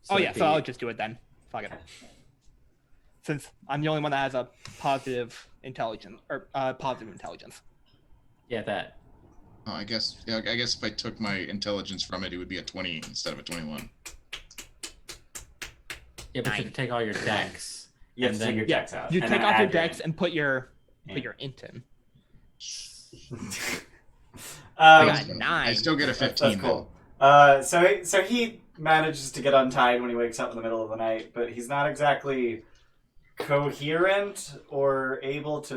Oh yeah, it'd so be- I'll just do it then. Fuck it. Since I'm the only one that has a positive intelligence or positive intelligence. Yeah, that. Oh, I guess if I took my intelligence from it, it would be a 20 instead of a 21. Yeah, but you 9. can take all your Dex. You have And to take then- your Yeah, dex out. you and take then off your add dex in. and put your Yeah. int in. Um, got 9. I still get a 15. That's cool. So he manages to get untied when he wakes up in the middle of the night, but he's not exactly coherent or able to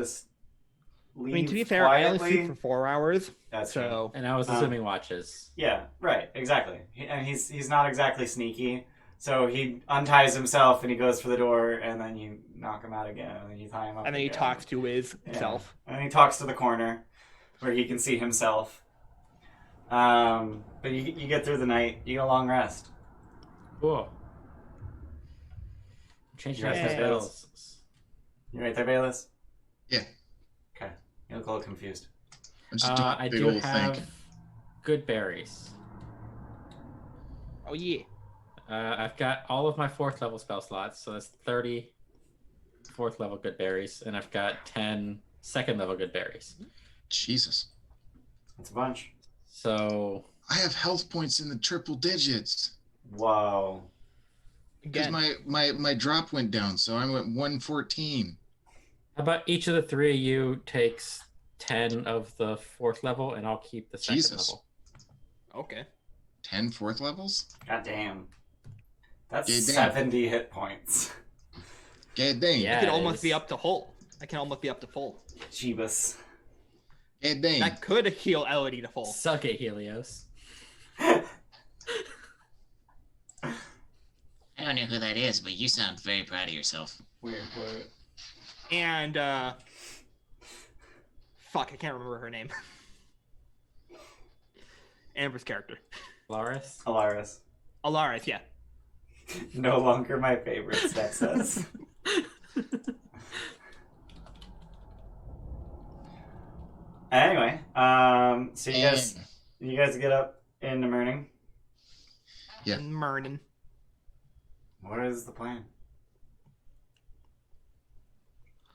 leave I mean, to be fair, I only quietly. sleep for 4 hours, That's true. so And I was assuming watches. Yeah, right, exactly. And he's not exactly sneaky. So he unties himself and he goes for the door, and then you knock him out again, and then you tie him up. and then he again. talks to his Yeah. self. And then he talks to the corner where he can see himself. But you get through the night. You get a long rest. Cool. Changing out Yeah. the spells. You right there, Bayless? Yeah. Okay. You look a little confused. I'm just doing I a big do old have think. good berries. Oh yeah. I've got all of my 4th level spell slots, so that's 30 4th level good berries, and I've got 10 2nd level good berries. Jesus. That's a bunch. So I have health points in the triple digits. Whoa. Because Again, my drop went down, so I'm at 114. how about each of the 3 of you takes 10 of the 4th level, and I'll keep the 2nd Jesus. level. okay. 10 4th levels? God damn. That's Yeah, damn. 70 hit points. God dang. Yeah. I can it almost is. be up to full. I can almost be up to full. Jeebus. God dang. That could heal Elodie to full. Suck it, Helios. I don't know who that is, but you sound very proud of yourself. Weird. And fuck, I can't remember her name. Amber's character. Laris? Alaris. Alaris, yeah. No longer my favorite, Steph says. Anyway, so you guys get up in the morning. Yeah. And Mernon. What is the plan?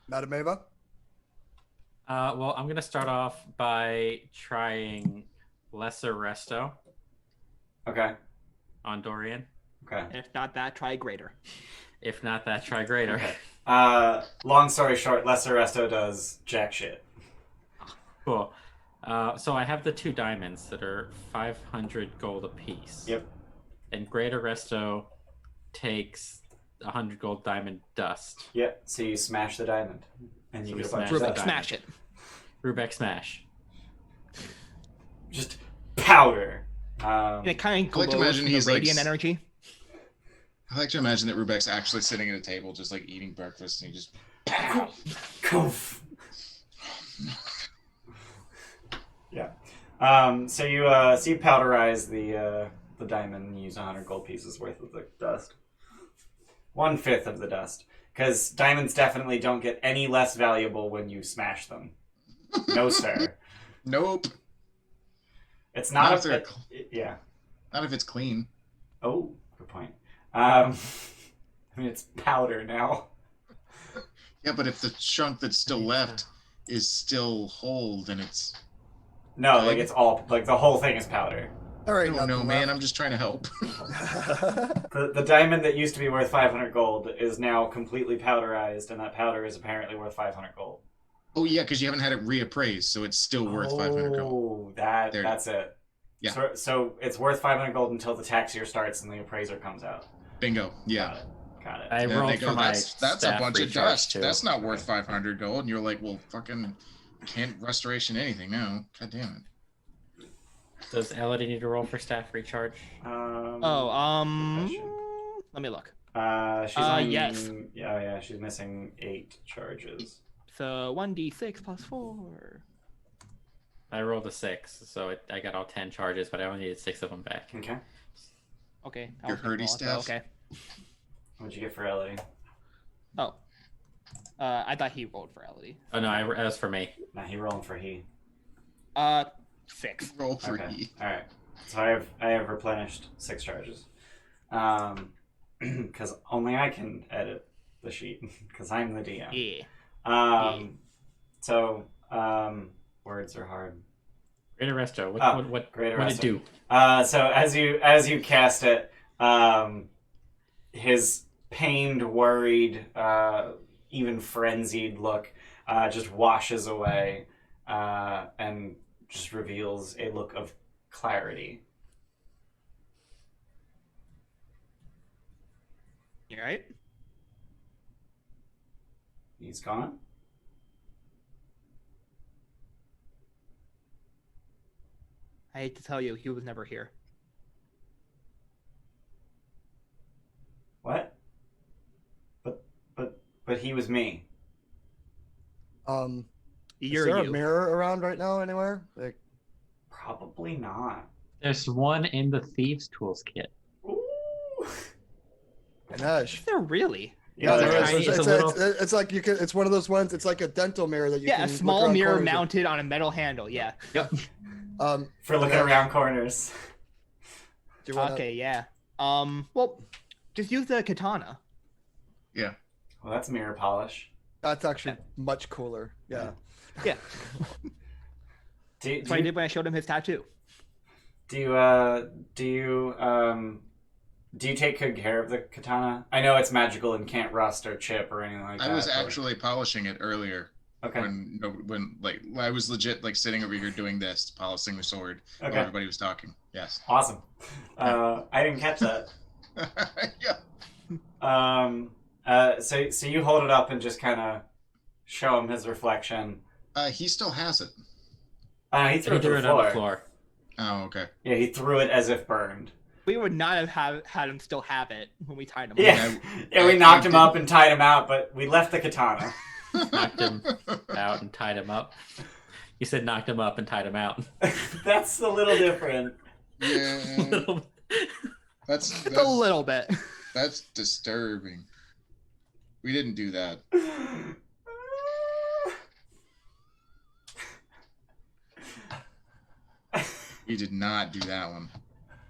Madam Eva? Well, I'm going to start off by trying Lesser Resto Okay. on Dorian. Okay. And if not that, try greater. If not that, try Greater. Okay. Long story short, Lesser Resto does jack shit. Cool. So I have the 2 diamonds that are 500 gold apiece. Yep. And Greater Resto takes 100 gold diamond dust. Yep. So you smash the diamond, and you So we get a bunch smash of the Rubec, that. smash it. Rubec Smash. Just powder. And it kind of I like to glows imagine from the he's, like, radiant energy. I like to imagine that Rubek's actually sitting at a table, just like eating breakfast, and he just. Koof. Yeah. So you powderize the diamond and use 100 gold pieces worth of the dust. 1/5 of the dust, because diamonds definitely don't get any less valuable when you smash them. No, sir. Nope. It's not Not if they're yeah. Not if it's clean. Oh, good point. I mean, it's powder now. Yeah, but if the chunk that's still left is still whole, then it's. No, like it's all like the whole thing is powder. All right, I don't know, man. I'm just trying to help. The diamond that used to be worth 500 gold is now completely powderized, and that powder is apparently worth 500 gold. Oh yeah, because you haven't had it reappraised, so it's still worth 500 gold. Oh, that's it. Yeah. So it's worth 500 gold until the tax year starts and the appraiser comes out. Bingo. Yeah. Got it. I And rolled they go, for my that's a staff bunch of recharge, dust. too. That's not worth 500 gold. And you're like, well, fucking can't restoration anything now. God damn it. Does Elodie need to roll for staff recharge? Let me look. She's on, yes. Yeah, she's missing 8 charges. So 1d6 plus 4. I rolled a 6, so I got all 10 charges, but I only needed 6 of them back. Okay. Okay. Your Hurdy staff? Okay. What'd you get for Elodie? Oh. I thought he rolled for Elodie. Oh no, that was for me. Nah, he rolling for he. 6. Roll for Okay. E. All right. So I have replenished 6 charges. Because only I can edit the sheet because I'm the DM. Yeah. So words are hard. Great Arresto. What Great did Arresto. it do? So as you cast it, his pained, worried, even frenzied look just washes away and just reveals a look of clarity. You right? He's gone. I hate to tell you, he was never here. What? But he was me. Is You're there a you. mirror around right now anywhere? Like, Probably not. There's one in the thieves' tools kit. Ooh. Ganesh. Is there really? Yeah, there there is. is. It's like you can. It's one of those ones. It's like a dental mirror that you can. Yeah, a look small around mirror corners with. mounted on a metal handle. Yeah. For looking around corners. Do you wanna, Okay, yeah. Well, just use the katana. Yeah. Well, that's mirror polish. That's actually much cooler. Yeah. Yeah. Do That's what I did when I showed him his tattoo. you take good care of the katana? I know it's magical and can't rust or chip or anything like that. I was but- actually polishing it earlier. Okay. When like I was legit like sitting over here doing this, polishing the sword while Okay. everybody was talking. Yes. Awesome. I didn't catch that. Yeah. So you hold it up and just kind of show him his reflection. He still has it. He threw it to the on the floor. floor. Oh, okay. Yeah, he threw it as if burned. We would not have had him still have it when we tied him Yeah, up. we knocked him up and tied him out, but we left the katana. Knocked him out and tied him up. You said knocked him up and tied him out. That's a little different. Yeah. That's Just a little bit. That's disturbing. We didn't do that. We did not do that one.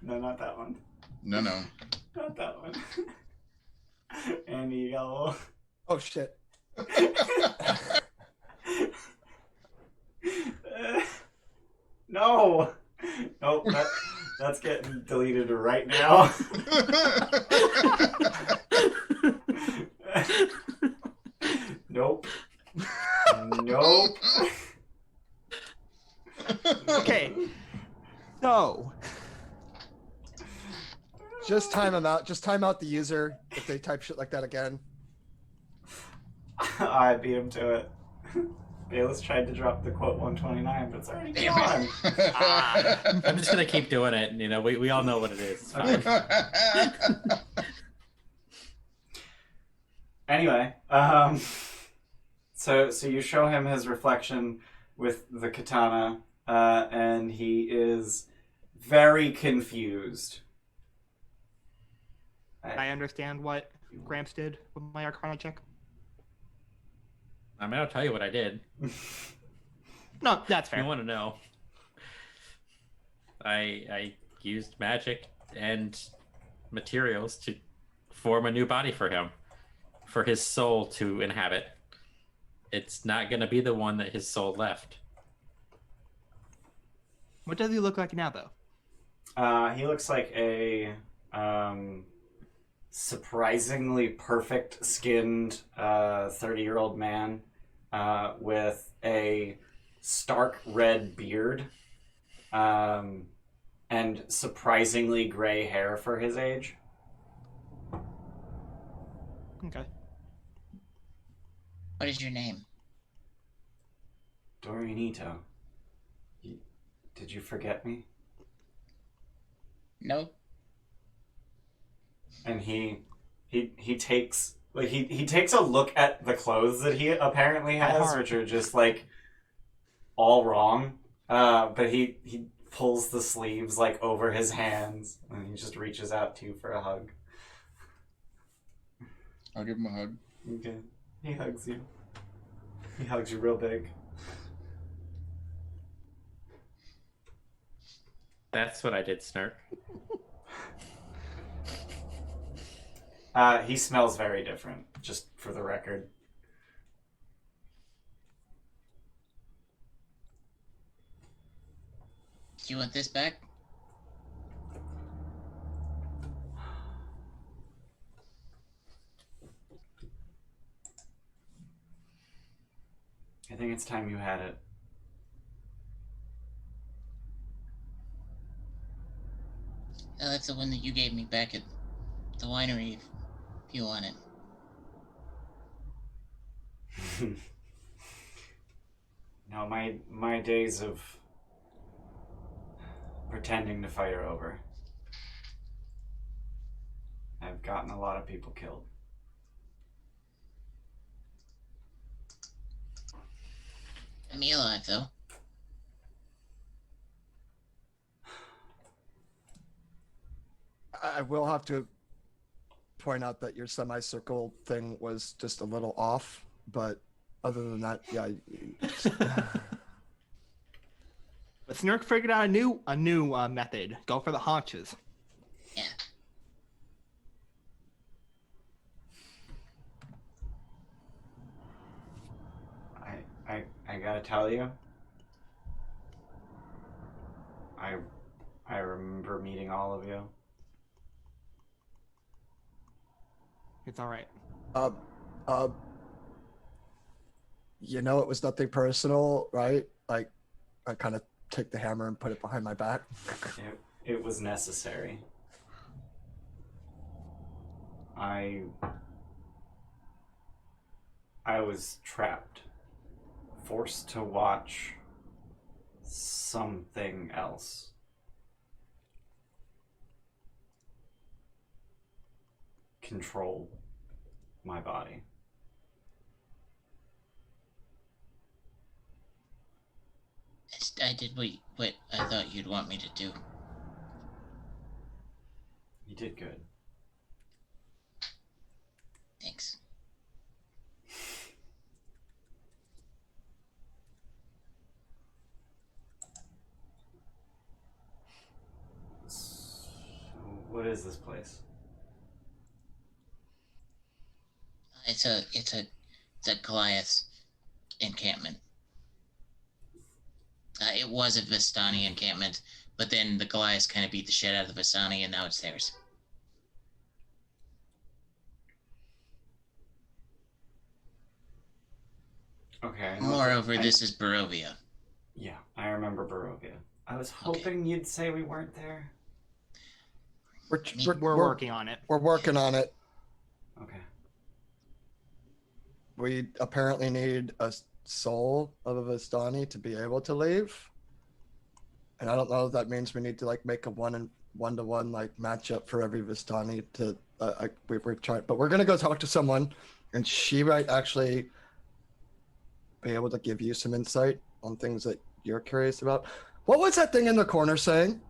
No, not that one. No. Not that one. Andy Yellow. Oh shit. No. Nope. That's getting deleted right now. Nope. Nope. Okay. So, Just time them out. Just time out the user if they type shit like that again. I beat him to it. Bayless tried to drop the quote 129, but it's already gone. I'm just gonna keep doing it. You know, we all know what it is. It's fine. Anyway, so you show him his reflection with the katana, and he is very confused. I understand what Gramps did with my Arcana check. I mean, I'll tell you what I did. No, that's If fair. you want to know, I used magic and materials to form a new body for him, for his soul to inhabit. It's not going to be the one that his soul left. What does he look like now, though? He looks like a surprisingly perfect-skinned 30-year-old man with a stark red beard and surprisingly gray hair for his age. Okay. What is your name? Dorianito. Did you forget me? Nope. And he takes like he takes a look at the clothes that he apparently has, which are just like all wrong. But he pulls the sleeves like over his hands and he just reaches out to you for a hug. I'll give him a hug. Okay. He hugs you. He hugs you real big. That's what I did, Snark. He smells very different, just for the record. Do you want this back? I think it's time you had it. Oh, that's the one that you gave me back at the winery, if you want it. No, my days of pretending to fight are over. I've gotten a lot of people killed. I'm alive, though. I will have to point out that your semicircle thing was just a little off, but other than that, yeah. But Snurk figured out a new method. Go for the haunches. Yeah. I gotta tell you, I remember meeting all of you. It's all right. You know, it was nothing personal, right? Like, I kind of take the hammer and put it behind my back. It was necessary. I was trapped, forced to watch something else. Control my body. I did what I thought you'd want me to do. You did good. Thanks. So, what is this place? It's a Goliath encampment. It was a Vistani encampment, but then the Goliaths kind of beat the shit out of the Vistani, and now it's theirs. Okay. Moreover, this is Barovia. Yeah, I remember Barovia. I was hoping you'd say we weren't there. We're working on it. We're working on it. Okay. We apparently need a soul of a Vistani to be able to leave. And I don't know if that means we need to like make a one-to-one like matchup for every Vistani to we're trying, but we're gonna go talk to someone, and she might actually be able to give you some insight on things that you're curious about. What was that thing in the corner saying?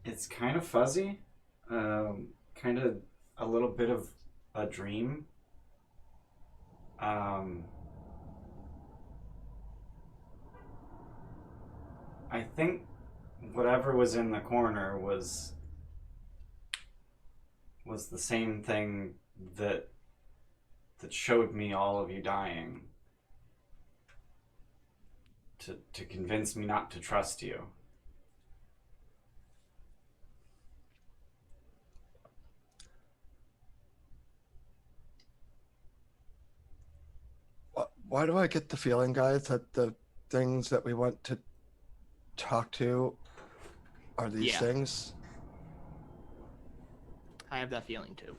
It's kind of fuzzy, kind of a little bit of a dream. I think whatever was in the corner was the same thing that that showed me all of you dying to convince me not to trust you. Why do I get the feeling, guys, that the things that we want to talk to are these things? I have that feeling too.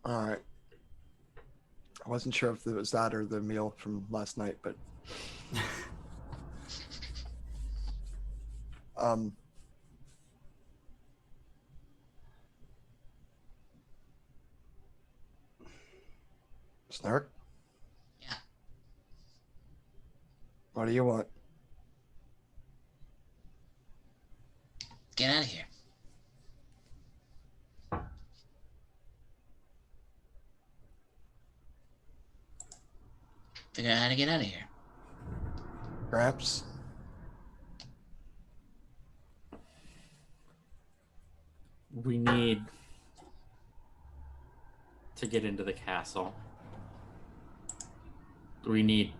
All right. I wasn't sure if it was that or the meal from last night, but Snark? Yeah. What do you want? Get out of here. Figure out how to get out of here. Perhaps? We need to get into the castle. We need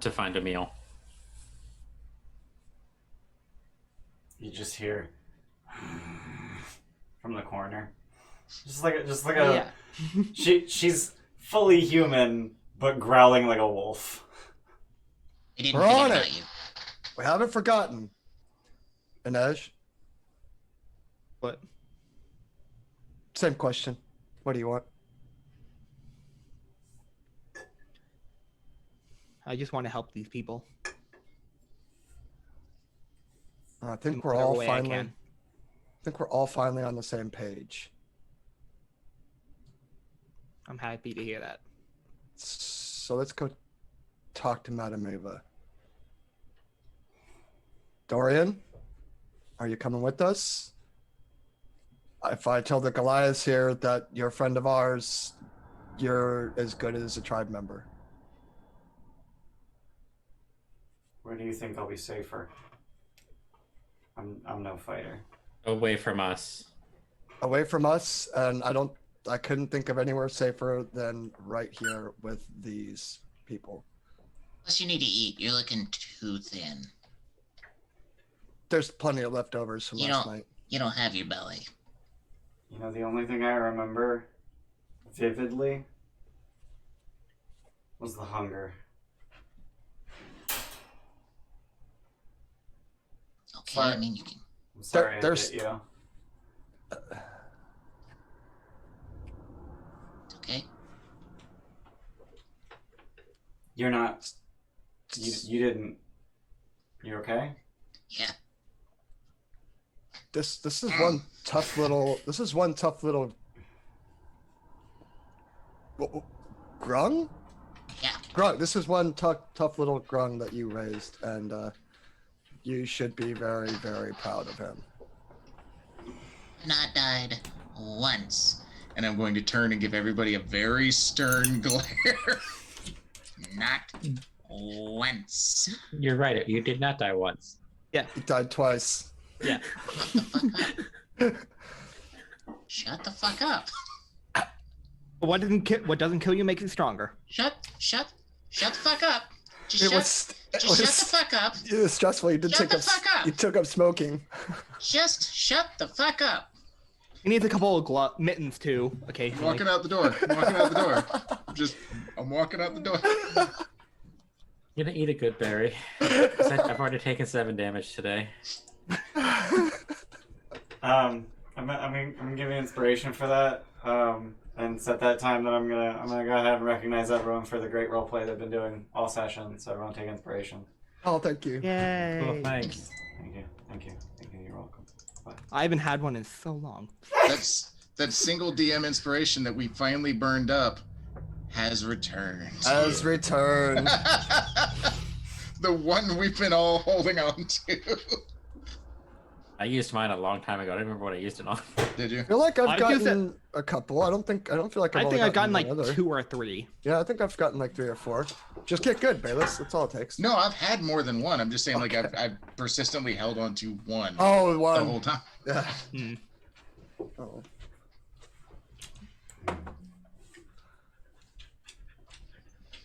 to find a meal. You just hear from the corner, just like Yeah. she's fully human but growling like a wolf. I didn't We're forget on about it. you. We haven't forgotten. Inej? What? Same question. What do you want? I just want to help these people. I think in we're whatever all way I finally. can. I think we're all finally on the same page. I'm happy to hear that. So let's go talk to Madam Eva. Dorian, are you coming with us? If I tell the Goliaths here that you're a friend of ours, you're as good as a tribe member. Where do you think I'll be safer? I'm no fighter. Away from us. Away from us, and I couldn't think of anywhere safer than right here with these people. Plus, you need to eat. You're looking too thin. There's plenty of leftovers from last night. You don't have your belly. You know, the only thing I remember vividly was the hunger. Okay, Sorry. I mean, you can. I'm sorry There's- I hit you. It's okay. You're not. You didn't. You okay? Yeah. This is one tough little. This is one tough little. Grung? Yeah. Grung. This is one tough little grung that you raised, and you should be very, very proud of him. Not died once. And I'm going to turn and give everybody a very stern glare. Not once. You're right. You did not die once. Yeah. He died twice. Yeah. Shut the fuck up. What doesn't kill you makes you stronger. Shut the fuck up. Just It shut, was. just It was. shut the fuck up. It was stressful. You did Shut take the up. fuck up. You took up smoking. Just shut the fuck up. He needs a couple of mittens too, I'm occasionally. walking out the door. I'm walking out the door. You're gonna eat a good berry. I've already taken 7 damage today. I'm gonna give you inspiration for that. And set that time that I'm gonna go ahead and recognize everyone for the great roleplay they've been doing all session. So everyone take inspiration. Oh, thank you. Yay! Oh, thanks. Thank you. You're welcome. Bye. I haven't had one in so long. That single DM inspiration that we finally burned up has returned. Has returned. The one we've been all holding on to. I used mine a long time ago. I don't remember what I used it on. Did you? I feel like I've I used gotten a couple. I don't feel like I I've think only I've gotten like one other. 2 or 3. Yeah, I think I've gotten like 3 or 4. Just get good, Bayless. That's all it takes. No, I've had more than one. I'm just saying, like, Okay. I've persistently held on to one Oh, the one. whole time. Yeah. Hmm. Oh.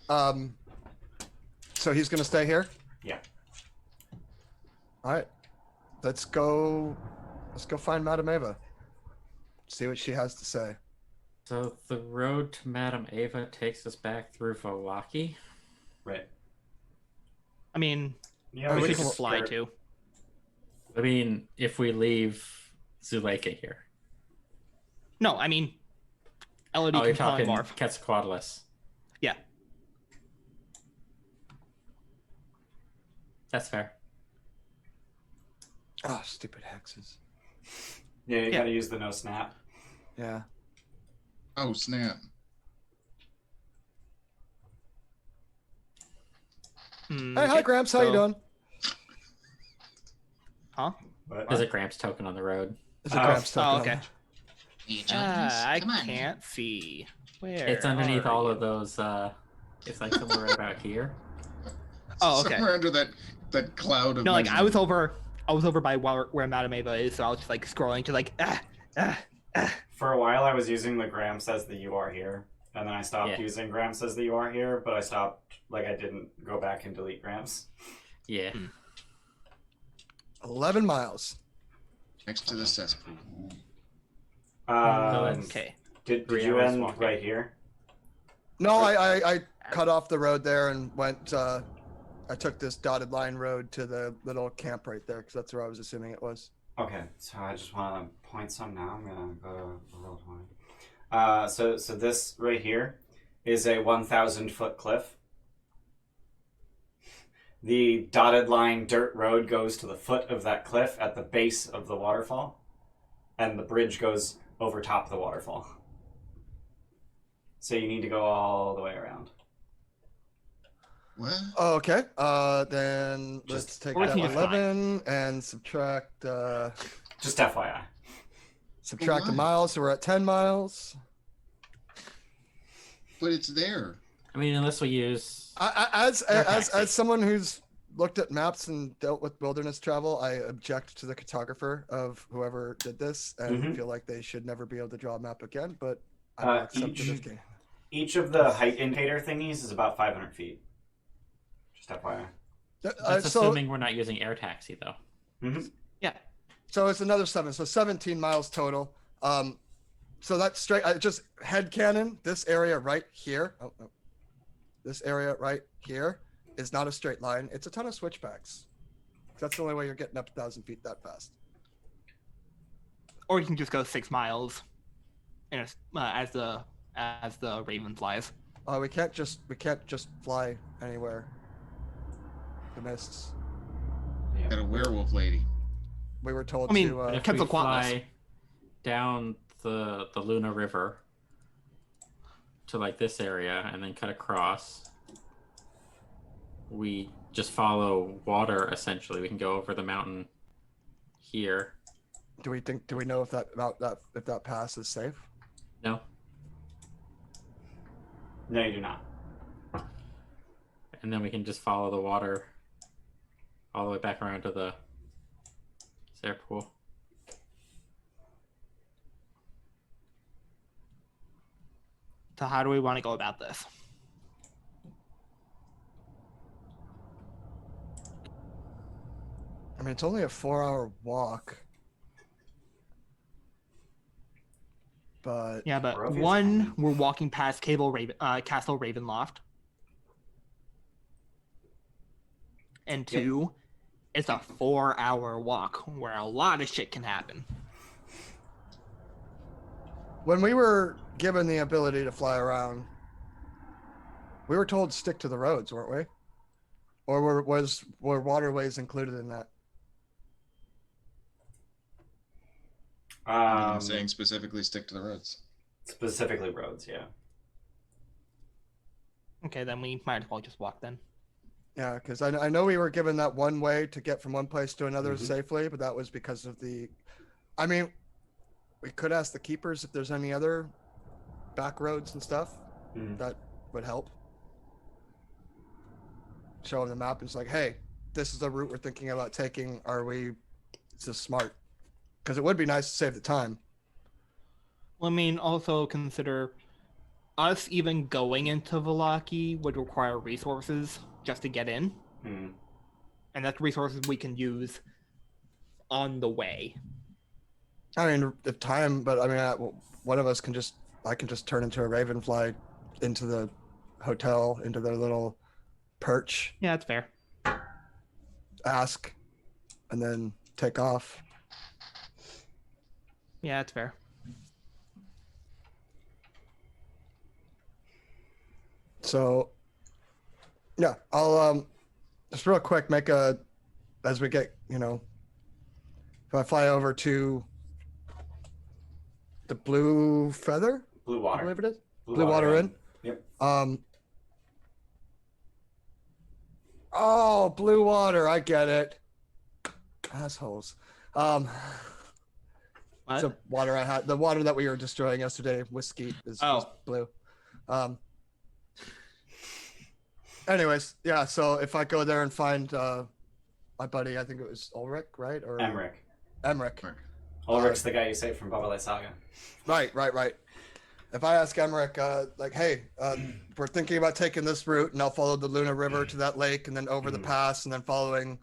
So he's gonna stay here. Yeah. All right. Let's go find Madam Eva. See what she has to say. So the road to Madam Eva takes us back through Volaki. Right. I mean, Yeah, we we could can just fly skirt. too. I mean, if we leave Zuleika here. No, I mean, Elodie Oh, you're can probably talking morph. Quetzalcoatlus. Yeah. That's fair. Oh, stupid hexes. Yeah, you Yeah. gotta use the no snap. Yeah. Oh snap! Hey, hi, Gramps. How you doing? Huh? But There's a Gramps token on the road. Is it Oh. Gramps talking? Oh, okay. Are you joining us? I Come on. can't see. Where? It's underneath are all you? of those. It's like somewhere right about here. Oh, okay. Somewhere under that cloud of. No, like I was measurement. over by where Madam Eva is, so I was just like scrolling to like for a while, I was using the gram says that you are here, and then I stopped Yeah. using gram says that you are here. But I stopped. Like I didn't go back and delete grams. Yeah. 11 miles. Next to the cesspool. Okay. Did 3 you hours end walking. right here? No, I cut off the road there and went. I took this dotted line road to the little camp right there because that's where I was assuming it was. Okay, so I just want to point some now. I'm gonna go to roll 20. So this right here is a 1,000-foot cliff. The dotted line dirt road goes to the foot of that cliff at the base of the waterfall, and the bridge goes over top of the waterfall. So you need to go all the way around. What? Oh, okay. Then let's Just- take Or we that can just fly. 11 and subtract Just FYI. the Why? miles. So we're at 10 miles. But it's there. I mean, unless we use. As taxi. someone who's looked at maps and dealt with wilderness travel, I object to the cartographer of whoever did this and Mhm. feel like they should never be able to draw a map again. But I Uh, will accept each- this game. Each of the height indicator thingies is about 500 feet. Just FYI. That's So assuming we're not using air taxi, though. Mm-hmm. So it's another 7. So 17 miles total. So that's straight. I just head cannon. This area right here. Oh, no. This area right here is not a straight line. It's a ton of switchbacks. That's the only way you're getting up 1,000 feet that fast. Or you can just go 6 miles, and as the raven flies. We can't just fly anywhere. The mists. Got a werewolf lady. We were told I mean, to. But if we Quetzalcoatlus. fly down the Luna River to like this area and then cut across, we just follow water. Essentially, we can go over the mountain here. Do we know if that pass is safe? No, No, you do not. and then we can just follow the water all the way back around to the Sarah pool. So how do we want to go about this? I mean, it's only a 4-hour walk. But Yeah, but Barovia's one, fine. we're walking past Castle Ravenloft, and two, it's a 4-hour walk where a lot of shit can happen. when we were given the ability to fly around, we were told stick to the roads, weren't we? Or were waterways included in that? I'm saying specifically stick to the roads. Specifically roads, yeah. Okay, then we might as well just walk then. Yeah, because I know we were given that one way to get from one place to another Mhm. safely, but that was because of the. I mean, we could ask the keepers if there's any other back roads and stuff Mhm. that would help. Show them the map. It's like, hey, this is the route we're thinking about taking. Is this smart? Because it would be nice to save the time. Well, I mean, also consider us even going into Vallaki would require resources just to get in. Hmm. And that's resources we can use on the way. I mean, if time, but I mean, one of us can I can just turn into a raven, fly into the hotel, into their little perch, Yeah, that's fair. ask, and then take off. Yeah, that's fair. So, yeah, I'll just real quick as we get, if I fly over to the Blue Feather, Blue I water. believe it is. Blue Water Inn. Yep. Oh, Blue Water, I get it. Assholes. What? So water I had, the water that we were destroying yesterday, whiskey is blue. Anyways, yeah. So if I go there and find my buddy, I think it was Ulrich, right? Or Emmerich. Emmerich. Ulrich's the guy you saved from Baba Saga. Right. If I ask Emmerich, like, hey, we're thinking about taking this route, and I'll follow the Luna River to that lake, and then over the pass, and then following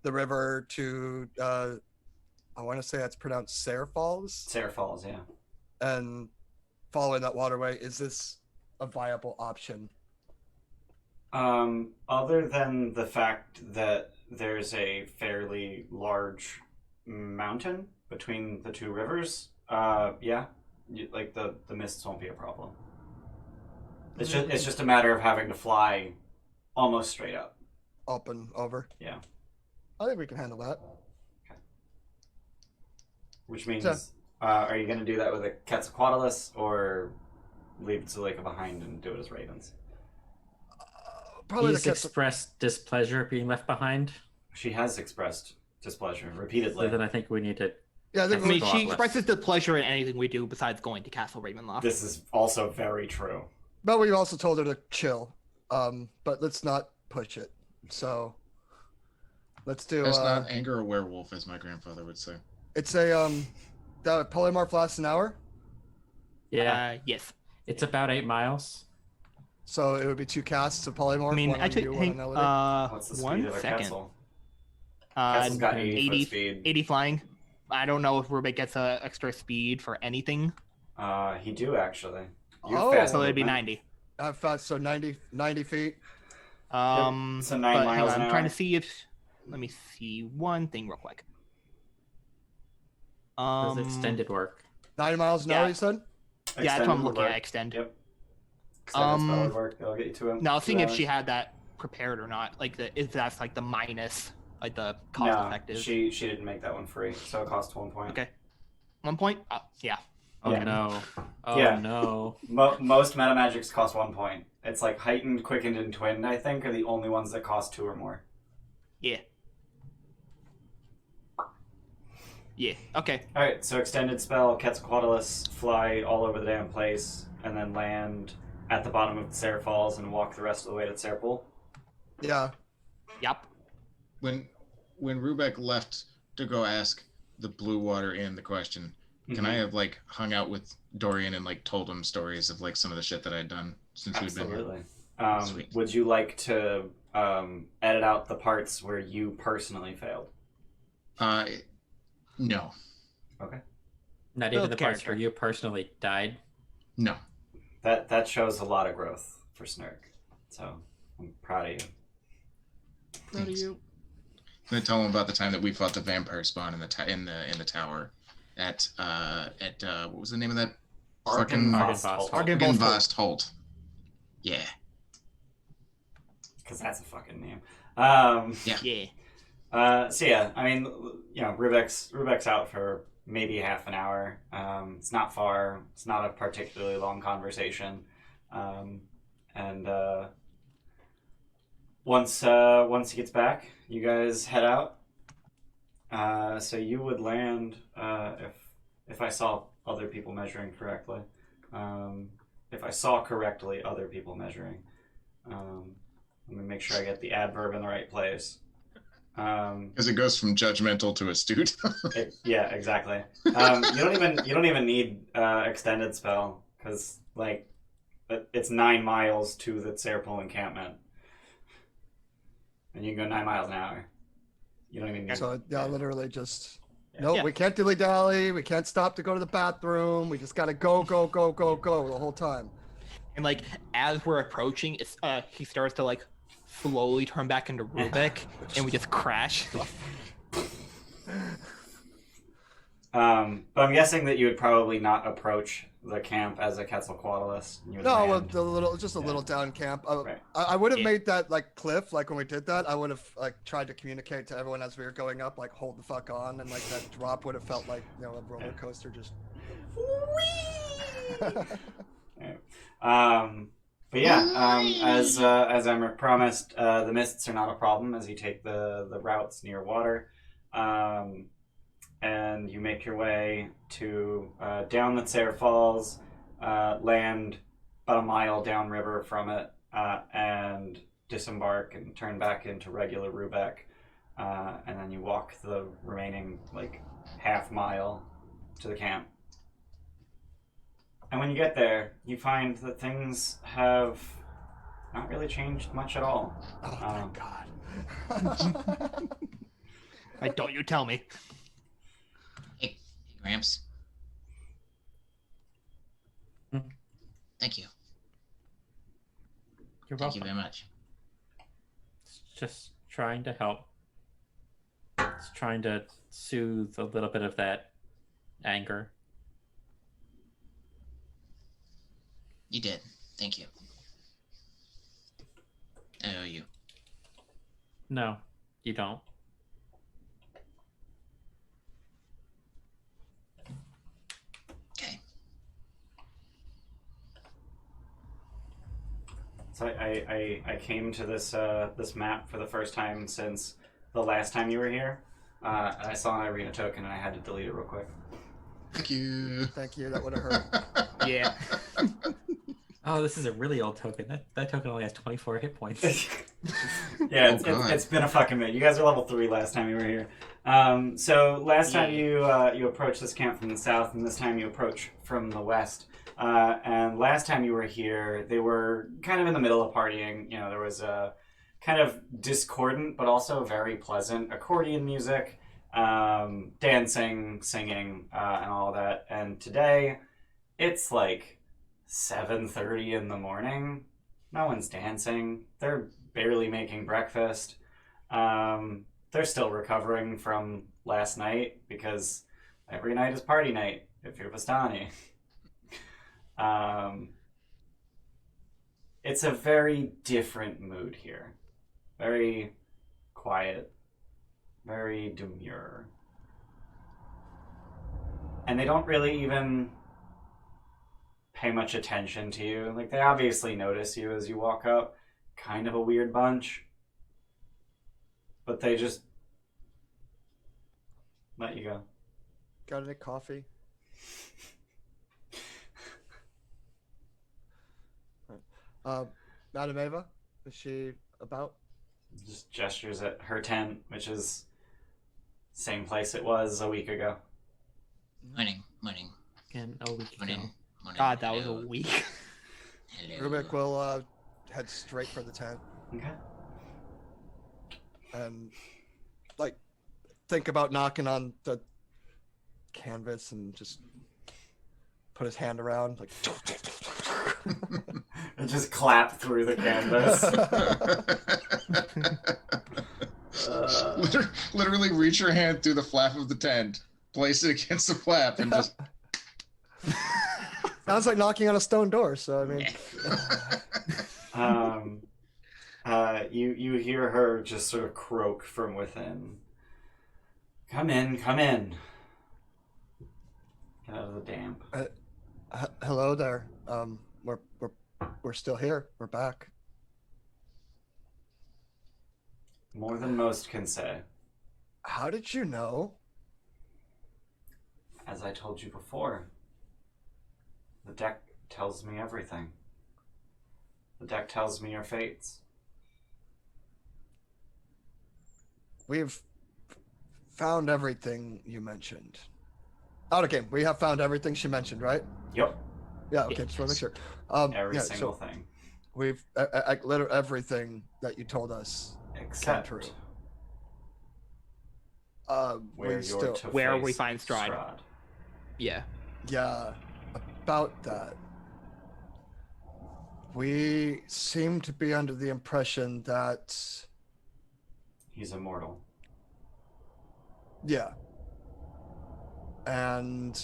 the river to, I want to say that's pronounced Sayre Falls. Sayre Falls, yeah. And following that waterway, is this a viable option? Other than the fact that there's a fairly large mountain between the two rivers, yeah, like the mists won't be a problem. It's just a matter of having to fly almost straight up. Up and over. Yeah. I think we can handle that. Okay. Which means, are you going to do that with a Quetzalcoatlus or leave Zuleika behind and do it as ravens? Probably He's expressed displeasure being left behind. She has expressed displeasure repeatedly. So then I think we need to. Yeah, I mean, she expresses displeasure in anything we do besides going to Castle Ravenloft. This is also very true. But we also told her to chill. But let's not push it. So let's do. Let's not anger a werewolf, as my grandfather would say. It's a the polymorph lasts an hour. Yeah. Yes. It's about 8 miles. So it would be 2 casts of polymorph. I mean, one I on took you, one on What's the speed one of a second. Quetzal? Quetzal's got 80 foot speed. 80 flying. I don't know if Rubec gets extra speed for anything. He do actually. So it'd be 90. Fast, so 90 feet. So 9 miles an I'm hour. trying to see if. Let me see one thing real quick. Does extended work? 9 miles an hour, you said? Yeah, that's what I'm Extended looking would at. work. Extend. Yep. Extended spell would work. That'll get you to him. No, I was seeing if she had that prepared or not. Like if that's like the minus, like the cost effective. She didn't make that one free, so it costs 1 point. Okay. 1 point? Yeah. Oh Yeah. no. Oh Yeah. no. Most meta magics cost 1 point. It's like heightened, quickened, and twinned, I think, are the only ones that cost 2 or more. Yeah. Yeah. Okay. Alright, so extended spell, Quetzalcoatlus, fly all over the damn place, and then land at the bottom of the Sayre Falls and walk the rest of the way to Serpol. Yeah. Yep. When Rubec left to go ask the Blue Water Inn the question, can I have like hung out with Dorian and like told him stories of like some of the shit that I'd done since we've been here? Absolutely. Would you like to edit out the parts where you personally failed? No. Okay. Not even the parts where you personally died. No. That shows a lot of growth for Snurk. So I'm proud of you. Proud of you. I'm gonna tell him about the time that we fought the vampire spawn in the tower at what was the name of that? Argynvost Holt. Yeah. Because that's a fucking name. Yeah. So yeah, I mean, Rubec's out for maybe half an hour. It's not far. It's not a particularly long conversation. And once he gets back, you guys head out. So you would land if I saw other people measuring correctly. If I saw correctly other people measuring. Let me make sure I get the adverb in the right place. Because it goes from judgmental to astute. Yeah, exactly. You don't even need extended spell because like it's 9 miles to the Serpol encampment, and you can go 9 miles an hour. You don't even need. So yeah, literally just. Yeah. No, Yeah. we can't dilly dally. We can't stop to go to the bathroom. We just gotta go the whole time. And like as we're approaching, it's he starts to like slowly turn back into Rubec, and we just crash. But I'm guessing that you would probably not approach the camp as a Quetzalcoatlus. You would No, land. just a little down camp. Right. I would have Yeah. made that like cliff, like when we did that. I would have like tried to communicate to everyone as we were going up, like hold the fuck on, and like that drop would have felt like a roller coaster. Just. But yeah, as Emmerich promised, the mists are not a problem as you take the routes near water, and you make your way to down the Tsar Falls, land about a mile downriver from it, and disembark and turn back into regular Rubec, and then you walk the remaining like half mile to the camp. And when you get there, you find that things have not really changed much at all. Oh thank God. Like, don't you tell me. Hey, Gramps. Hmm? Thank you. You're Thank you welcome. very much. It's just trying to help. It's trying to soothe a little bit of that anger. You did. Thank you. I owe you. No, you don't. Okay. So I came to this this map for the first time since the last time you were here, and I saw an Irina token and I had to delete it real quick. Thank you. Thank you. That would have hurt. Yeah. Oh, this is a really old token. That token only has 24 hit points. Yeah, God. it's been a fucking minute. You guys were level 3 last time you were here. So last time you approached this camp from the south, and this time you approach from the west. And last time you were here, they were kind of in the middle of partying. You know, there was a kind of discordant, but also very pleasant accordion music, dancing, singing, and all that. And today, it's like 7:30 in the morning. No one's dancing. They're barely making breakfast. They're still recovering from last night because every night is party night if you're Vistani. It's a very different mood here. Very quiet. Very demure. And they don't really even pay much attention to you. Like, they obviously notice you as you walk up. Kind of a weird bunch. But they just let you go. Got any coffee? Madam Eva, is she about? Just gestures at her tent, which is same place it was a week ago. Morning. And a week ago. Morning. God, that was Hello. a week. Hello. Rubec will head straight for the tent Okay. and like think about knocking on the canvas and just put his hand around like. And just clap through the canvas. Literally reach your hand through the flap of the tent, place it against the flap, and just. Sounds like knocking on a stone door. So I mean, You hear her just sort of croak from within. Come in, come in. Get out of the damp. hello there. We're still here. We're back. More than most can say. How did you know? As I told you before, the deck tells me everything. The deck tells me your fates. We've found everything you mentioned. Oh, okay. We have found everything she mentioned, right? Yep. Yeah, okay, just want to make sure. Every Yeah, single so thing. we've literally everything that you told us Except true. where we you're still, to Where we face find Strahd. Yeah. yeah, about that. We seem to be under the impression that, He's immortal. yeah, and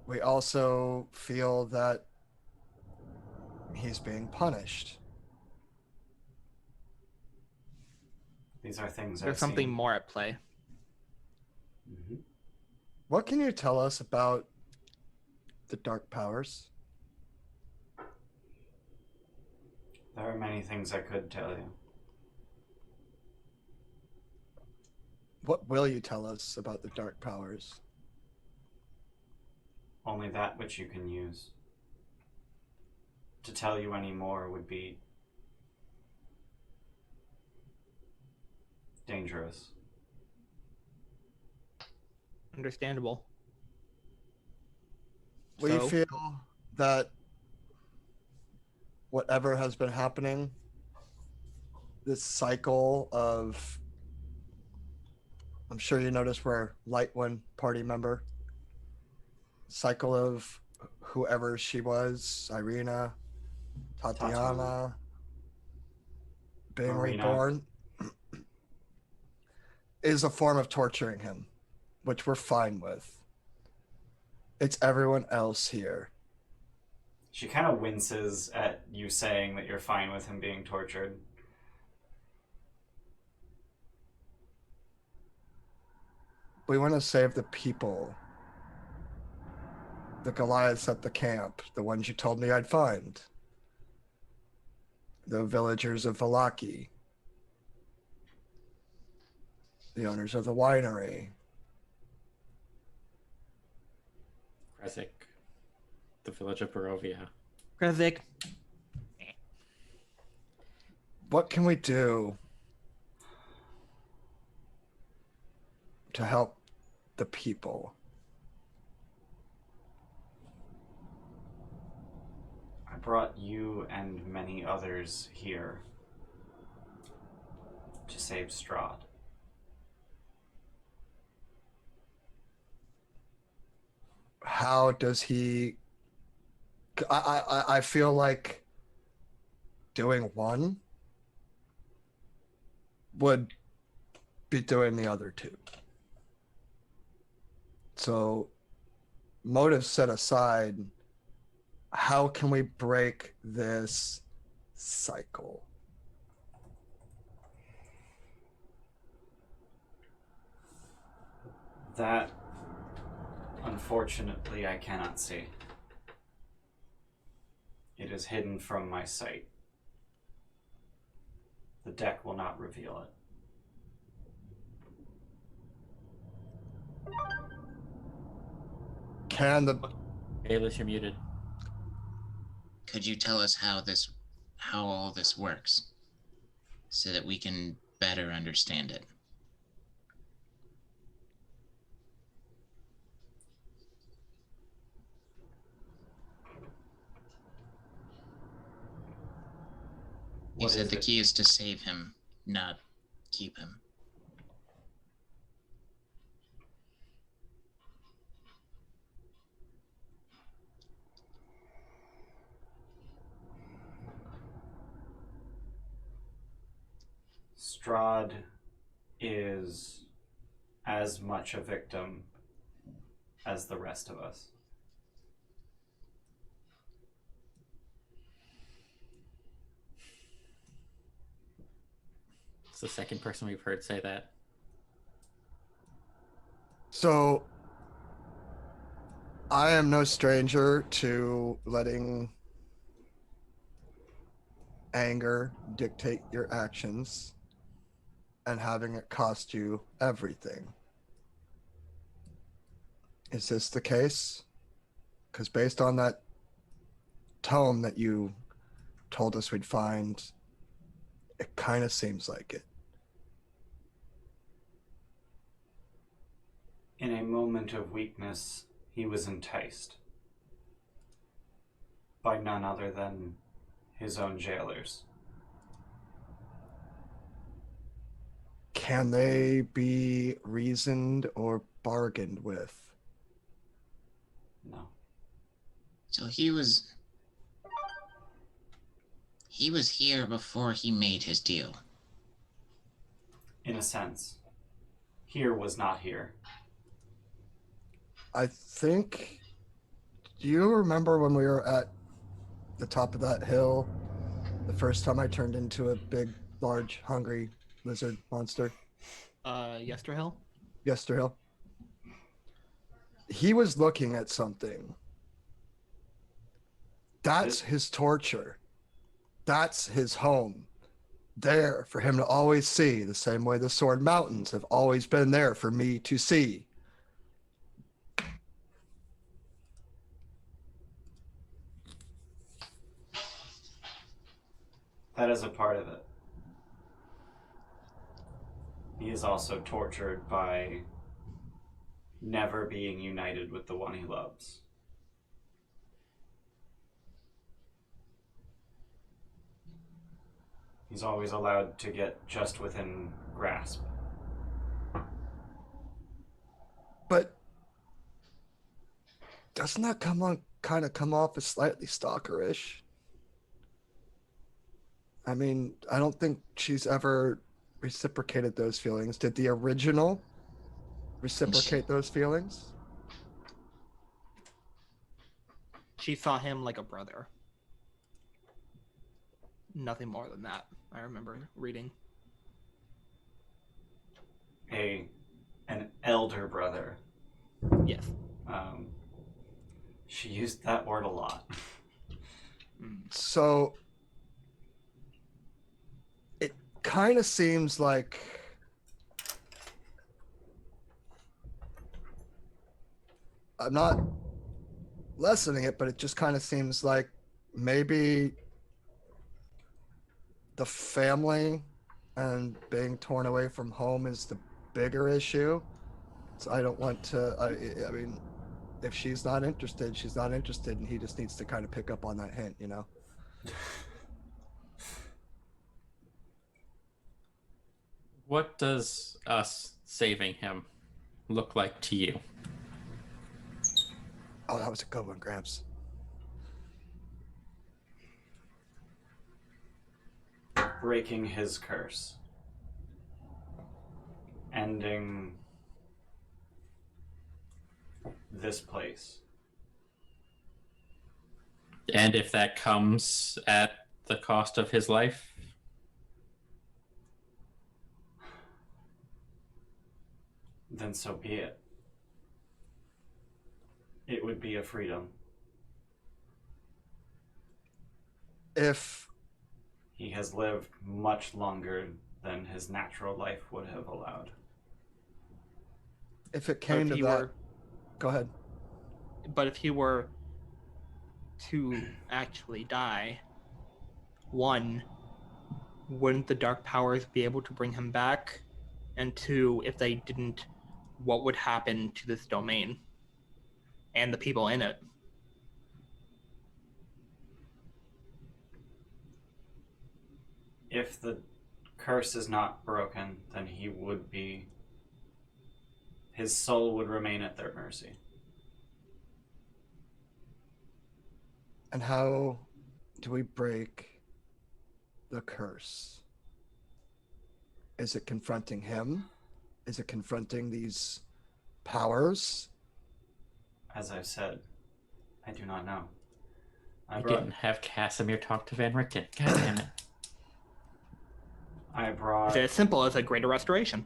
we also feel that he's being punished. These are things There's I've something seen. more at play. Mhm. What can you tell us about the dark powers? There are many things I could tell you. What will you tell us about the dark powers? Only that which you can use. To tell you any more would be dangerous. Understandable. We So, feel that whatever has been happening, this cycle of, I'm sure you noticed we're light one party member, cycle of whoever she was, Irina, Tatiana, being Marina. reborn, is a form of torturing him, which we're fine with. It's everyone else here. She kind of winces at you saying that you're fine with him being tortured. We want to save the people. The Goliaths at the camp, the ones you told me I'd find. The villagers of Valaki. The owners of the winery. Krezik, the village of Barovia. Krezik. What can we do to help the people? I brought you and many others here to save Strahd. How does he... I feel like doing one would be doing the other two. So, motive set aside, how can we break this cycle? That, unfortunately, I cannot see. It is hidden from my sight. The deck will not reveal it. Can the... Baelish, you're muted. Could you tell us how all this works, so that we can better understand it? You said the key is to save him, not keep him. Strahd is as much a victim as the rest of us. It's the second person we've heard say that. So, I am no stranger to letting anger dictate your actions and having it cost you everything. Is this the case? Because based on that tome that you told us we'd find, it kind of seems like it. In a moment of weakness, he was enticed. by none other than his own jailers. Can they be reasoned or bargained with? No. So he was here before he made his deal. In a sense. Here was not here. I think. Do you remember when we were at the top of that hill the first time I turned into a big, large, hungry lizard monster? Yesterhill? Yesterhill. He was looking at something. That's his torture. That's his home. There for him to always see, the same way the Sword Mountains have always been there for me to see. That is a part of it. He is also tortured by never being united with the one he loves. He's always allowed to get just within grasp. But doesn't that kind of come off as slightly stalkerish? I mean, I don't think she's ever reciprocated those feelings. Did the original reciprocate those feelings? She saw him like a brother. Nothing more than that, I remember reading. An elder brother. Yes. She used that word a lot. So it kind of seems like I'm not lessening it, but it just kind of seems like maybe the family and being torn away from home is the bigger issue. So I don't want to, I mean, if she's not interested, she's not interested, and he just needs to kind of pick up on that hint, you know? What does us saving him look like to you? Oh, that was a good one, Gramps. Breaking his curse. Ending this place. And if that comes at the cost of his life? Then so be it. It would be a freedom. If he has lived much longer than his natural life would have allowed. If it came to that, go ahead. But if he were to actually die, one, wouldn't the Dark Powers be able to bring him back? And two, if they didn't, what would happen to this domain and the people in it? If the curse is not broken, then his soul would remain at their mercy. And how do we break the curse? Is it confronting him? Is it confronting these powers? As I've said, I do not know. I didn't have Casimir talk to Van Richten. God damn it. It's as simple as a greater restoration.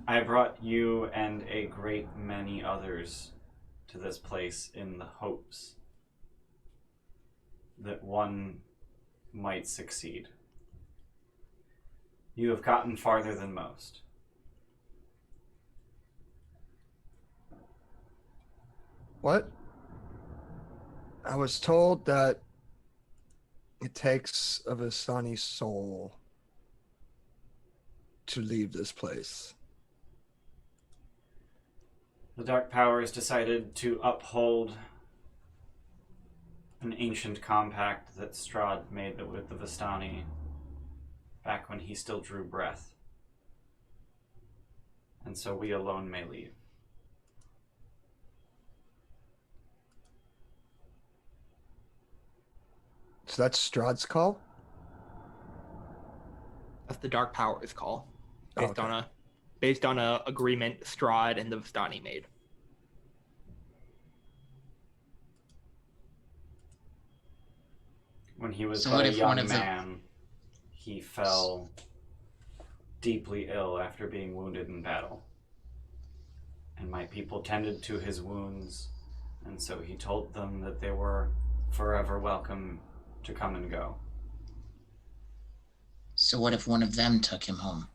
I brought you and a great many others to this place in the hopes that one might succeed. You have gotten farther than most. What? I was told that it takes a Vistani soul to leave this place. The Dark Powers decided to uphold an ancient compact that Strahd made with the Vistani back when he still drew breath. And so we alone may leave. So that's Strahd's call? That's the Dark Powers call, based Okay. on a agreement Strahd and the Vistani made. When he was So but what a if young one of them- man, he fell deeply ill after being wounded in battle. And my people tended to his wounds, and so he told them that they were forever welcome to come and go. So what if one of them took him home?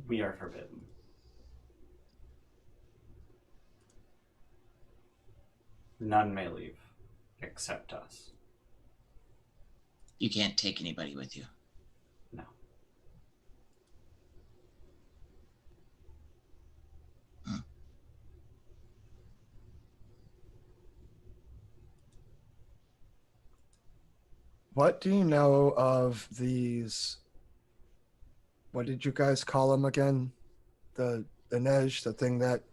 We are forbidden. None may leave, except us. You can't take anybody with you. No. What do you know of these? What did you guys call them again? The Nej, the thing that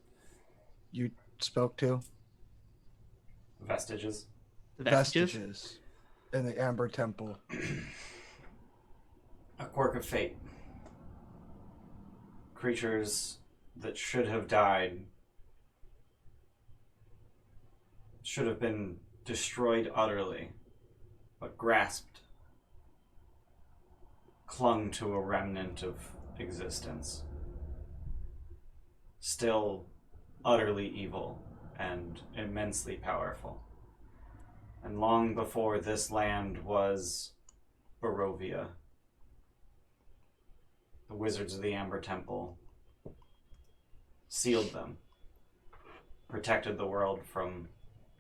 you spoke to? Vestiges. The vestiges? Vestiges in the Amber Temple. A quirk of fate. Creatures that should have died, should have been destroyed utterly, but grasped, clung to a remnant of existence. Still utterly evil and immensely powerful. And long before this land was Barovia, the wizards of the Amber Temple sealed them, protected the world from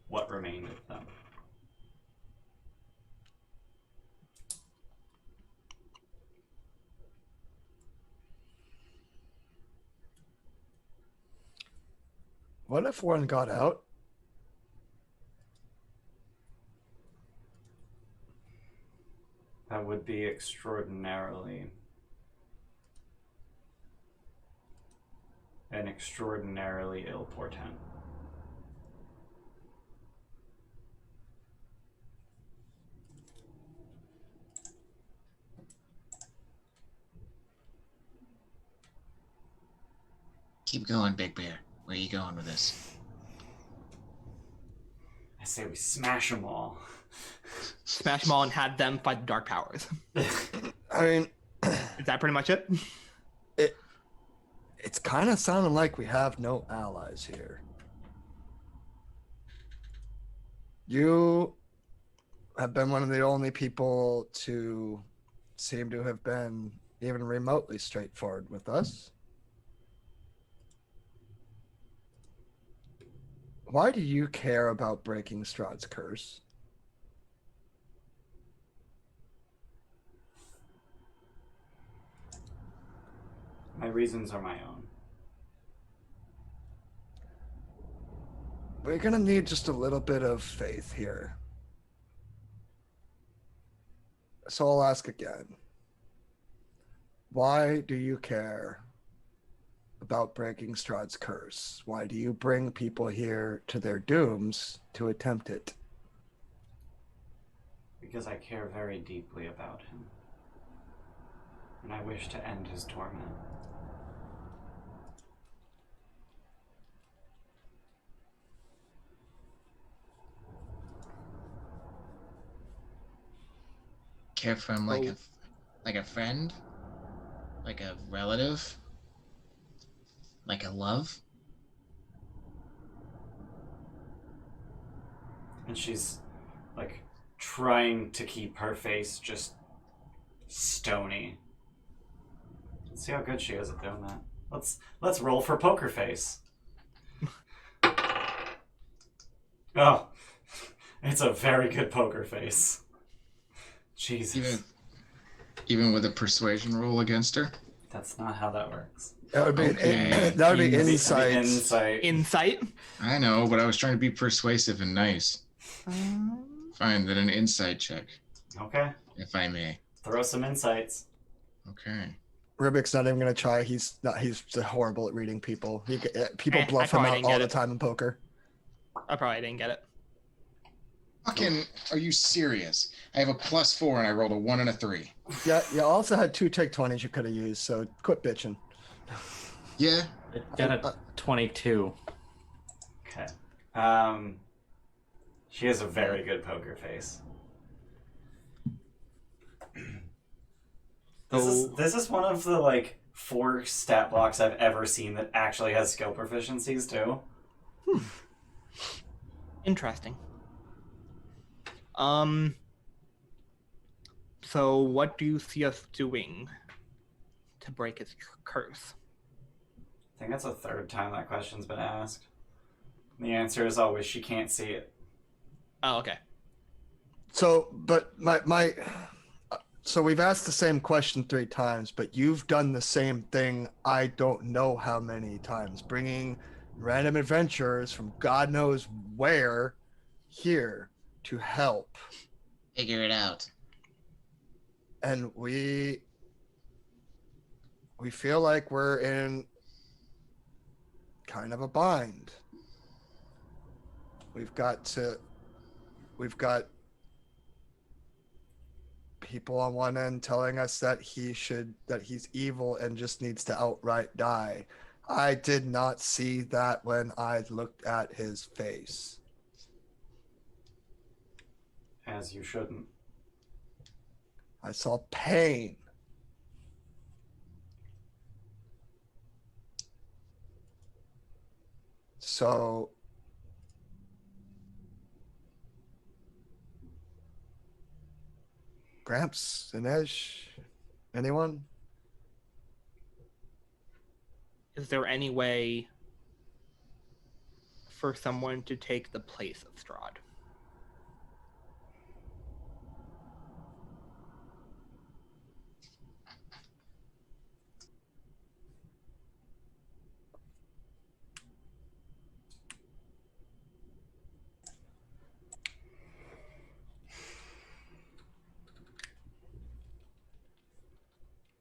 what remained of them. What if one got out? That would be an extraordinarily ill portent. Keep going, Big Bear. Where are you going with this? I say we smash them all. Smash them all and have them fight the Dark Powers. I mean, Is that pretty much it? it's kind of sounding like we have no allies here. You have been one of the only people to seem to have been even remotely straightforward with us. Why do you care about breaking Strahd's curse? My reasons are my own. We're gonna need just a little bit of faith here. So I'll ask again. Why do you care about breaking Strahd's curse? Why do you bring people here to their dooms to attempt it? Because I care very deeply about him. And I wish to end his torment. Care for him like a friend? Like a relative? Like a love? And she's like trying to keep her face just stony. Let's see how good she is at doing that. Let's roll for poker face. Oh, it's a very good poker face. Jesus. Even with a persuasion roll against her? That's not how that works. That would be Okay. that would be It'd be insight. Insight. Insight. I know, but I was trying to be persuasive and nice. Fine, then an insight check, Okay. if I may. Throw some insights. Okay. Rubik's not even gonna try. He's not. He's horrible at reading people. People I bluff him probably out didn't all get the it. time in poker. I probably didn't get it. Fucking, are you serious? I have a +4 and I rolled a 1 and a 3. Yeah, you also had 2 take 20s you could have used. So quit bitching. Yeah. I got a 22. Okay. She has a very good poker face. This is one of the like 4 stat blocks I've ever seen that actually has skill proficiencies too. Interesting. So what do you see us doing to break his curse? I think that's the 3rd time that question's been asked. And the answer is always she can't see it. Oh, okay. So, but so we've asked the same question 3 times, but you've done the same thing. I don't know how many times, bringing random adventurers from God knows where here to help. Figure it out. And we feel like we're in kind of a bind. We've got people on one end telling us that he's evil and just needs to outright die. I did not see that when I looked at his face. As you shouldn't. I saw pain. So Gramps, Inej, anyone? Is there any way for someone to take the place of Strahd?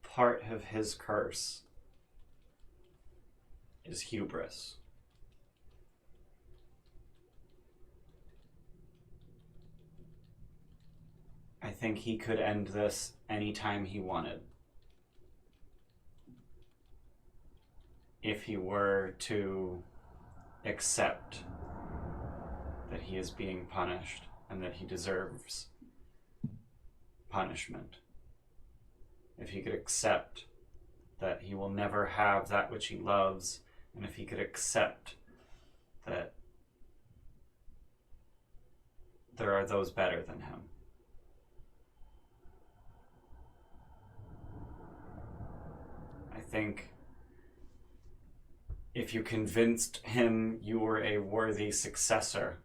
Part of his curse is hubris. I think he could end this anytime he wanted. If he were to accept that he is being punished and that he deserves punishment. If he could accept that he will never have that which he loves, and if he could accept that there are those better than him. I think if you convinced him you were a worthy successor,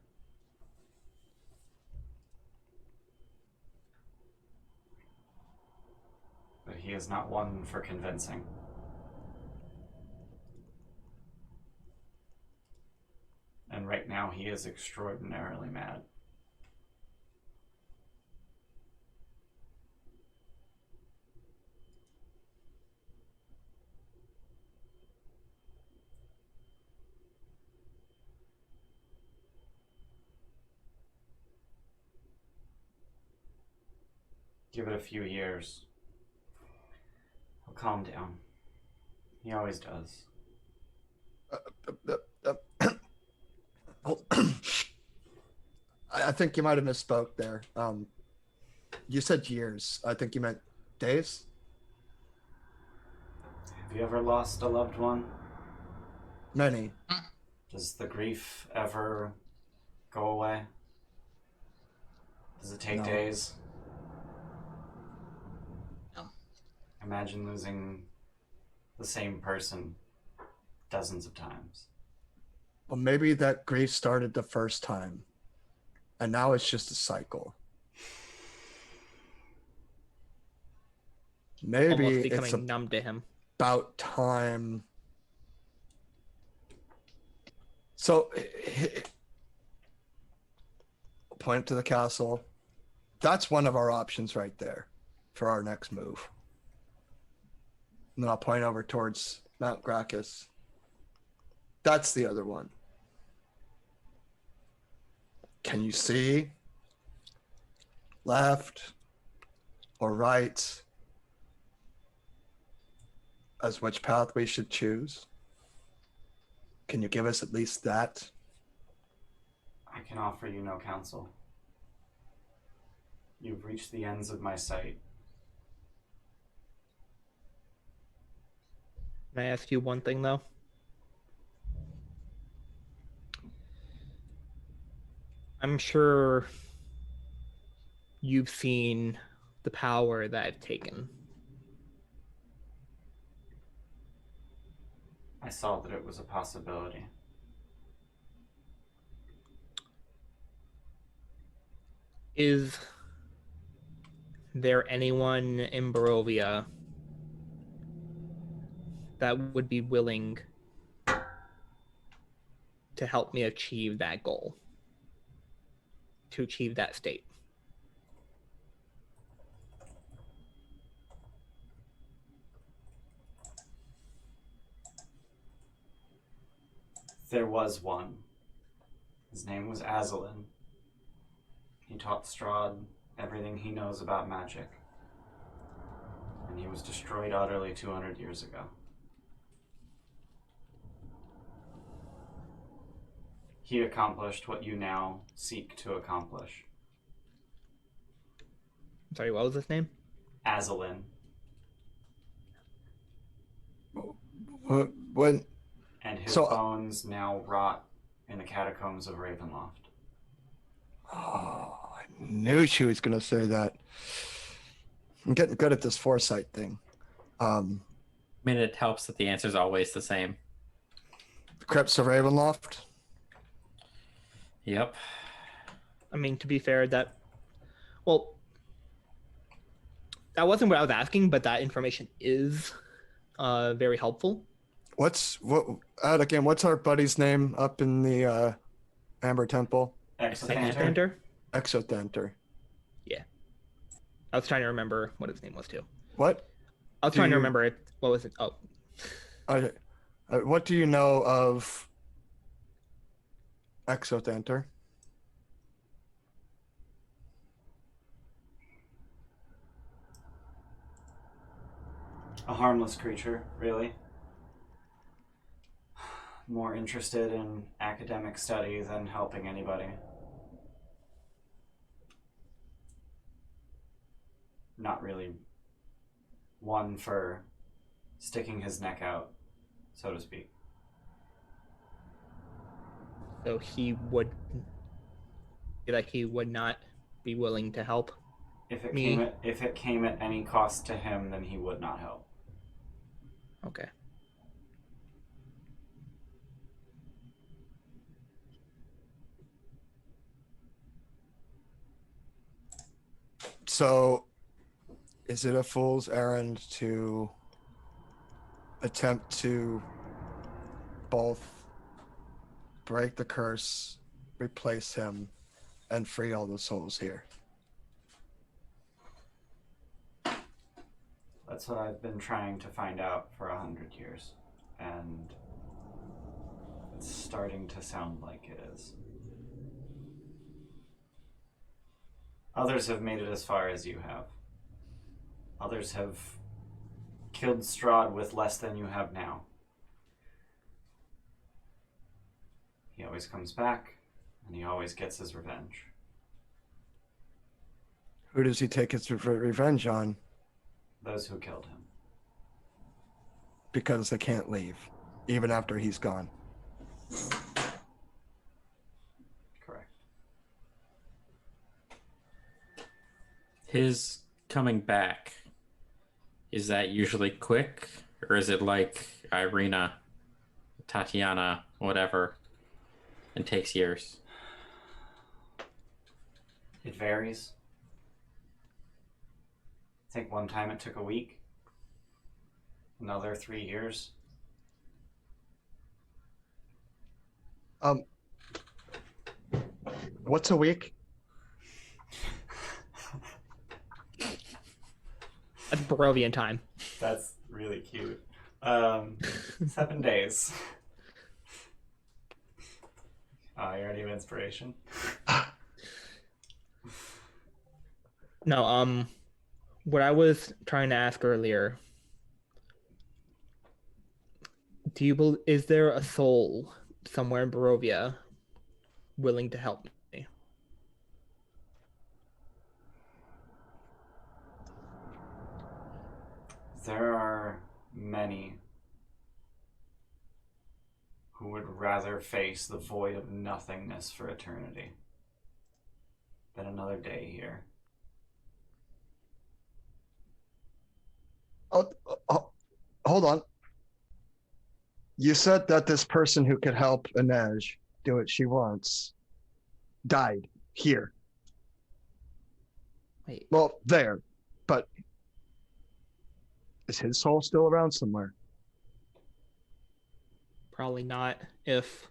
but he is not one for convincing. And right now he is extraordinarily mad. Give it a few years. He'll calm down. He always does. I think you might have misspoke there. You said years. I think you meant days. Have you ever lost a loved one? Many. Does the grief ever go away? Does it take No. days? No. Imagine losing the same person dozens of times. Well, maybe that grief started the first time, and now it's just a cycle. Maybe Almost it's becoming numb to him. about time. So, point to the castle. That's one of our options right there for our next move. And then I'll point over towards Mount Gracchus. That's the other one. Can you see left or right as which path we should choose? Can you give us at least that? I can offer you no counsel. You've reached the ends of my sight. Can I ask you one thing, though? I'm sure you've seen the power that I've taken. I saw that it was a possibility. Is there anyone in Barovia that would be willing to help me achieve that goal? To achieve that state? There was one. His name was Azalin. He taught Strahd everything he knows about magic. And he was destroyed utterly 200 years ago. He accomplished what you now seek to accomplish. Sorry, what was his name? Azalin. When And his bones now rot in the catacombs of Ravenloft. Oh, I knew she was going to say that. I'm getting good at this foresight thing. I mean, it helps that the answer is always the same. Crypts of Ravenloft? Yep. I mean, to be fair, that wasn't what I was asking, but that information is very helpful. What's our buddy's name up in the Amber Temple? Exothanter? Exothanter. Yeah. I was trying to remember what his name was too. What? I was trying to remember it. What was it? Oh. What do you know of Exothanter? A harmless creature, really. More interested in academic study than helping anybody. Not really one for sticking his neck out, so to speak. So he would not be willing to help. If it came at any cost to him, then he would not help. Okay. So, is it a fool's errand to attempt to both break the curse, replace him, and free all the souls here? That's what I've been trying to find out for 100 years, and it's starting to sound like it is. Others have made it as far as you have. Others have killed Strahd with less than you have now. He always comes back, and he always gets his revenge. Who does he take his revenge on? Those who killed him. Because they can't leave, even after he's gone. Correct. His coming back, is that usually quick? Or is it like Irina, Tatiana, whatever, and takes years? It varies. I think one time it took a week. Another 3 years. What's a week? That's Barovian time. That's really cute. 7 days. Oh, you already have inspiration? No, what I was trying to ask earlier, is there a soul somewhere in Barovia willing to help me? There are many who would rather face the void of nothingness for eternity than another day here. Oh, hold on. You said that this person who could help Inej do what she wants died here. Wait, Well, there. But is his soul still around somewhere? probably not if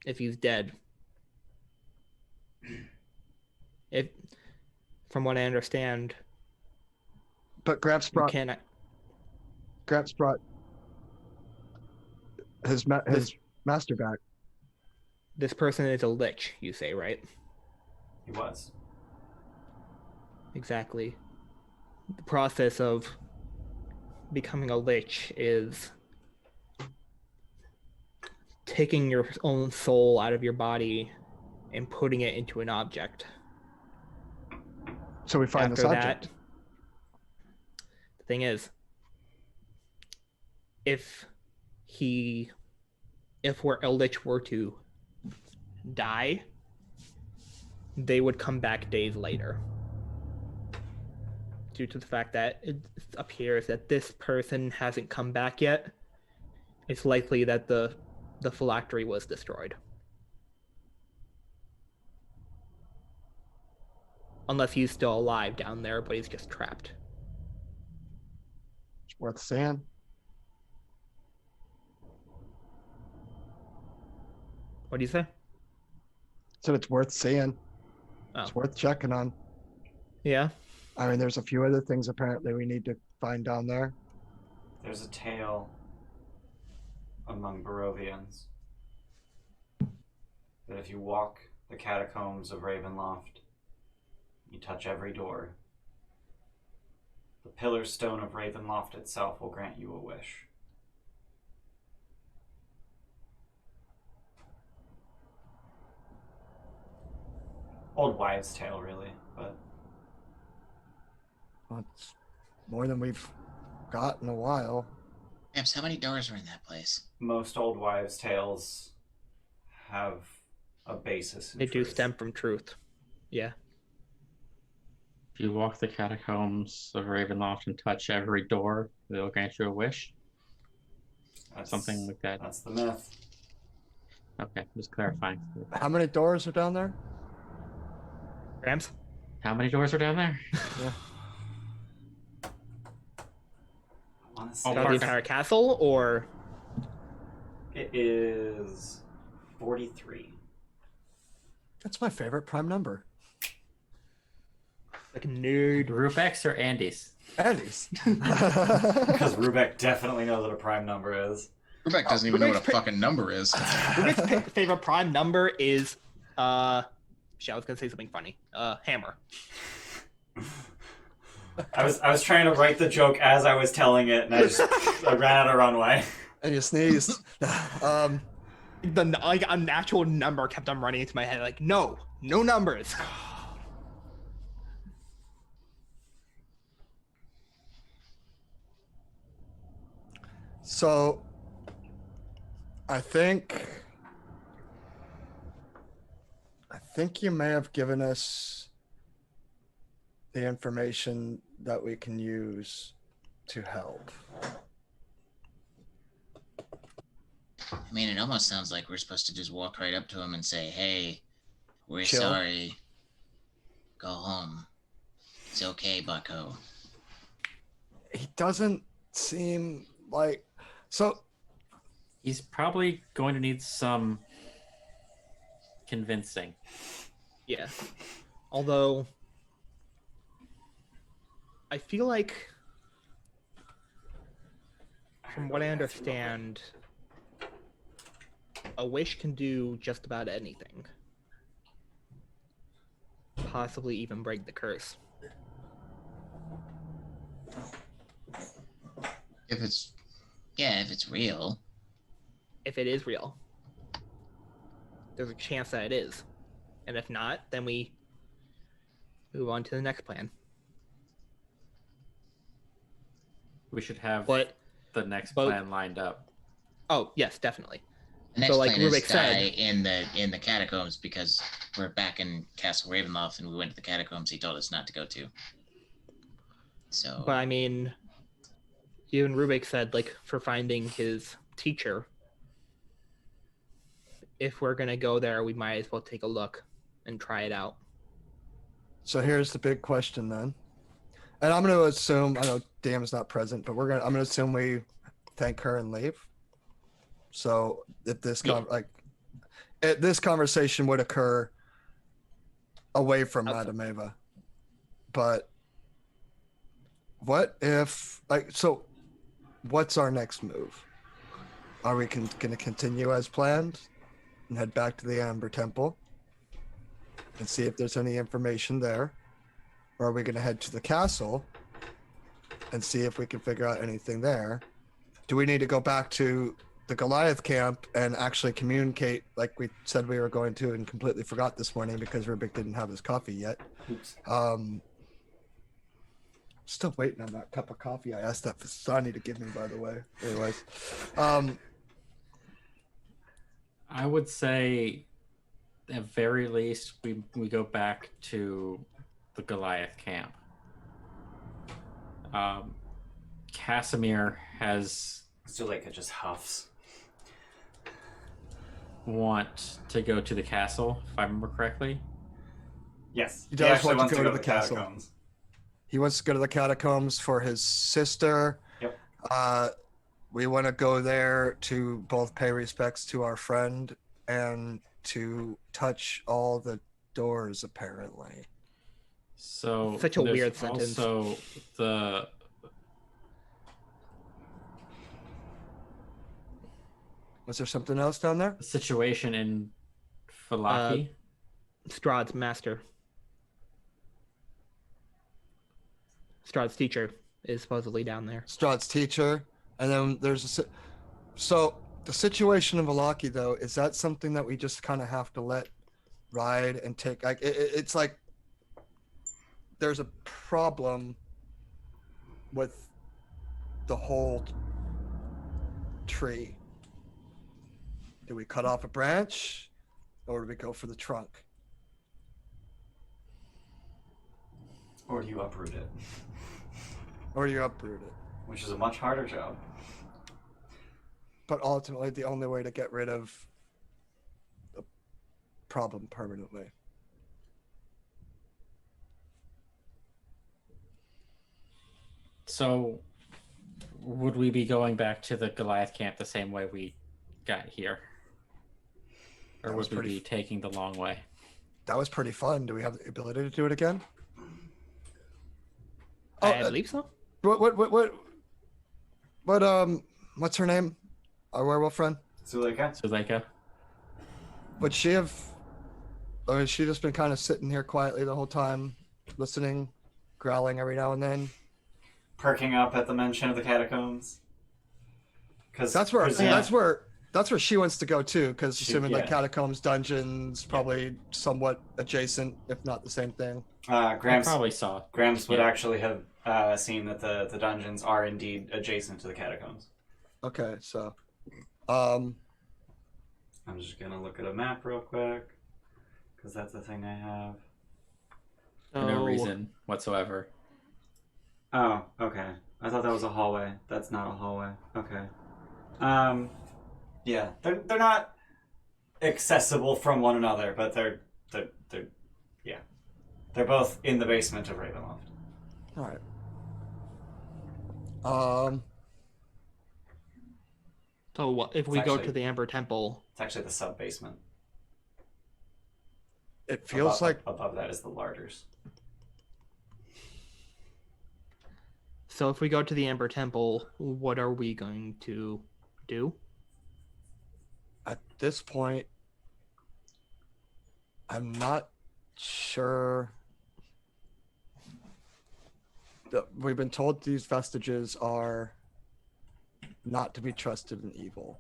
he's dead. If, from what I understand, But Gramps brought his master back. this person is a lich, you say, right? He was. Exactly. The process of becoming a lich is taking your own soul out of your body and putting it into an object. So we find After this object. that, the thing is, if where a lich were to die, they would come back days later. Due to the fact that it appears that this person hasn't come back yet, it's likely that the phylactery was destroyed. Unless he's still alive down there, but he's just trapped. It's worth saying. What do you say? So it's worth seeing. Oh. It's worth checking on. Yeah. I mean, there's a few other things apparently we need to find down there. There's a tale among Barovians that if you walk the catacombs of Ravenloft, you touch every door, the pillar stone of Ravenloft itself will grant you a wish. Old wives' tale, really, but Well, it's more than we've got in a while. Eps, how many doors are in that place? most old wives' tales have a basis in They do truth. stem from truth. Yeah. If you walk the catacombs of Ravenloft and touch every door, they'll grant you a wish. Something like that. That's the myth. Okay, just clarifying. How many doors are down there? Rams? How many doors are down there? Yeah. I want to Oh, say About the entire castle, or it is 43. That's my favorite prime number. like a nerd? Rubex or Andy's? Andy's. Because Rubec definitely knows what a prime number is. Rubec doesn't even know what a fucking number is. Rubik's favorite prime number is shit, I was gonna say something funny. Hammer. I was trying to write the joke as I was telling it, and I ran out of runway. And you sneezed. The like an actual number kept on running into my head. Like, no numbers. So, I think you may have given us the information that we can use to help. I mean, it almost sounds like we're supposed to just walk right up to him and say, "Hey, we're Chill. sorry. Go home. It's okay, bucko." He doesn't seem like so. He's probably going to need some convincing. Yeah. Although I feel like, from what I understand, a wish can do just about anything. Possibly even break the curse. If it's real. If it is real. There's a chance that it is. And if not, then we move on to the next plan. We should have the next but- plan lined up. Oh, yes, definitely. The next So, like plan is Rubec die said- in the catacombs because we're back in Castle Ravenloft and we went to the catacombs he told us not to go to. So But I mean, even Rubec said, like, for finding his teacher, if we're gonna go there, we might as well take a look and try it out. So here's the big question then, and I'm going to assume I know Dam's not present, but I'm going to assume we thank her and leave. So if this this conversation would occur away from Madam Eva, but what if what's our next move? Are we going to continue as planned and head back to the Amber Temple and see if there's any information there? Or are we going to head to the castle and see if we can figure out anything there? Do we need to go back to the Goliath camp and actually communicate like we said we were going to and completely forgot this morning because Rubec didn't have his coffee yet? Oops. Still waiting on that cup of coffee I asked that Fasani to give me, by the way. Anyways. I would say, at very least, we go back to the Goliath camp. Casimir has Zuleika just huffs. want to go to the castle, if I remember correctly. Yes, He does actually want to wants go to the castle. catacombs. He wants to go to the catacombs for his sister. Yep. We want to go there to both pay respects to our friend and to touch all the doors, apparently. So Such a there's weird sentence. Also, the Was there something else down there? situation in Falaki. Strahd's master. Strahd's teacher is supposedly down there. Strahd's teacher. And then there's so the situation in Valaki, though, is that something that we just kind of have to let ride and take? Like it's like there's a problem with the whole tree. Do we cut off a branch, or do we go for the trunk? Or do you uproot it? Or do you uproot it? Which is a much harder job. But ultimately, the only way to get rid of the problem permanently. So, would we be going back to the Goliath camp the same way we got here? Or That was would we pretty be taking the long way? That was pretty fun. Do we have the ability to do it again? I believe so. What's her name? Our werewolf friend? Zuleika? Would she have, or has she just been kind of sitting here quietly the whole time, listening, growling every now and then? Perking up at the mention of the catacombs? Because that's where she wants to go too, because assuming like yeah. catacombs, dungeons, probably somewhat adjacent, if not the same thing. Grams probably saw. Grams would actually have seen that the dungeons are indeed adjacent to the catacombs. Okay, so I'm just gonna look at a map real quick, because that's the thing I have. For no reason whatsoever. Oh, okay. I thought that was a hallway. That's not a hallway. Okay. Yeah, they're not accessible from one another, but they're both in the basement of Ravenloft. all right. So if we go to the Amber Temple? It's actually the sub-basement. It feels like... Above that is the larders. So if we go to the Amber Temple, what are we going to do? At this point, I'm not sure. We've been told these vestiges are not to be trusted and evil.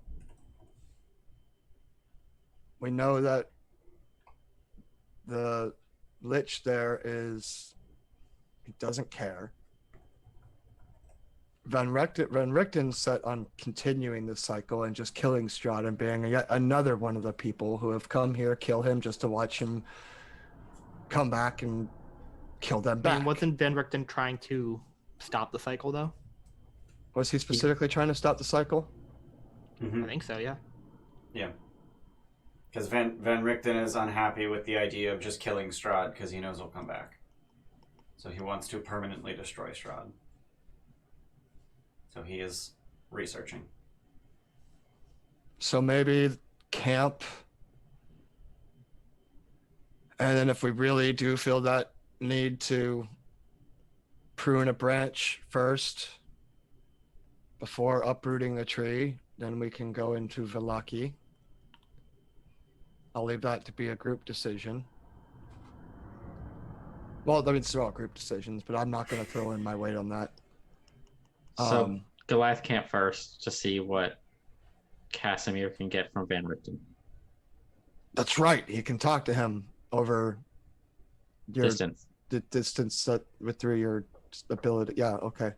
We know that the Lich there he doesn't care. Van Richten's set on continuing this cycle and just killing Strahd and being yet another one of the people who have come here, kill him just to watch him come back and kill them back. I mean, wasn't Van Richten trying to stop the cycle, though? Was he specifically trying to stop the cycle? I think so, yeah. Yeah. Because Van Richten is unhappy with the idea of just killing Strahd because he knows he'll come back. So he wants to permanently destroy Strahd. So he is researching. So maybe camp. And then if we really do feel that need to prune a branch first before uprooting the tree, then we can go into Velaki. I'll leave that to be a group decision. Well, I mean, it's all group decisions, but I'm not going to throw in my weight on that. So Goliath camp first to see what Casimir can get from Van Richten. That's right. He can talk to him over your Distance. The distance through your ability. Yeah. Okay.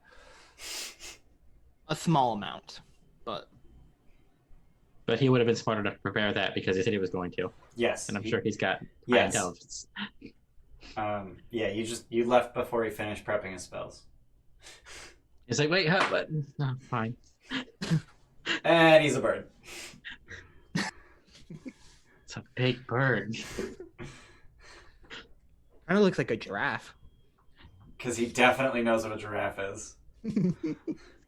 A small amount, but he would have been smart enough to prepare that because he said he was going to. Yes. And I'm sure he's got high Yes. intelligence. Yeah, you left before he finished prepping his spells. He's like, wait, what? No, fine. And he's a bird. It's a big bird. kind of looks like a giraffe. Because he definitely knows what a giraffe is.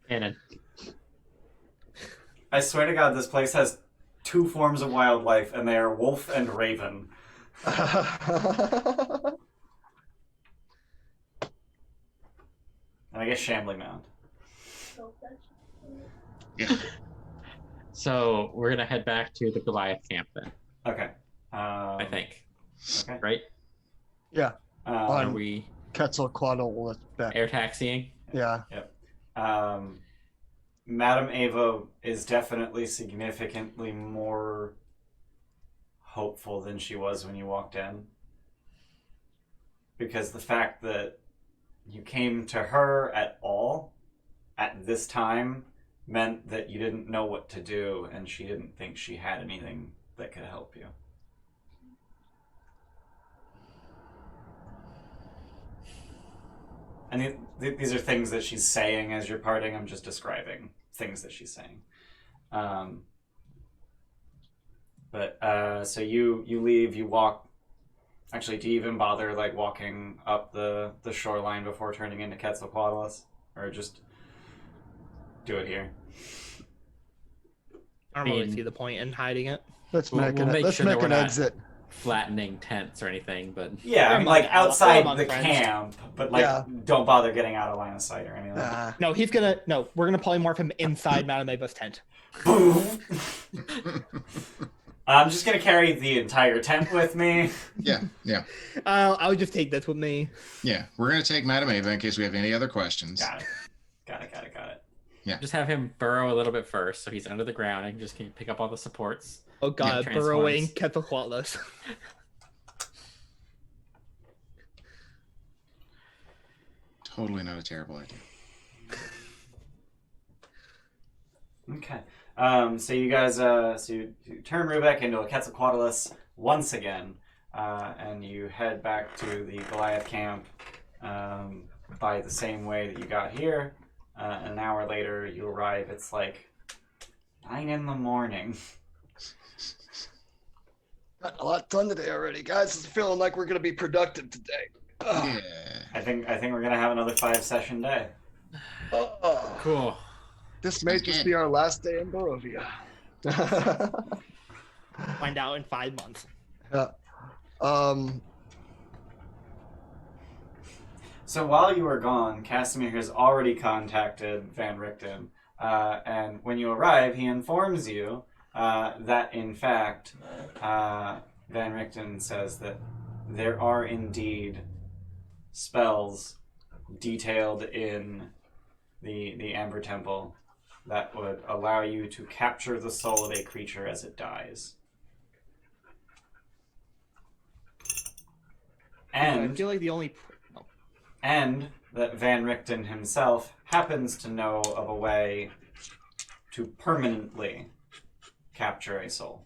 And I swear to God, this place has two forms of wildlife, and they are wolf and raven. And I guess Shambling Mound. Yeah. so we're gonna head back to the Goliath camp then. Okay. I think. Okay. Right? Yeah. Are we Quetzalcoatl back. air taxiing? Yeah. Madam Eva is definitely significantly more hopeful than she was when you walked in. Because the fact that you came to her at all at this time meant that you didn't know what to do, and she didn't think she had anything that could help you. And these are things that she's saying as you're parting. I'm just describing things that she's saying. So you leave, you walk. Actually, do you even bother like walking up the shoreline before turning into Quetzalcoatl? Or just do it here? I don't really see the point in hiding it. Let's make we'll make let's sure that make we're an not exit. flattening tents or anything, but Yeah, I mean, like We're outside among the friends. camp, but like don't bother getting out of line of sight or anything. No, we're gonna polymorph him inside Madam Eva's tent. Boom. I'm just gonna carry the entire tent with me. Yeah. I would just take this with me. Yeah. We're going to take Madam Eva in case we have any other questions. Got it. just have him burrow a little bit first, so he's under the ground and just can pick up all the supports. Oh god, Yeah, burrowing transforms. Quetzalcoatlus. Totally not a terrible idea. Okay. So you guys, you turn Rubec into a Quetzalcoatlus once again, and you head back to the Goliath camp by the same way that you got here. An hour later, you arrive. It's like 9 a.m. Got a lot done today already, guys. It's feeling like we're gonna be productive today. Yeah. I think we're gonna have another 5-session day. Cool. This may Sounds just good. be our last day in Barovia. Find out in 5 months. Yeah. So while you were gone, Casimir has already contacted Van Richten, and when you arrive, he informs you that, in fact, Van Richten says that there are indeed spells detailed in the Amber Temple that would allow you to capture the soul of a creature as it dies. I feel like the only... And that Van Richten himself happens to know of a way to permanently capture a soul.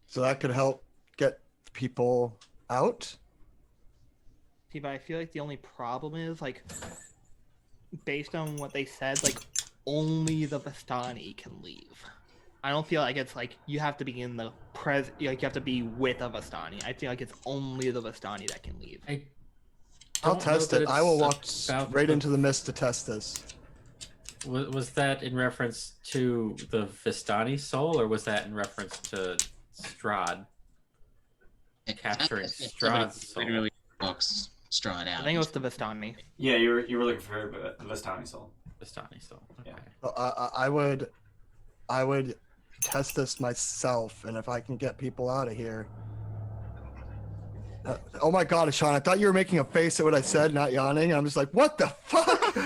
So that could help get people out? See, but I feel like the only problem is, like, based on what they said, like, only the Vistani can leave. I don't feel like it's like you have to be in the like you have to be with a Vistani. I feel like it's only the Vistani that can leave. I'll test it. I will walk straight into the mist to test this. Was that in reference to the Vistani soul, or was that in reference to Strahd? Capturing Strahd's soul. Literally walks Strahd out. I think it was the Vistani. Yeah, you were looking for the Vistani soul. Vistani soul. Okay. So I would test this myself, and if I can get people out of here. Oh my God, Sean! I thought you were making a face at what I said, not yawning. I'm just like, what the fuck?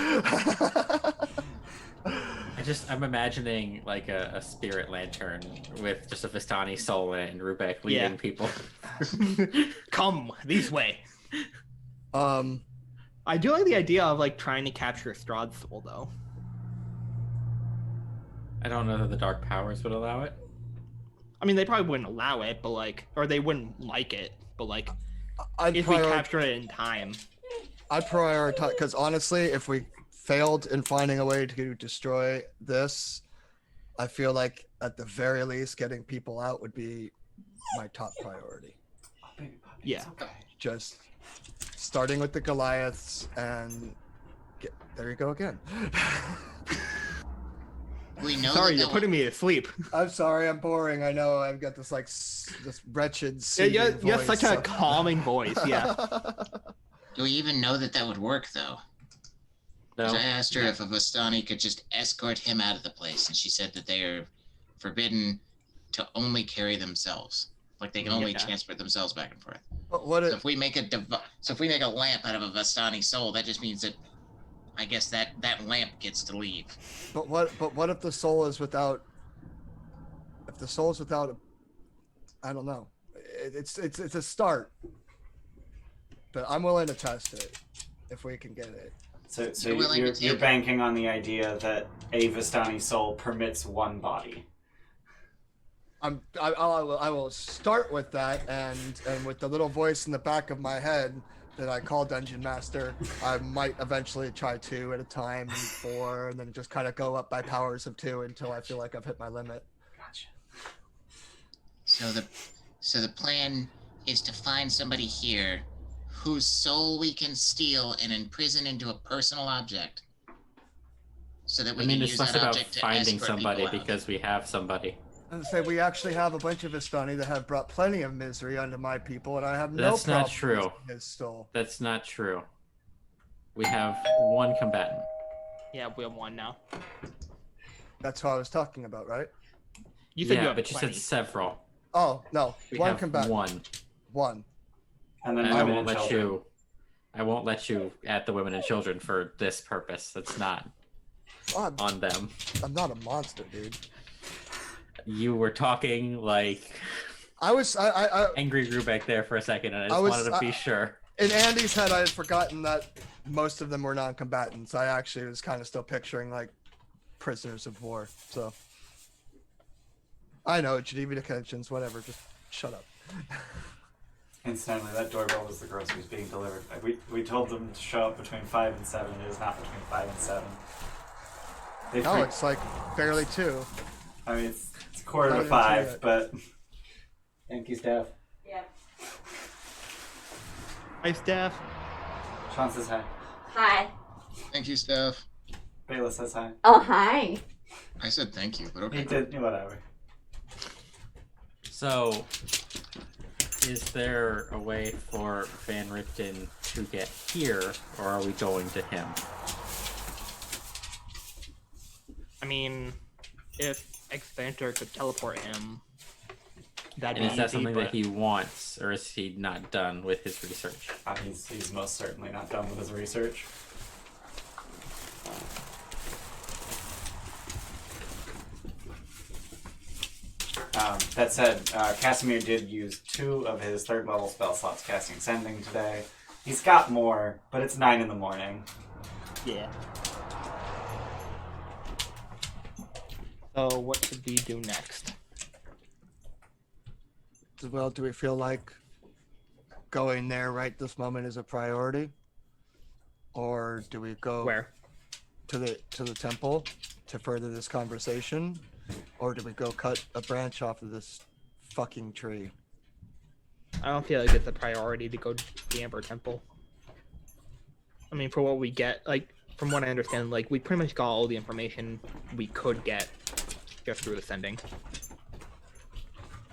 I'm imagining like a spirit lantern with just a Vistani soul in it and Rubec leading people. Come this way. I do like the idea of like trying to capture Strahd's soul, though. I don't know that the Dark Powers would allow it. I mean, they probably wouldn't allow it, but like, or they wouldn't like it, but like, if we we capture it in time. I'd prioritize, because honestly, if we failed in finding a way to destroy this, I feel like at the very least, getting people out would be my top priority. Yeah. Just starting with the Goliaths and there you go again. We know Sorry, you're putting me to sleep. I'm sorry, I'm boring. I know I've got this like this wretched. You have voice, such a calming voice. Yeah. Do we even know that would work though? No. I asked her if a Vistani could just escort him out of the place, and she said that they are forbidden to only carry themselves. Like they can only transport themselves back and forth. But if we make a lamp out of a Vistani soul, that just means that I guess that lamp gets to leave. But what if the soul is without? If the soul is without, I don't know. It's a start. But I'm willing to test it if we can get it. So you're banking on the idea that a Vistani soul permits one body. I will start with that, and with the little voice in the back of my head that I call Dungeon Master, I might eventually try 2 at a time, and 4, and then just kind of go up by powers of 2 until I feel like I've hit my limit. Gotcha. So the plan is to find somebody here whose soul we can steal and imprison into a personal object, so that we can use it's less that about object to finding escort somebody people out. because we have somebody. And say we actually have a bunch of Vistani that have brought plenty of misery unto my people, and I have no That's problem not true. with his soul. That's not true. We have one combatant. Yeah, we have one now. That's what I was talking about, right? You said you have but you plenty. said several. Oh no, We one have combatant. one. And then And I women won't and let children. you. I won't let you at the women and children for this purpose. That's not Oh, on them. I'm not a monster, dude. You were talking like I angry Rubec there for a second, and I just wanted to be sure. In Andy's head, I had forgotten that most of them were non-combatants. I actually was kind of still picturing like prisoners of war. So I know Geneva Conventions, whatever. Just shut up. Incidentally, that doorbell was the groceries being delivered. We told them to show up between 5 and 7. It is not between 5 and 7. No, it's like barely 2. I mean, it's quarter Not to even 5, yet. but thank you, Steph. Yeah. Hi, Steph. Sean says hi. Hi. Thank you, Steph. Bayla says hi. Oh, hi. I said thank you, but He okay. did, whatever. So, is there a way for Van Richten to get here, or are we going to him? I mean, if Expander could teleport him, that'd And be is that easy, something but that he wants, or is he not done with his research? He's most certainly not done with his research. That said, Casimir did use 2 of his 3rd level spell slots casting Sending today. He's got more, but it's 9 in the morning. yeah. So what should we do next? Well, do we feel like going there right this moment is a priority, or do we go Where? to the temple to further this conversation, or do we go cut a branch off of this fucking tree? I don't feel like it's a priority to go to the Amber Temple. I mean, for what we get, like, from what I understand, like, we pretty much got all the information we could get just through ascending.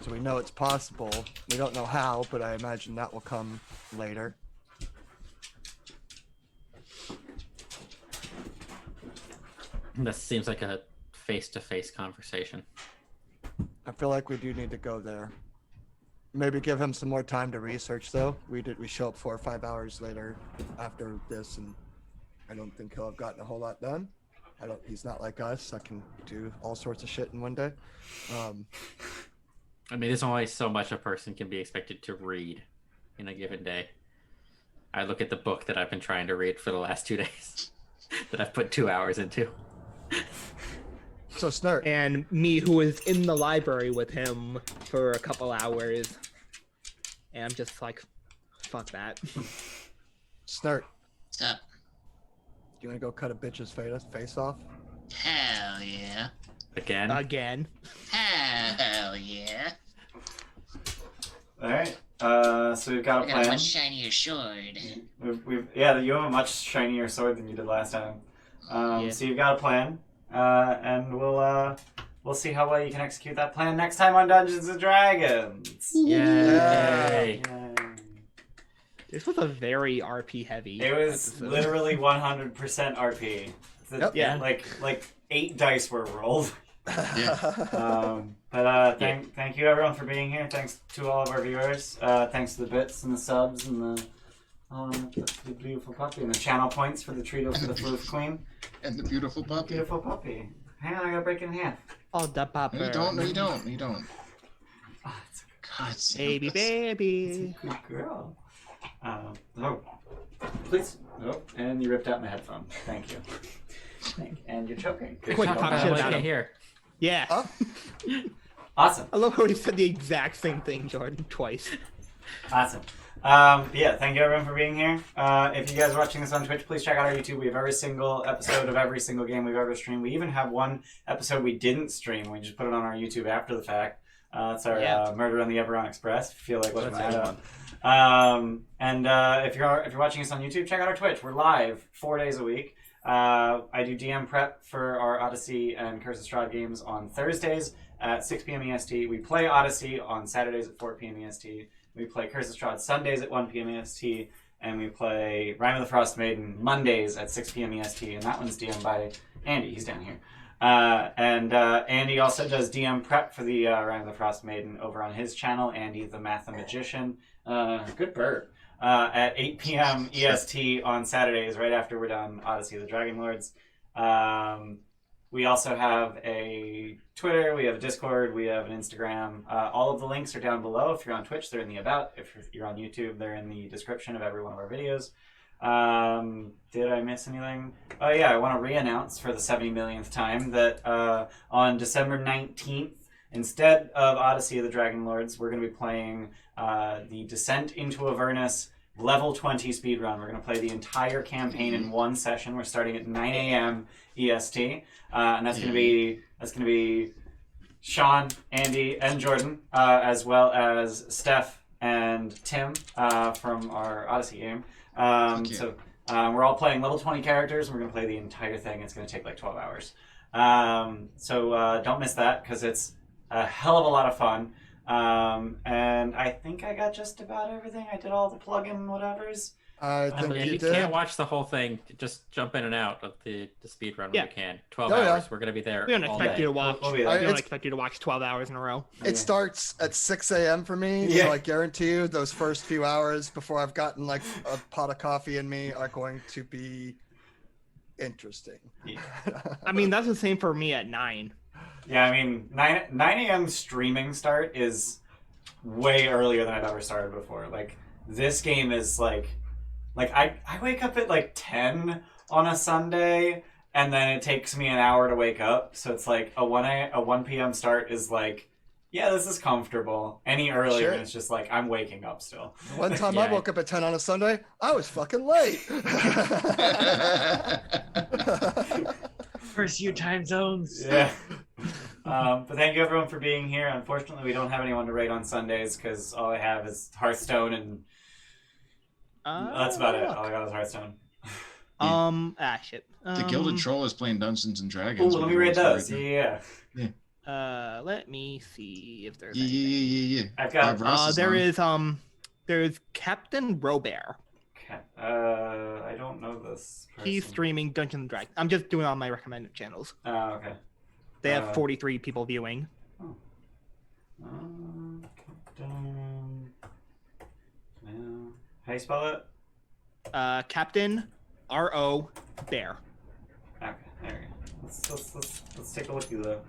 So we know it's possible. We don't know how, but I imagine that will come later. This seems like a face-to-face conversation. I feel like we do need to go there. Maybe give him some more time to research, though. We show up 4 or 5 hours later after this, and I don't think he'll have gotten a whole lot done. He's not like us. I can do all sorts of shit in one day. I mean, there's only so much a person can be expected to read in a given day. I look at the book that I've been trying to read for the last 2 days that I've put 2 hours into. So Snart. And me, who was in the library with him for a couple hours, and I'm just like, fuck that. Snart, What's up? do you want to go cut a bitch's face off? Hell yeah. Again? Again. Hell yeah. Alright, so we've got a I got a plan. much shinier sword. Yeah, you have a much shinier sword than you did last time. Yeah. So you've got a plan, and we'll see how well you can execute that plan next time on Dungeons and Dragons. Yay! Yay. This was a very RP heavy. It was episode. literally 100% RP. Yep. Yeah. Like 8 dice were rolled. Yeah. Thank you everyone for being here. Thanks to all of our viewers. Thanks to the bits and the subs and the beautiful puppy and the channel points for the Treato for the Floof Queen. And the beautiful puppy. Beautiful puppy. Hang on, I gotta break it in half. Oh, the papa. No, you don't. No, you don't. No, you don't. Oh, it's God save Baby, us. baby. a good girl. Please. Oh, and you ripped out my headphone. Thank you. And you're choking. Good Quick, job. talk I shit can't about him. hear. Yeah. Huh? Awesome. I love how he said the exact same thing, Jordan, twice. Awesome. Yeah, thank you everyone for being here. If you guys are watching this on Twitch, please check out our YouTube. We have every single episode of every single game we've ever streamed. We even have one episode we didn't stream. We just put it on our YouTube after the fact. It's our Murder on the Everon Express. If you feel like looking that up. If you're watching us on YouTube, check out our Twitch. We're live 4 days a week. I do DM prep for our Odyssey and Curse of Strahd games on Thursdays at 6 p.m. EST. We play Odyssey on Saturdays at 4 p.m. EST. We play Curse of Strahd Sundays at 1 p.m. EST. And we play Rime of the Frost Maiden Mondays at 6 p.m. EST. And that one's DM'd by Andy. He's down here. Andy also does DM prep for the Rime of the Frost Maiden over on his channel, Andy the Mathemagician. Good bird. At 8 p.m. EST on Saturdays, right after we're done Odyssey of the Dragon Lords. We also have a Twitter, we have a Discord, we have an Instagram. All of the links are down below. If you're on Twitch, they're in the About. If you're on YouTube, they're in the description of every one of our videos. Did I miss anything? Oh yeah, I want to re-announce for the 70 millionth time that on December 19th, instead of Odyssey of the Dragon Lords, we're going to be playing the Descent into Avernus level 20 speedrun. We're going to play the entire campaign in one session. We're starting at 9 a.m. EST, and that's going to be Sean, Andy, and Jordan, as well as Steph and Tim from our Odyssey game. So We're all playing level 20 characters. We're going to play the entire thing. It's going to take like 12 hours. So don't miss that because it's a hell of a lot of fun. And I think I got just about everything. I did all the plug-in whatevers. I think Yeah, you you did. can't watch the whole thing. Just jump in and out of the speed run when Yeah. you can. 12 Oh, yeah. hours. We're gonna be there. We don't all expect day. you to watch. We'll be We there. don't It's- expect you to watch 12 hours in a row. It starts at 6 a.m. for me, Yeah. so I guarantee you those first few hours before I've gotten like a pot of coffee in me are going to be interesting. I mean, that's the same for me at 9. Yeah, I mean, 9 a.m. streaming start is way earlier than I've ever started before. Like, this game is like I wake up at like 10 on a Sunday, and then it takes me an hour to wake up. So it's like a 1 p.m. start is like, yeah, this is comfortable. Any earlier, Sure. and it's just like I'm waking up still. One time I Yeah. woke up at 10 on a Sunday, I was fucking late. First few time zones. Yeah. But thank you everyone for being here. Unfortunately, we don't have anyone to raid on Sundays because all I have is Hearthstone, and that's about it. All I got is Hearthstone. Shit. The Gilded Troll is playing Dungeons and Dragons. Ooh, let me raid those. Yeah. Let me see if there's. Yeah. I've got. Ross There on. there's Captain Robert. I don't know this person. He's streaming Dungeons and Dragons. I'm just doing it on my recommended channels. Oh, okay. They have 43 people viewing. Captain. No. How do you spell it? Captain R.O. Bear. Okay, there we go. Let's take a look at though.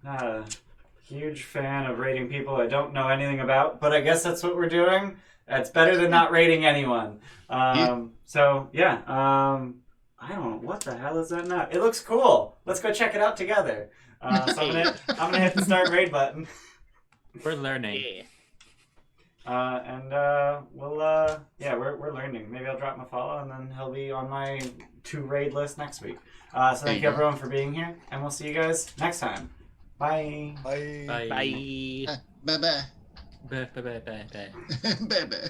Not a huge fan of rating people I don't know anything about, but I guess that's what we're doing. That's better than not rating anyone. So yeah. I don't know what the hell is that now. It looks cool. Let's go check it out together. So I'm gonna hit the start raid button. We're learning. Yeah. We're learning. Maybe I'll drop my follow, and then he'll be on my to raid list next week. So thank you everyone for being here, and we'll see you guys next time. Bye. Bye. Bye. Bye. Bye bye. Bye. Bye. Bye. Bye. Bye bye.